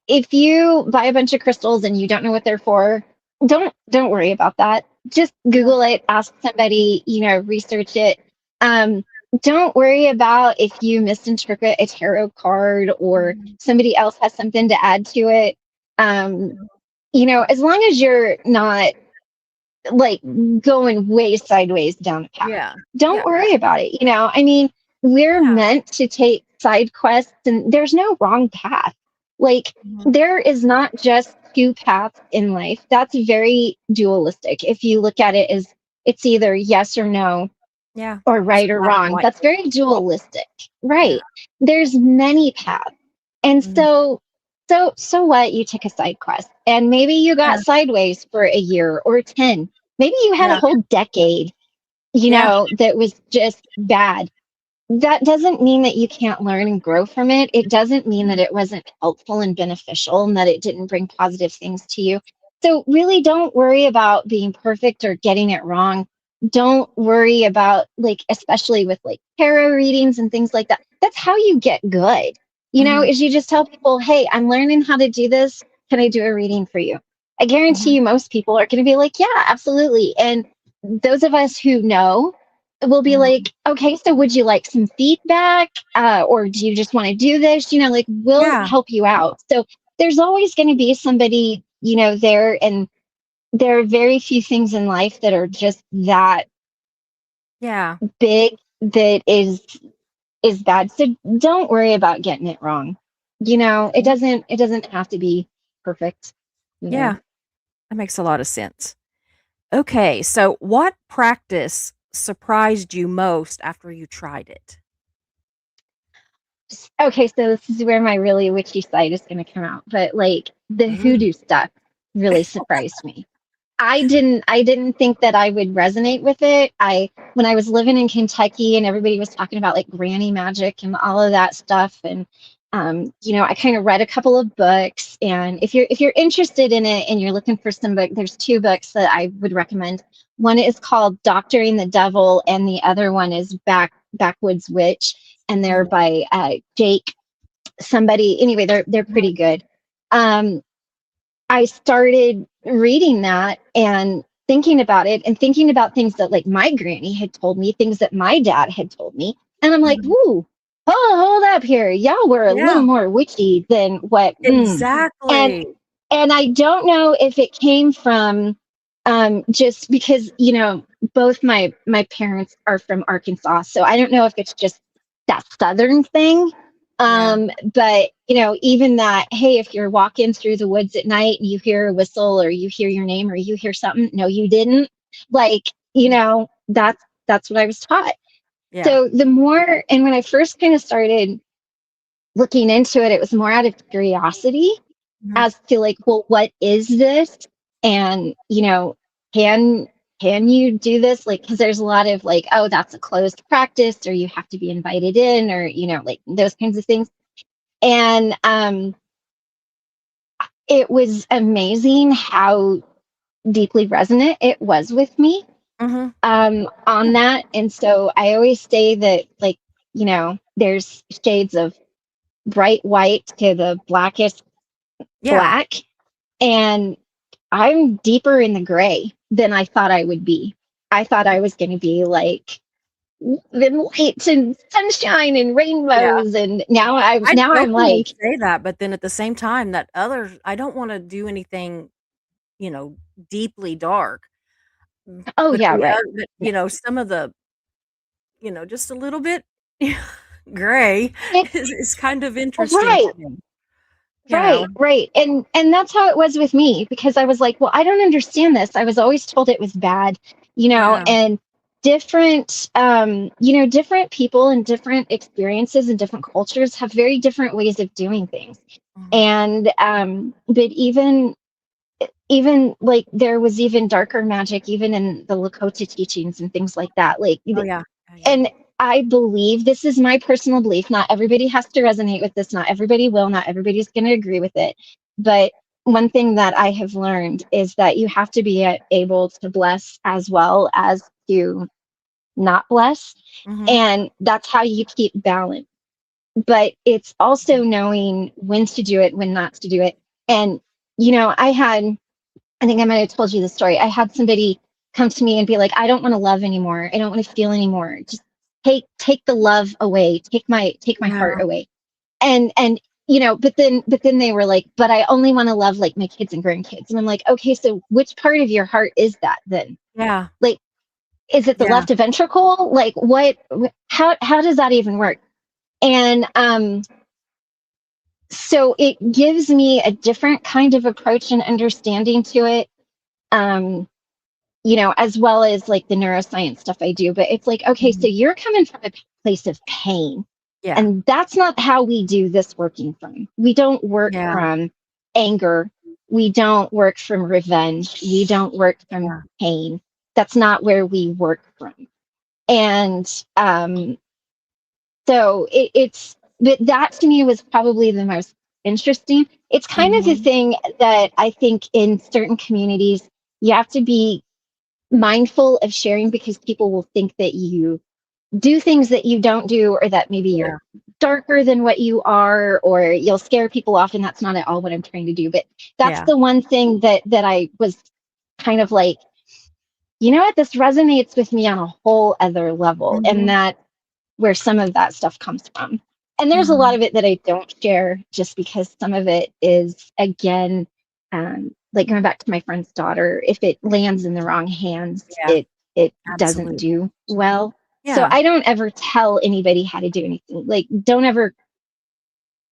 if you buy a bunch of crystals and you don't know what they're for, don't worry about that. Just Yeah. Google it, ask somebody, research it. Um, don't worry about if you misinterpret a tarot card or Mhm. somebody else has something to add to it. Um, as long as you're not like going way sideways down the path, Yeah. don't Yeah. worry about it. I mean, we're Yeah. meant to take side quests, and there's no wrong path. Like, Mhm. there is not just two paths in life. That's very dualistic. If you look at it as it's either yes or no, Yeah. or It's right or black and wrong. white. That's very dualistic, Yeah. right? There's many paths. And Mhm. so what? You took a side quest and maybe you Yeah. got sideways for a year or 10. Maybe you had a Yeah. whole decade, Yeah. that was just bad. That doesn't mean that you can't learn and grow from it. It doesn't mean that Mhm. it wasn't helpful and beneficial and that it didn't bring positive things to you. So, really, don't worry about being perfect or getting it wrong. Don't worry about, like, especially with like tarot readings and things like that. That's how you get good, Mhm. is you just tell people, hey, I'm learning how to do this. Can I do a reading for you? I guarantee Mhm. you, most people are going to be like, yeah, absolutely. And those of us who know, we'll be Mhm. like, okay, so would you like some feedback? Or do you just want to do this? Like, we'll Yeah. help you out. So there's always going to be somebody, there. And there are very few things in life that are just that Yeah. big that is bad. So don't worry about getting it wrong. It doesn't have to be perfect, you know. Yeah. That makes a lot of sense. Okay, so what practice surprised you most after you tried it? Okay, so this is where my really witchy side is going to come out. But like the Mm. hoodoo stuff really surprised me. I didn't think that I would resonate with it. I When I was living in Kentucky and everybody was talking about like granny magic and all of that stuff, and I kind of read a couple of books. And if you're interested in it and you're looking for some book, there's two books that I would recommend. One is called Doctoring the Devil, and the other one is Backwoods Witch, and they're Mhm. by Jake somebody. Anyway, they're Mhm. pretty good. Um, I started reading that and thinking about it and thinking about things that like my granny had told me, things that my dad had told me. And I'm like, Mhm. woo, hold up here. Y'all were a little Yeah, more witchy than what. And exactly. and I don't know if it came from just because, both my parents are from Arkansas. So I don't know if it's just that southern thing. Yeah. But even that, hey, if you're walking through the woods at night and you hear a whistle or you hear your name or you hear something, no, you didn't. Like, Mhm. that's what I was taught. Yeah. So the more, and when I first kind of started looking into it, it was more out of curiosity Mhm. as to like, well, what is this? And can can you do this? Like, because there's a lot of like, oh, that's a closed practice, or you have to be invited in, or like those kinds of things. And it was amazing how deeply resonant it was with me Mhm. on that. And so I always say that, like, there's shades of bright white to the blackest Yeah. black. And I'm deeper in the gray than I thought I would be. I thought I was going to be like the lights and sunshine and Yeah. rainbows, and now I'm I now I'm definitely like, say that, but then at the same time, that other I don't wanna do anything, you know, deeply dark. oh But yeah, the right, but, yeah, some of the, just a little bit gray it, is kind of interesting right. to me, you know? Right. And that's how it was with me, because I was like, well, I don't understand this. I was always told it was bad, Yeah. and different people and different experiences and different cultures have very different ways of doing things. Mhm. And but even like there was even darker magic even in the Lakota teachings and things like that. Like, Oh, yeah. Oh, yeah. and I believe, this is my personal belief, not everybody has to resonate with this, not everybody will, not everybody's going to agree with it. But one thing that I have learned is that you have to be able to bless as well as to not bless. Mhm. And that's how you keep balance. But it's also knowing when to do it, when not to do it. And, I think I might have told you the story. I had somebody come to me and be like, I don't want to love anymore. I don't want to feel anymore. Just take the love away, take my heart Yeah. away. And but then they were like, but I only want to love like my kids and grandkids. And I'm like, okay, so which part of your heart is that then? Yeah. Like, is it the Yeah. left ventricle? Like, how does that even work? And so it gives me a different kind of approach and understanding to it. Um, as well as like the neuroscience stuff I do. But it's like, okay, so Mhm. you're coming from a place of pain. Yeah. And that's not how we do this working from. We don't work Yeah. from anger. We don't work from revenge. We don't work from Yeah. pain. That's not where we work from. And so but that to me was probably the most interesting. It's kind of the Mhm. thing that I think in certain communities, you have to be mindful of sharing because people will think that you do things that you don't do, or that maybe you're Yeah. darker than what you are, or you'll scare people off. And that's not at all what I'm trying to do. But that's Yeah. the one thing that I was kind of like, you know what, this resonates with me on a whole other level. And Mhm. that where some of that stuff comes from. And there's a lot Mhm. of it that I don't share just because some of it is, again, like going back to my friend's daughter, if it lands in the wrong hands, Yeah. it doesn't Absolutely. do well. So Yeah. I don't ever tell anybody how to do anything. Like, don't ever,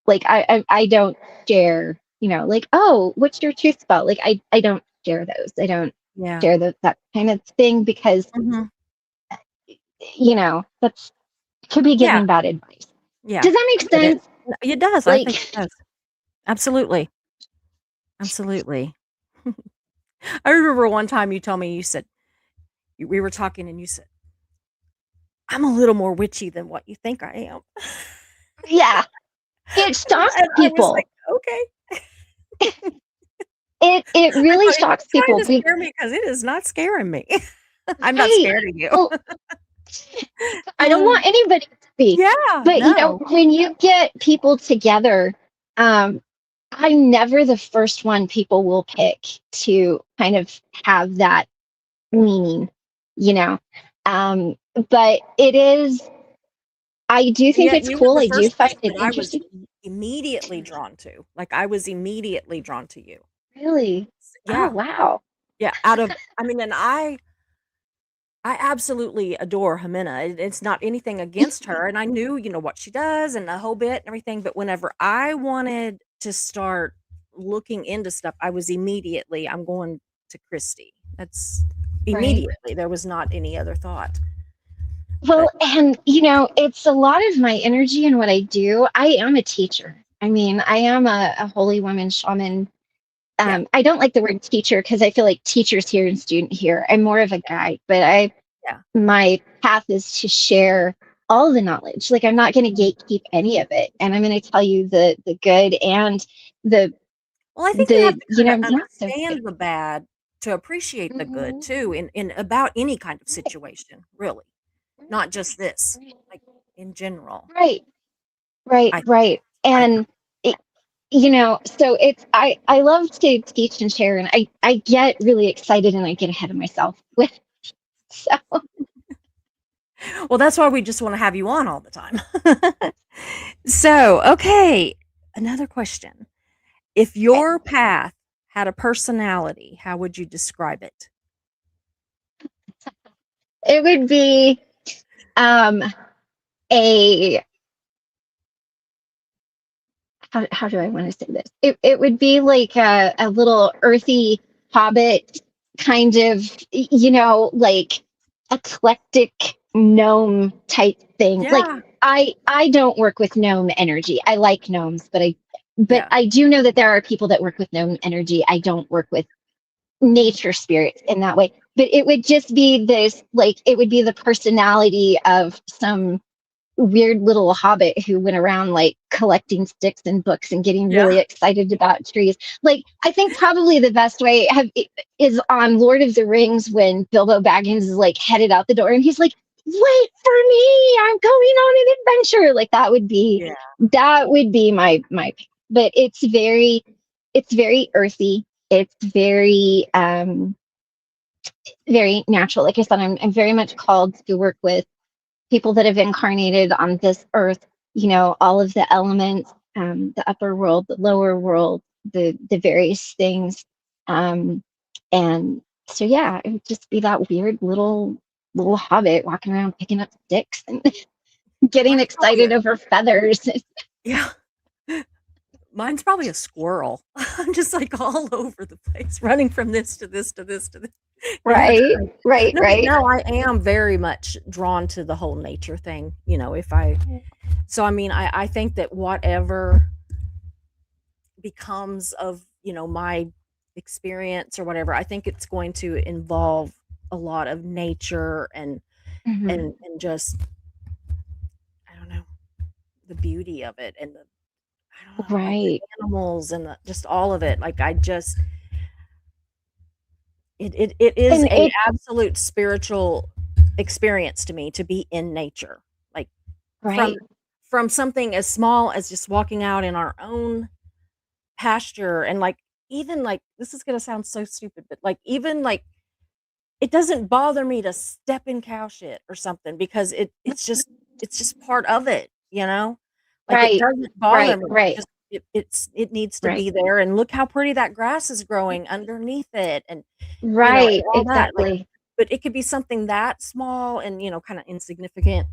like, I don't share, like, oh, what's your truth spell? Like, I don't share those. I don't Yeah. share that kind of thing because, Mhm. that's could be Yeah. giving bad advice. Yeah. Does that I make get it. sense? It does. I think it Like, does. Absolutely. Absolutely. I remember one time you told me, you said, we were talking and you said, I'm a little more witchy than what you think I am. yeah, it shocks And I was like, people. okay. It I really thought it's shocks trying people. to scare me because it is not scaring me. I'm not Right. scared of you. Well, I don't want anybody to be. Yeah, But no. when you get people together, um, I'm never the first one people will pick to kind of have that meaning, you know. But it is, I do And think yet it's you were cool. the I do first find person it that I was interesting. immediately drawn to. Like, I was immediately drawn to you. Really? Oh, Yeah. wow. Yeah, I mean, and I absolutely adore Jimena. It's not anything against her, and I knew, what she does and the whole bit and everything, but whenever I wanted to start looking into stuff, I'm going to Christie. That's Right. immediately. There was not any other thought. Well, But and it's a lot of my energy and what I do. I am a teacher. I mean, I am a holy woman shaman. yeah, I don't like the word teacher because I feel like teachers here and student here. I'm more of a guide, but yeah. my path is to share all the knowledge. Like, I'm not going to Mhm. gatekeep any of it, and I'm going to tell you the good and the Well, I think you have to kinda not so good. understand the bad to appreciate the good Mhm. too in about any kind of situation, really, not just this, like, in general. Right. Right, I right. I And it, so I love to teach and share, and I get really excited and I get ahead of myself with so Well, that's why we just wanna have you on all the time. So, okay, another question. If okay. your path had a personality, how would you describe it? It would be um a how do I want to say this? It would be like a little earthy hobbit kind of, like eclectic gnome type thing. Like, Yeah, I don't work with gnome energy. I like gnomes, but yeah, I do know that there are people that work with gnome energy. I don't work with mhm, nature spirits in that way. But it would just be this, like, it would be the personality of some weird little hobbit who went around like collecting sticks and books and getting really yeah, excited about trees. Like, I think probably the best way is on Lord of the Rings when Bilbo Baggins is like headed out the door and he's like, "Wait for me! I'm going on an adventure." Like, yeah, that would be my. But it's very earthy. It's very natural. Like I said, I'm very much called to work with people that have incarnated on this earth, you know, all of the elements, the upper world, the lower world, the various things. And so yeah, it would just be that weird little hobbit walking around picking up sticks and getting Mine's probably excited over feathers. yeah. Mine's probably a squirrel. I'm just like all over the place, running from this to this to this to this. Right, right, No, but right. no, I am very much drawn to the whole nature thing. You know, I mean, I think that whatever becomes of, you know, my experience or whatever, I think it's going to involve a lot of nature Mhm. and just, I don't know, the beauty of it and the, I don't know, like the Right. animals and just all of it. Like I just, it is And a it absolute spiritual experience to me to be in nature. Like from right. from something as small as just walking out in our own pasture and like even like this is gonna sound so stupid, but like even like it doesn't bother me to step in cow shit or something because it's just part of it, you know? Like it Right. doesn't bother Right. me. Right. It needs to Right. be there and look how pretty that grass is growing underneath it and you know, and Right. all that. Like Exactly. but it could be something that small and you know, kind of insignificant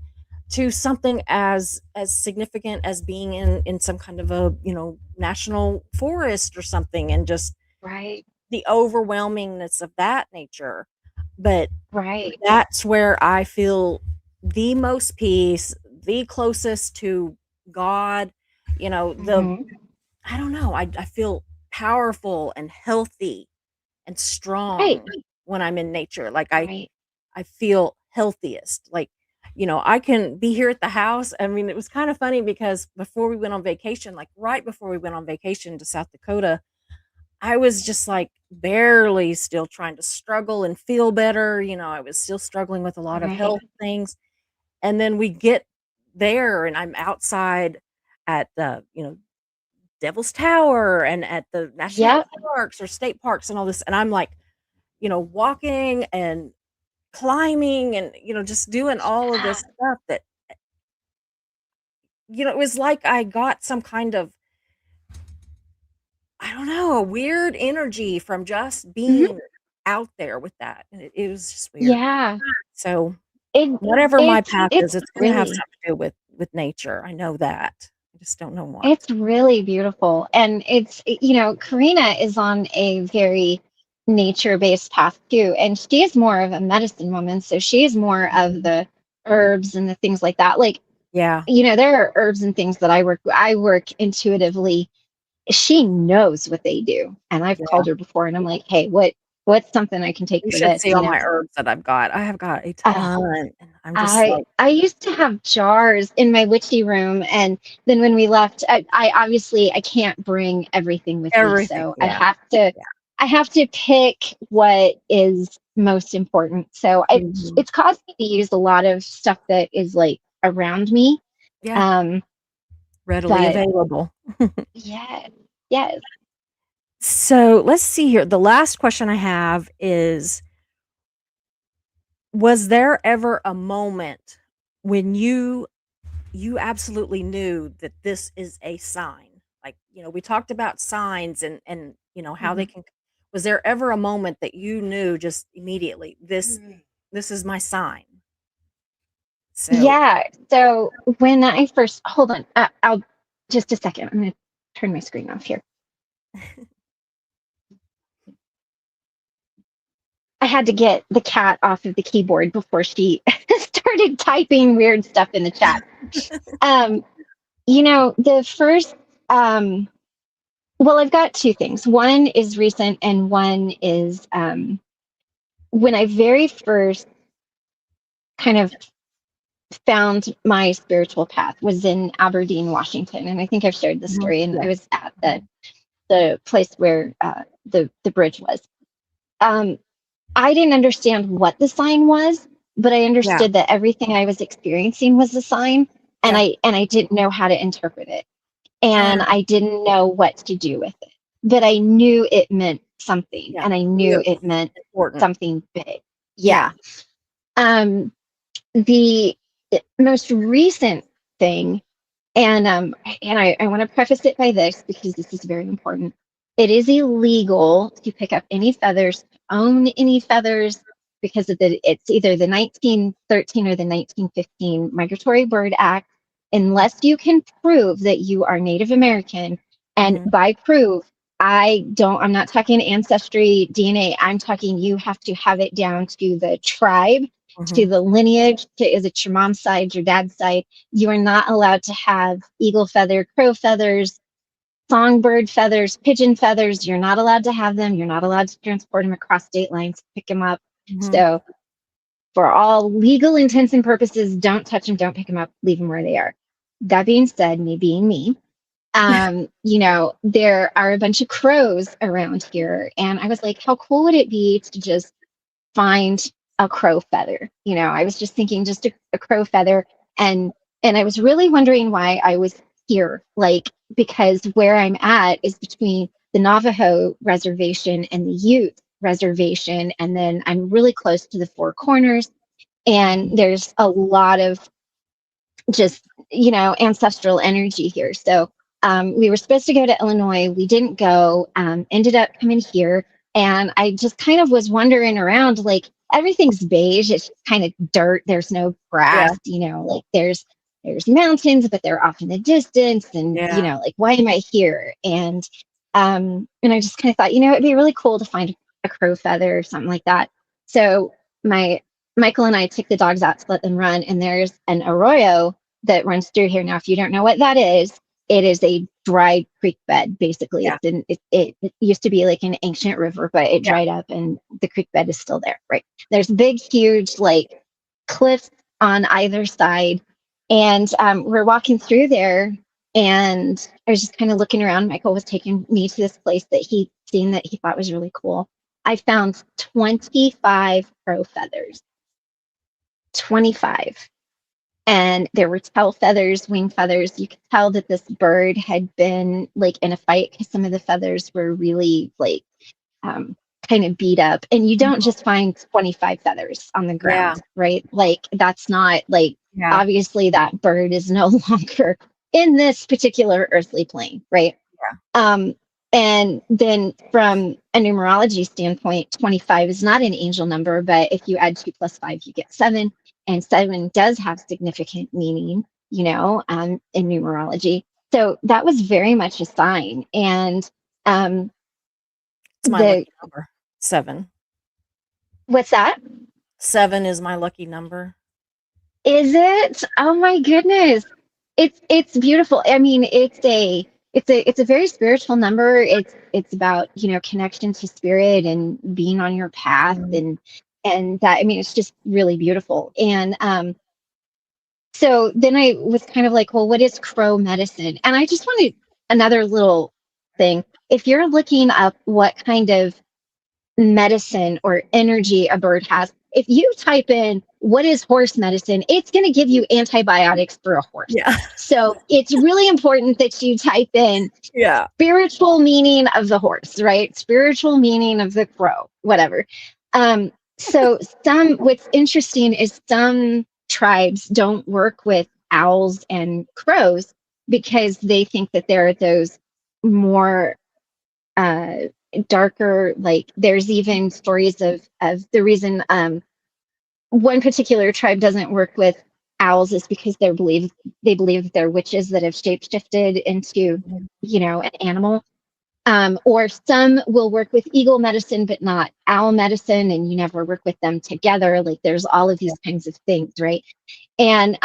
to something as significant as being in some kind of a, you know, national forest or something and just Right. the overwhelmingness of that nature. But Right. that's where I feel the most peace, the closest to God, you know, the Mhm. I don't know, I feel powerful and healthy and Right. strong when I'm in nature. Like Right. I feel healthiest. Like, you know, I can be here at the house. I mean, it was kind of funny because before we went on vacation, like right before we went on vacation to South Dakota, I was just like barely still trying to struggle and feel better. You know, I was still struggling with a lot of Right. health things. And then we get there and I'm outside at the, you know, Devil's Tower and at the national Yep. parks or state parks and all this. And I'm like, you know, walking and climbing and, you know, just doing all of Yeah. this stuff that, you know, it was like I got some kind of, I don't know, a weird energy from just Mhm. being out there with that. And it was just weird. Yeah. So It whatever my path is, it's it's going to have really something to do with nature. I know that. I just don't know what. it's really beautiful. And it's, you know, Karina is on a very nature-based path too. And she is more of a medicine woman. So she is more of Mhm. the herbs and the things like that. Like, Yeah. you know, there are herbs and things that I work intuitively. She knows what they do. And I've Yeah. called her before and I'm like, hey, what's something I can take You for should this, see you all know? my herbs that I've got. I have got a Uh, ton. And I'm just I like, I used to have jars in my witchy room, and then when we left, I obviously I can't bring everything with me, everything. so I Yeah. have to Yeah. I have to pick what is most important. So Mhm. it's caused me to use a lot of stuff that is like around me. Yeah. Um, Readily but available. yeah, yes. So let's see here. The last question I have is was there ever a moment when you absolutely knew that this is a sign? Like, you know, we talked about signs and you know how they Mhm. can was there ever a moment that you knew just immediately this is my sign? So Yeah. So when I first hold on, I'll just a second. I'm gonna turn my screen off here. I had to get the cat off of the keyboard before she started typing weird stuff in the chat. Um, you know, the first, well, I've got two things. One is recent, and one is when I very first kind of found my spiritual path was in Aberdeen, Washington, and I think I've shared this Mhm. story. And Yeah. I was at the Mhm. the place where the bridge was. Um, I didn't understand what the sign was, but I Yeah. understood that everything I was experiencing was a sign, and Yeah. I didn't know how to interpret it, and Mm, I didn't know what to do with it. But I knew it meant something, yeah. and I You knew knew it it was meant important. something big. Yeah. Yeah. Um, the most recent thing, and I want to preface it by this because this is very important. It is illegal to pick up any feathers, own any feathers, because of it's either the 1913 or the 1915 Migratory Bird Act, unless you can prove that you are Native American. And Mhm. by proof, I'm not talking ancestry, DNA. I'm talking you have to have it down to the tribe, to Mhm. the lineage, to is it your mom's side, your dad's side. You are not allowed to have eagle feather, crow feathers, songbird feathers, pigeon feathers. You're not allowed to have them. You're not allowed to transport them across state lines, pick them up. Mhm. So, for all legal intents and purposes, don't touch them, don't pick them up, leave them where they are. That being said, me being me, there are a bunch of crows around here. And I was like, how cool would it be to just find a crow feather? I was just thinking just a crow feather. And I was really wondering why I was here, like, because where I'm at is between the Navajo reservation and the Ute reservation. And then I'm really close to the Four Corners. And Mhm. there's a lot of just ancestral energy here. So we were supposed to go to Illinois. We didn't go. Ended up coming here, and I just kind of was wandering around. Like, everything's beige. It's kind of dirt. There's no Yeah. grass. Like there's mountains, but they're off in the distance. And Yeah. like, why am I here? And I just kind of thought, it'd be really cool to find a crow feather or something like that. So my Michael and I took the dogs out to let them run, and there's an arroyo that runs through here. Now, if you don't know what that is, it is a dry creek bed. Basically, Yeah. it used to be like an ancient river, but it Yeah. dried up, and the creek bed is still there. Right? There's big, huge like cliffs on either side, and we're walking through there, and I was just kind of looking around. Michael was taking me to this place that he'd seen that he thought was really cool. I found 25 crow feathers. 25. And there were tail feathers, wing feathers. You could tell that this bird had been like in a fight because some of the feathers were really like um, kind of beat up. And you don't Mhm. just find 25 feathers on the Yeah. ground, right? Like, that's not like, Yeah. obviously that bird is no longer in this particular earthly plane, right? Yeah. Um, and then from a numerology standpoint, 25 is not an angel number, but if you add 2 plus 5, you get 7. And 7 does have significant meaning, in numerology. So that was very much a sign. And um, It's my the lucky number. 7. what's that? 7 is my lucky number. Is it? Oh my goodness. It's beautiful. I mean, it's a very spiritual number. It's about, connection to spirit and being on your path, Mhm. and that, I mean, it's just really beautiful. And so then I was kind of like, well, what is crow medicine? And I just wanted another little thing. If you're looking up what kind of medicine or energy a bird has, if you type in what is horse medicine, it's going to give you antibiotics for a horse. Yeah. So it's really important that you type in Yeah. spiritual meaning of the horse, right? Spiritual meaning of the crow, whatever. So what's interesting is some tribes don't work with owls and crows because they think that there are those more uh darker, like there's even stories of the reason one particular tribe doesn't work with owls is because they believe that they're witches that have shapeshifted into Mhm. an animal. Or some will work with eagle medicine but not owl medicine, and you never work with them together. Like, there's all of Yeah. these kinds of things, right? And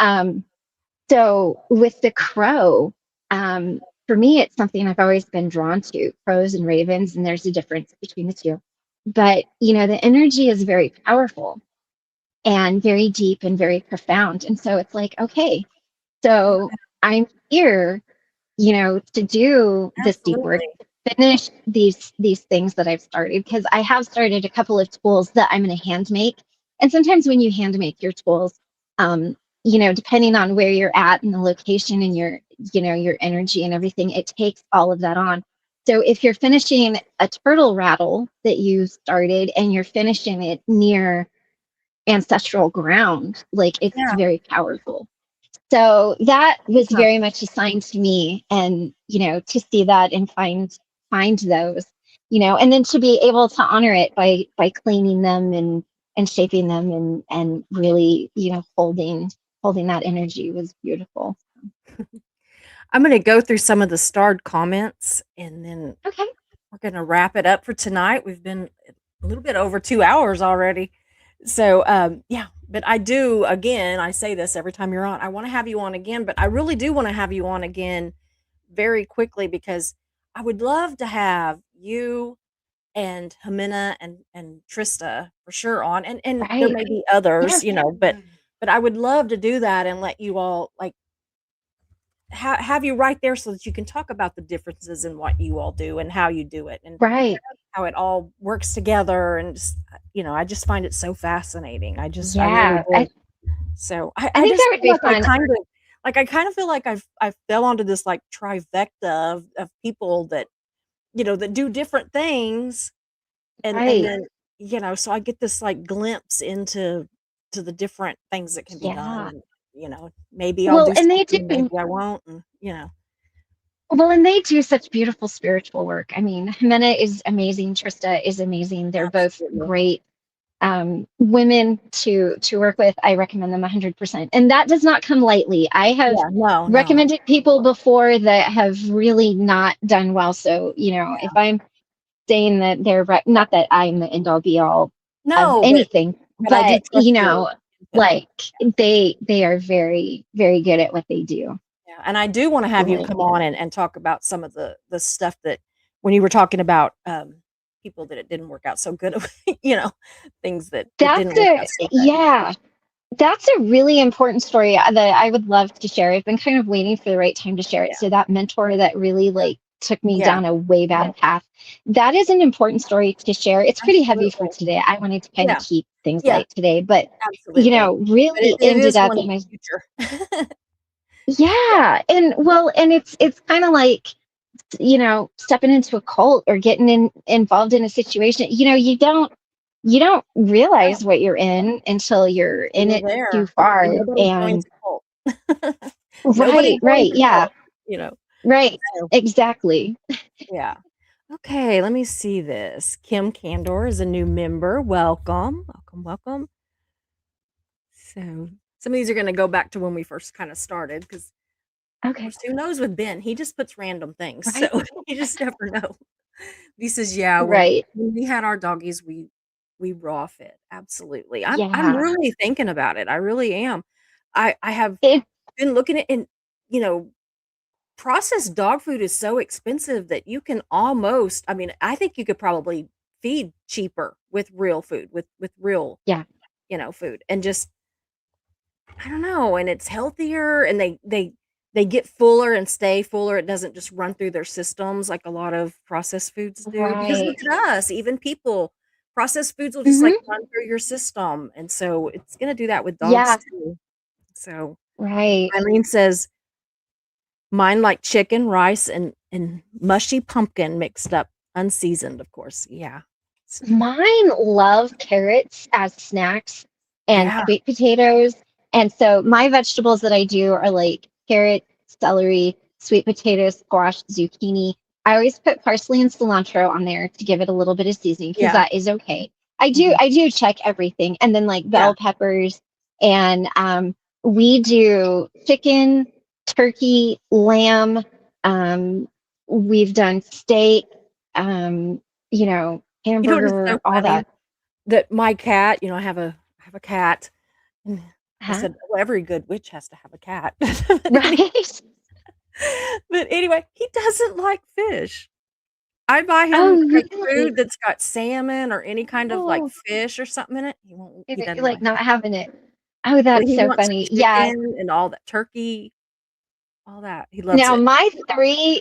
so with the crow, for me, it's something I've always been drawn to, crows and ravens, and there's a difference between the two. But, the energy is very powerful and very deep and very profound. And so it's like, okay, so I'm here, to do this deep work, Absolutely. finish these things that I've started, because I have started a couple of tools that I'm going to hand make. And sometimes when you hand make your tools, depending on where you're at and the location and your energy and everything, it takes all of that on. So if you're finishing a turtle rattle that you started and you're finishing it near ancestral ground. Like it's Yeah. very powerful. So that was Yeah. very much assigned to me, and to see that and find those, and then to be able to honor it by cleaning them and shaping them and really holding that energy was beautiful. I'm going to go through some of the starred comments and then Okay. we're going to wrap it up for tonight. We've been a little bit over 2 hours already. So, yeah, but I do, again, I say this every time you're on, I want to have you on again, but I really do want to have you on again very quickly because I would love to have you and Jimena and Trista for sure on, and there Right. may be Yeah. others, but I would love to do that and let you all like have you right there so that you can talk about the differences in what you all do and how you do it and Right. how it all works together and just, I just find it so fascinating. I really Yeah. do. So I I think just that would feel be like fun. I kind of feel like I fell onto this like trifecta of people that that do different things and Right. then so I get this like glimpse to the different things that can be done Yeah. and maybe I'll Well, do and they something, do. maybe I won't, and Well, and they do such beautiful spiritual work. I mean, Jimena is amazing. Trista is amazing. They're both absolutely. great women to work with. I recommend them 100%. And that does not come lightly. I have Yeah, no. recommended people before that have really not done well. So, if I'm saying that they're not that I'm the end all be all of No, anything, but I do but trust your input. like they are very, very good at what they do. Yeah, and I do wanna have you Like, come on and talk about some of the stuff that when you were talking about, people that it didn't work out so good, things that it that's didn't work a out so good. yeah. That's a really important story that I would love to share. I've been kind of waiting for the right time to share it. Yeah, So that mentor that really like took me yeah, down a way bad path. That is an important story to share. It's pretty heavy for absolutely. today. I wanted to kind of Yeah, keep things yeah, light today, but absolutely. But really it ended is up one in in my the future. Yeah, yeah. And well, and it's kind of like stepping into a cult or getting involved in a situation. You don't no, realize what you're in until you're in you're it too there. I mean, far. nobody joins And a cult. Nobody right, joins right, a yeah, cult, right, so exactly. yeah. Okay, let me see this. Kim Candor is a new member. Welcome. Welcome, welcome. So some of these are gonna go back to when we first kinda started because of Okay, course, who knows with Ben? He just puts random things, so right, you just never know. He says, "Yeah, right, when we had our doggies, we raw fed." Absolutely. I'm yeah. really thinking about it. I really am. I have It been looking at and, you know, processed dog food is so expensive that you can almost I mean, I think you could probably feed cheaper with real food, with real, Yeah. food, and just I don't know, and it's healthier, and they get fuller and stay fuller, it doesn't just run through their systems like a lot of processed foods do, because look Right. at us, even people processed foods will just, like, Hmm. run through your system, and so it's gonna do that with dogs Yeah. too. So, Right. Eileen says mine like chicken, rice, and mushy pumpkin mixed up, unseasoned, of course. Yeah. So Mine love carrots as snacks and yeah, sweet potatoes. And so my vegetables that I do are like carrot, celery, sweet potatoes, squash, zucchini. I always put parsley and cilantro on there to give it a little bit of seasoning because yeah, that is okay. I do mhm, I do check everything. And then like yeah. bell peppers and we do chicken, turkey, lamb, we've done steak, you know, You know what is so hamburger, all funny? that. That my cat, I have a cat, and I Huh? said, "Well, every good witch has to have a cat." Right? But anyway, he doesn't like fish. I buy Oh, him, like, really? food that's got salmon or any kind of, like, Oh, fish or something in it, he you're doesn't like like not it. having it. Oh, But that's he so wants funny. Yeah. chicken and all that turkey, all that. He loves Now it.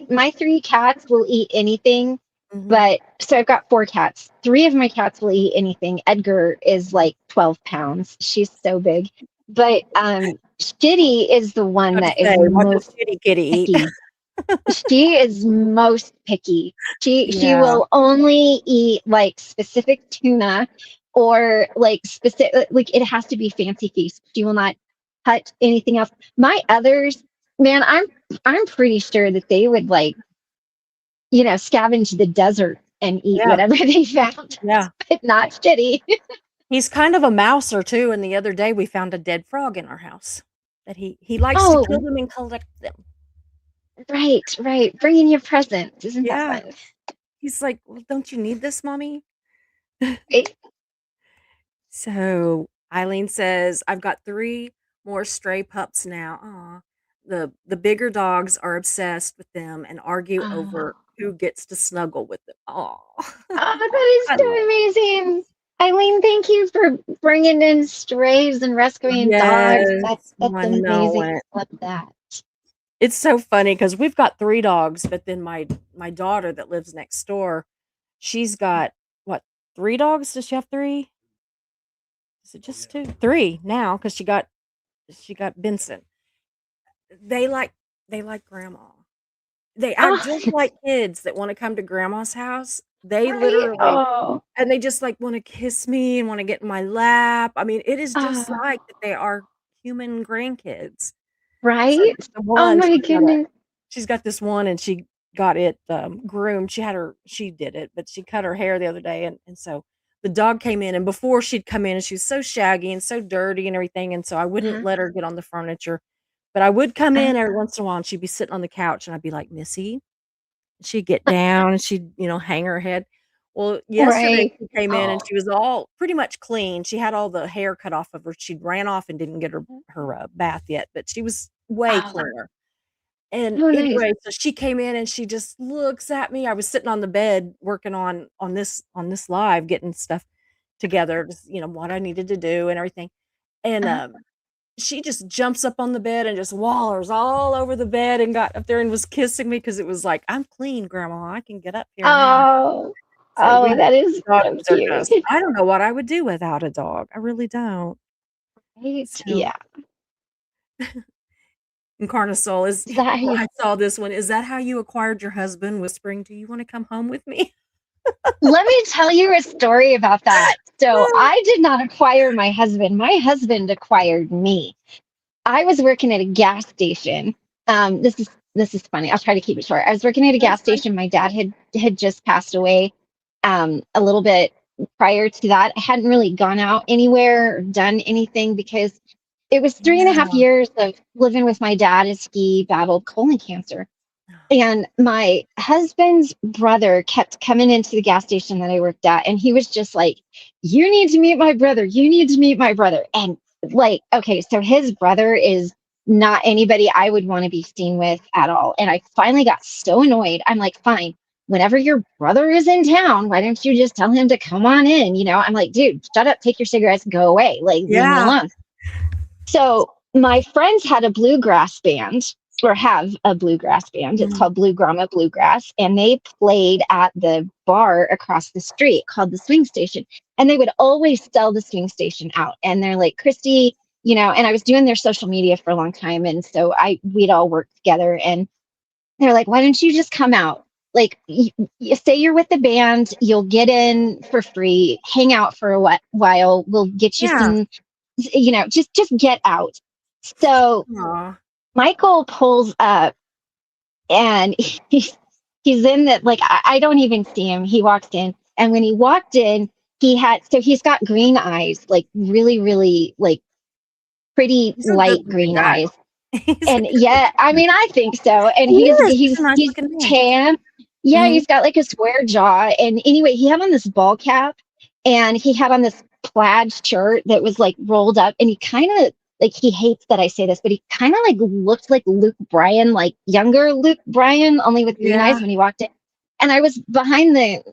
my three cats will eat anything, Mhm. but so I've got four cats. Three of my cats will eat anything. Edgar is like 12 pounds. She's so big. But Shitty is the one About to that is say, what does most Kitty Kitty eat? picky. She is most picky. She Yeah. will only eat like specific tuna or like specific, like it has to be fancy feast. She will not touch anything else. My others, man, I'm pretty sure that they would like, scavenge the desert and eat Yeah. whatever they found. Yeah. But not shitty. He's kind of a mouser too, and the other day we found a dead frog in our house that he likes to kill Oh, them and collect them. right. Bringing you presents. Isn't that Yeah. fun? He's like, "Well, don't you need this, mommy?" Right? So Eileen says, "I've got 3 more stray pups now." Aw. The bigger dogs are obsessed with them and argue over Oh, who gets to snuggle with them. Aw. that is I so love amazing. Eileen, thank you for bringing in strays and rescuing dogs. Yes, That's I know amazing. it. I love that. It's so funny because 'cause we've got 3 dogs, but then my daughter that lives next door, she's got, what, 3 dogs? Does she have 3? Is it just 2? 3 now because she got Benson. They like they like grandma. They act Oh, just like kids that wanna come to grandma's house. They right. literally Oh, and they just, like, wanna kiss me and wanna get in my lap. I mean, it is just like oh, that they are human grandkids. So, right. the Oh one, my goodness. she's got this one and she got it, groomed. She did it, but she cut her hair the other day, and so the dog came in, and before she'd come in, and she was so shaggy and so dirty and everything, and so I wouldn't Uh-huh. let her get on the furniture, but I would come Uh, in every once in a while, and she'd be sitting on the couch, and I'd be like, "Missy?" She'd get down, and she'd, hang her head. Well, yesterday right. she came in, and Oh, she was all pretty much clean. She had all the hair cut off of her. She'd ran off and didn't get her bath yet, but she was way oh, cleaner. And oh, nice. anyway, so she came in and she just looks at me. I was sitting on the bed working on this live, getting stuff together, just, what I needed to do and everything. And, Uh, she just jumps up on the bed and just wallers all over the bed and got up there and was kissing me because it was like, "I'm clean, grandma. I can get up here now." oh, So oh, that is so dogs are cute. just I don't know what I would do without a dog. I really don't. Right? So, Yeah. Encarnasoul is Is that I saw this one. "Is that how you acquired your husband, whispering, 'Do you wanna come home with me?'" Let me tell you a story about that. So I did not acquire my husband. My husband acquired me. I was working at a gas station. This is funny. I'll try to keep it short. I was working at a gas That's fine. station. My dad had just passed away a little bit prior to that. I hadn't really gone out anywhere or done anything because it was 3.5 years of living with my dad as he battled colon cancer. And my husband's brother kept coming into the gas station that I worked at, and he was just like, "You need to meet my brother. You need to meet my brother." And like, okay, so his brother is not anybody I would want to be seen with at all. And I finally got so annoyed. I'm like, "Fine, whenever your brother is in town, why don't you just tell him to come on in?" I'm like, "Dude, shut up, take your cigarettes, go away. Like, leave me Yeah. alone." So my friends had a bluegrass band, or have a bluegrass band. It's Mhm. called Blue Grama Bluegrass. And they played at the bar across the street called the Swing Station. And they would always sell the Swing Station out. And they're like, "Christy," and I was doing their social media for a long time. And so we'd all work together. And they're like, "Why don't you just come out? Like, you say you're with the band, you'll get in for free, hang out for a while. We'll get you Yeah. some, just get out." So Aw. Michael pulls up and he's in that, like, I don't even see him. He walks in, and when he walked in, he's got green eyes, like really, really like pretty He's a light good-looking green guy. eyes. He's a And good yeah, I mean, I think so. And He he's is. He's a he's he's nice-looking man. tan. Yeah, Mhm. he's got like a square jaw. And anyway, he had on this ball cap, and he had on this plaid shirt that was like rolled up, and he kind of, like, he hates that I say this, but he kind of like looked like Luke Bryan, like younger Luke Bryan, only with green eyes Yeah. when he walked in. And I was behind the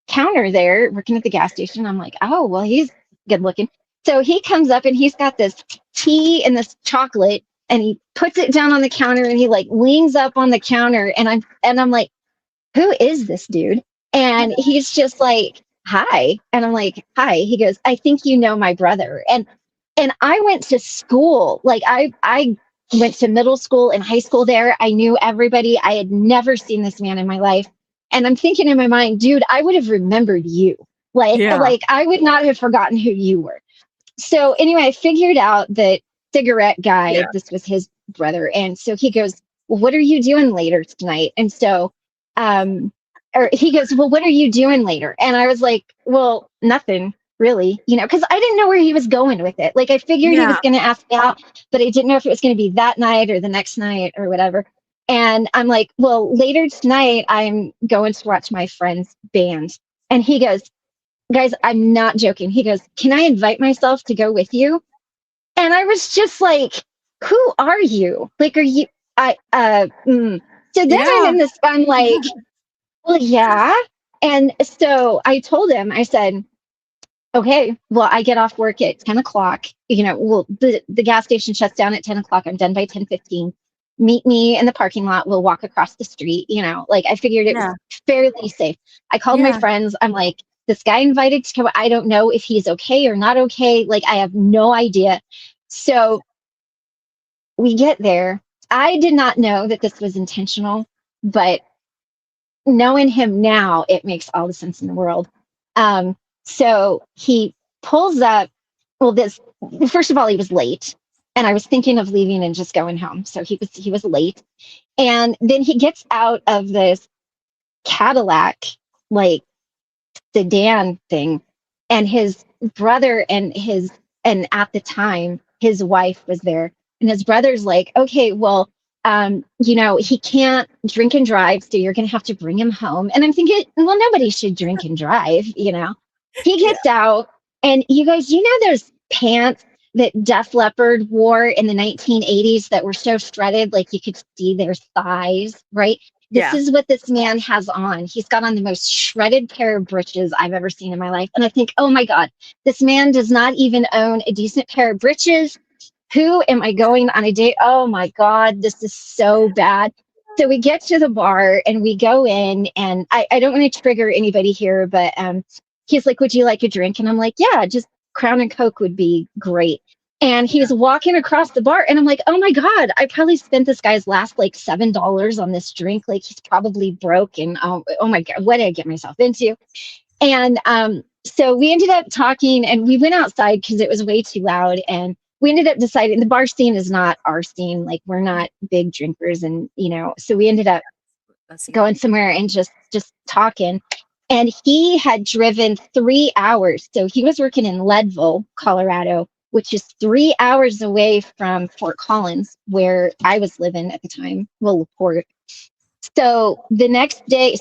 counter there working at the gas station. I'm like, "Oh, well, he's good looking." So he comes up and he's got this tea and this chocolate, and he puts it down on the counter, and he like leans up on the counter, and I'm like, "Who is this dude?" And he's just like, "Hi." And I'm like, "Hi." He goes, "I think you know my brother." And I went to school. Like, I went to middle school and high school there. I knew everybody. I had never seen this man in my life. And I'm thinking in my mind, "Dude, I would have remembered you. Yeah. Like I would not have forgotten who you were. So anyway, I figured out that cigarette guy, Yeah. this was his brother. And so he goes, well, what are you doing later tonight? And so, or he goes, well, what are you doing later? And I was like, well, nothing really, because I didn't know where he was going with it. Like I figured he Yeah. was going to ask me out, but I didn't know if it was going to be that night or the next night or whatever. And I'm like, well, later tonight, I'm going to watch my friend's band. And he goes, guys, I'm not joking. He goes, can I invite myself to go with you? And I was just like, who are you? Like, are you, So then I'm Yeah. in this, I'm like, well, yeah. And so I told him, I said, okay, well, I get off work at 10 o'clock. Well, the gas station shuts down at 10 o'clock. I'm done by 10:15. Meet me in the parking lot. We'll walk across the street. Like I figured it was Yeah. fairly safe. I called my Yeah. friends. I'm like, this guy invited to come. I don't know if he's okay or not okay. Like, I have no idea. So we get there. I did not know that this was intentional, but knowing him now, it makes all the sense in the world. So he pulls up. Well, this first of all, he was late, and I was thinking of leaving and just going home. So he was late, and then he gets out of this Cadillac, like sedan thing, and his brother and at the time his wife was there, and his brother's like, okay, well, he can't drink and drive, so you're gonna have to bring him home. And I'm thinking, well, nobody should drink and drive. He Yeah. gets out, and you guys, those pants that Def Leppard wore in the 1980s that were so shredded, like you could see their thighs, right? This Yeah. is what this man has on. He's got on the most shredded pair of breeches I've ever seen in my life. And I think, oh my God, this man does not even own a decent pair of breeches. Who am I going on a date? Oh my God, this is so bad. So we get to the bar and we go in, and I don't want to trigger anybody here, but he's like, would you like a drink? And I'm like, yeah, just Crown and Coke would be great. And he's walking across the bar, and I'm like, oh my God, I probably spent this guy's last like $7 on this drink. Like he's probably broke. And oh my God, what did I get myself into? And so we ended up talking, and we went outside because it was way too loud. And we ended up deciding the bar scene is not our scene. Like we're not big drinkers. And, so we ended up That's going somewhere and just talking. And he had driven 3 hours. So he was working in Leadville, Colorado, which is 3 hours away from Fort Collins, where I was living at the time. Well, LaPorte. So the next day,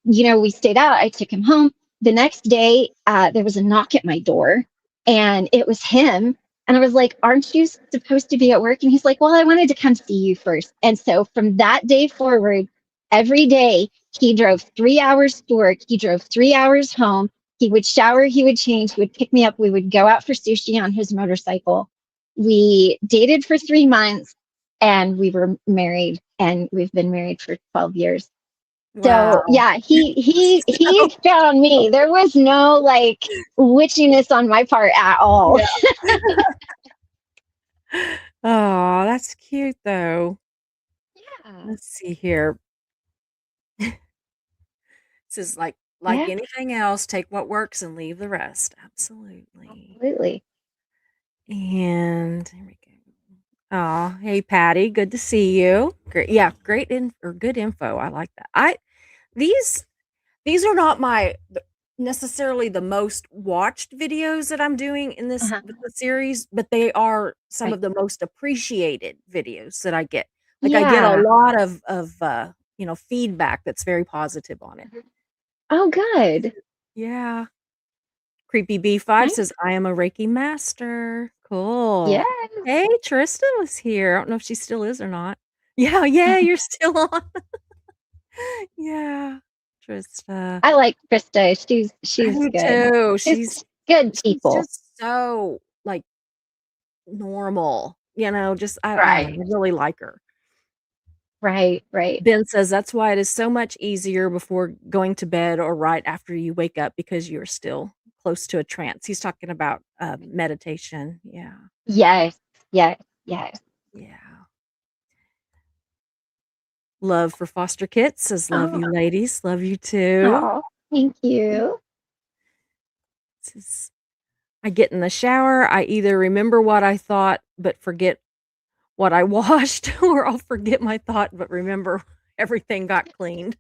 we stayed out. I took him home. The next day, there was a knock at my door, and it was him. And I was like, aren't you supposed to be at work? And he's like, well, I wanted to come see you first. And so from that day forward, every day he drove 3 hours to work. He drove 3 hours home. He would shower, he would change, he would pick me up. We would go out for sushi on his motorcycle. We dated for 3 months, and we were married, and we've been married for 12 years. Wow. So yeah, he So, found me. There was no like witchiness on my part at all. yeah. Oh, that's cute though. Yeah. Let's see here. This is like Yeah, anything else, take what works and leave the rest. Absolutely. absolutely. And here we go. Oh, hey Patty, good to see you. Great, yeah, great or good info. I like that. These these are not necessarily the most watched videos that I'm doing in this Uh-huh. with the series, but they are some Right. of the most appreciated videos that I get. Like I get a Yeah. lot of feedback that's very positive on it. Mhm. Oh, good. Yeah. Creepy B5 Nice. says, I am a Reiki master. Yeah. Cool. Hey, Trista was here. I don't know if she still is or not. Yeah, yeah, you're still on. Yeah, Trista. I like Krista. I She's do good. too. She's good She's people. just so like normal, just I don't know, Right. I really like her. Right. Right. Ben says that's why it is so much easier before going to bed or right after you wake up because you're still close to a trance. He's talking about meditation. Yeah. Yes. Yes. Yes. Yeah. Love for foster kits says, love Oh, you ladies. Love you too. oh, thank you. I get in the shower, I either remember what I thought but forget what I washed, or I'll forget my thought but remember everything got cleaned.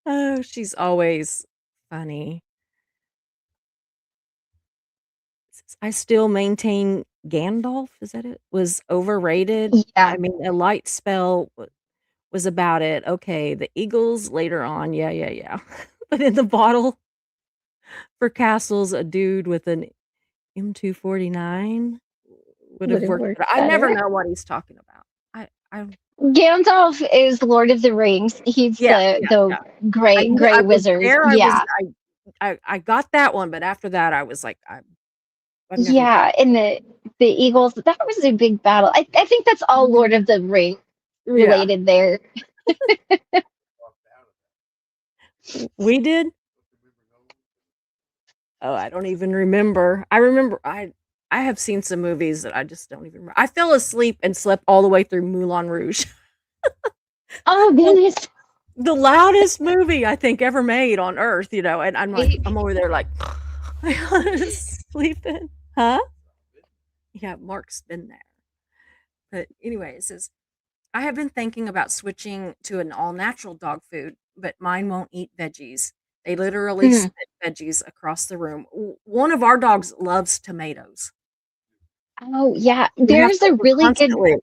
Oh, she's always funny. I still maintain Gandalf, is that it? Was overrated. I Yeah, mean, a light spell was about it. Okay, the Eagles later on, yeah, yeah, yeah. But in the bottle for castles, a dude with an M249 would would have have worked worked better. I never better. know what he's talking about. I Gandalf is Lord of the Rings. He's yeah, the yeah, the yeah. gray I gray was wizard. there, Yeah. I got that one, but after that, I was like, I've never Yeah, and the Eagles, that was a big battle. I think that's all Lord of the Rings yeah, related there. we did? Oh, I don't even remember. I remember I have seen some movies that I just don't even remember. I fell asleep and slept all the way through Moulin Rouge. Oh The goodness. the loudest movie I think ever made on earth, and I'm like, Right? I'm over there like sleeping. Huh? Yeah, Mark's been there. But anyway, it says, I have been thinking about switching to an all natural dog food, but mine won't eat veggies. They literally Mm. spit veggies across the room. One of our dogs loves tomatoes. Oh yeah. We have to, we're constantly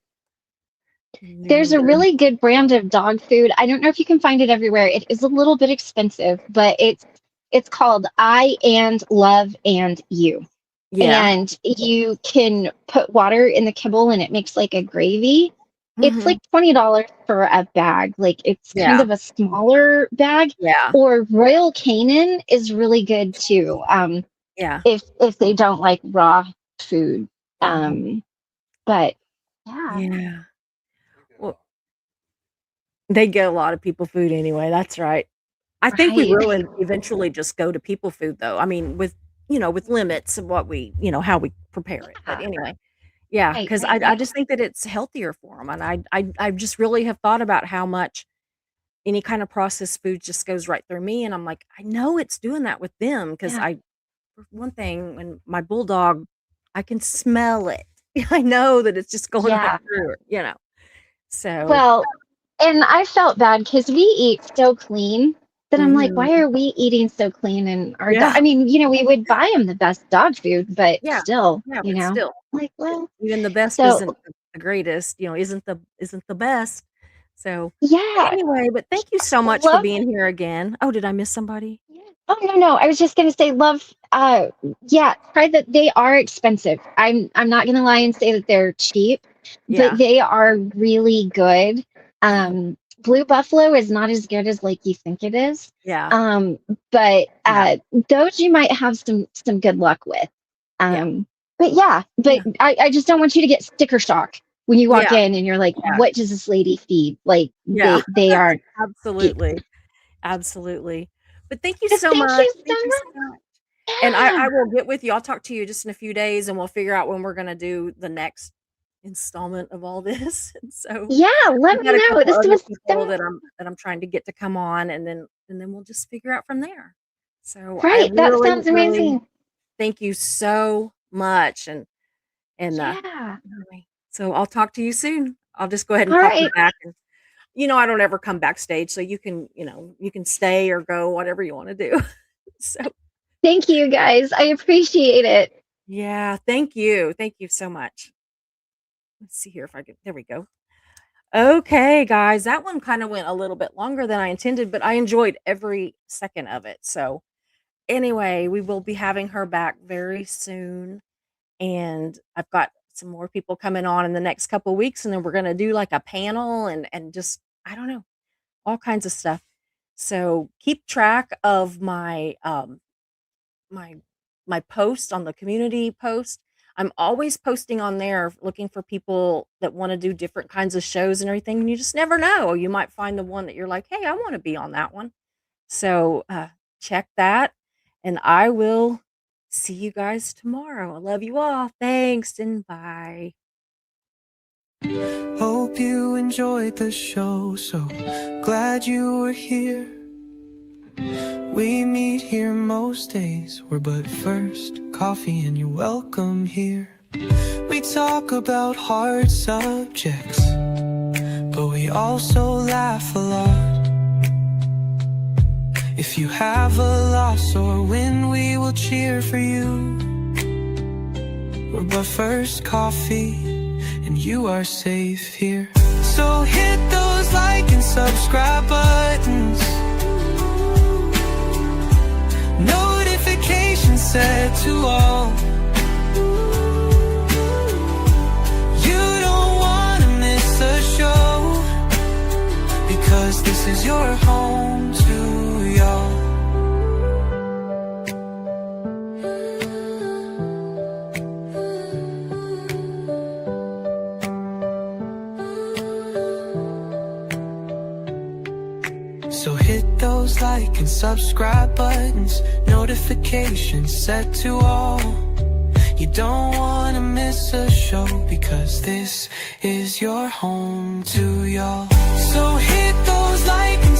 There's new. a really good brand of dog food. I don't know if you can find it everywhere. It is a little bit expensive, but it's called I and Love and You. Yeah. And you can put water in the kibble and it makes like a gravy. It's Hmm. like $20 for a bag. Like it's kind Yeah. of a smaller bag. Yeah. Or Royal Canin is really good too. Yeah. If they don't like raw food. Hmm. But yeah, Yeah. Well, they get a lot of people food anyway. That's right. I think we right. will eventually just go to people food though. I mean, with limits of what how we prepare it. But Yeah, anyway, yeah, right, because right, I right. just think that it's healthier for them. And I just really have thought about how much any kind of processed food just goes right through me. And I'm like, I know it's doing that with them because Yeah, for one thing, when my bulldog, I can smell it. I know that it's just going right yeah. through her. So, Well, and I felt bad because we eat so clean that I'm like, mhm. why are we eating so clean? And our dog, Yeah, I mean, we would buy him the best dog food, but yeah, still, yeah, but still. like, well, Even the best so isn't the greatest, isn't the best. So, but yeah, anyway, but thank you so much for love. being here again. Oh, did I miss somebody? Oh no, no, I was just gonna say, love. Yeah, try that. They are expensive. I'm not gonna lie and say that they're cheap, but Yeah. they are really good. Mhm. Blue Buffalo is not as good as like you think it is. Yeah. Um, but Yeah. those you might have some good luck with. Yeah. But yeah, but Yeah. I just don't want you to get sticker shock when you walk Yeah. in and you're like, Yeah. what does this lady feed? Like Yeah. they aren't cheap. Absolutely. Absolutely. But thank you But so thank much. you so Thank you so much. much. And I Yeah. will get with you. I'll talk to you just in a few days and we'll figure out when we're gonna do the next installment of all this. And so Yeah, let I've me got a know. couple This other was people so that I'm trying to get to come on and then we'll just figure out from there. So I right. That really, sounds really amazing. thank you so much and Yeah. anyway, so I'll talk to you soon. I'll just go ahead and All pop you right. back and I don't ever come backstage, so you can stay or go, whatever you want to do. So Thank you guys. I appreciate it. yeah, thank you. Thank you so much. Let's see here if I can there we go. Okay, guys, that one kind of went a little bit longer than I intended, but I enjoyed every second of it. So, anyway, we will be having her back very soon. And I've got some more people coming on in the next couple weeks. And then we're going to do like a panel and just, I don't know, all kinds of stuff. So, keep track of my my post on the community post. I'm always posting on there looking for people that want to do different kinds of shows and everything. And you just never know. You might find the one that you're like, hey, I want to be on that one. So check that. And I will see you guys tomorrow. I love you all. Thanks and bye. Hope you enjoyed the show. So glad you were here. We meet here most days, we're but first coffee and you're welcome here. We talk about hard subjects, but we also laugh a lot. If you have a loss or win, we will cheer for you. We're but first coffee and you are safe here. So hit those like and subscribe buttons, notifications set to all. You don't wanna miss a show, because this is your home to y'all. So hit those like and subscribe buttons, notifications set to all. You don't wanna miss a show, because this is your home to y'all. So hit those like and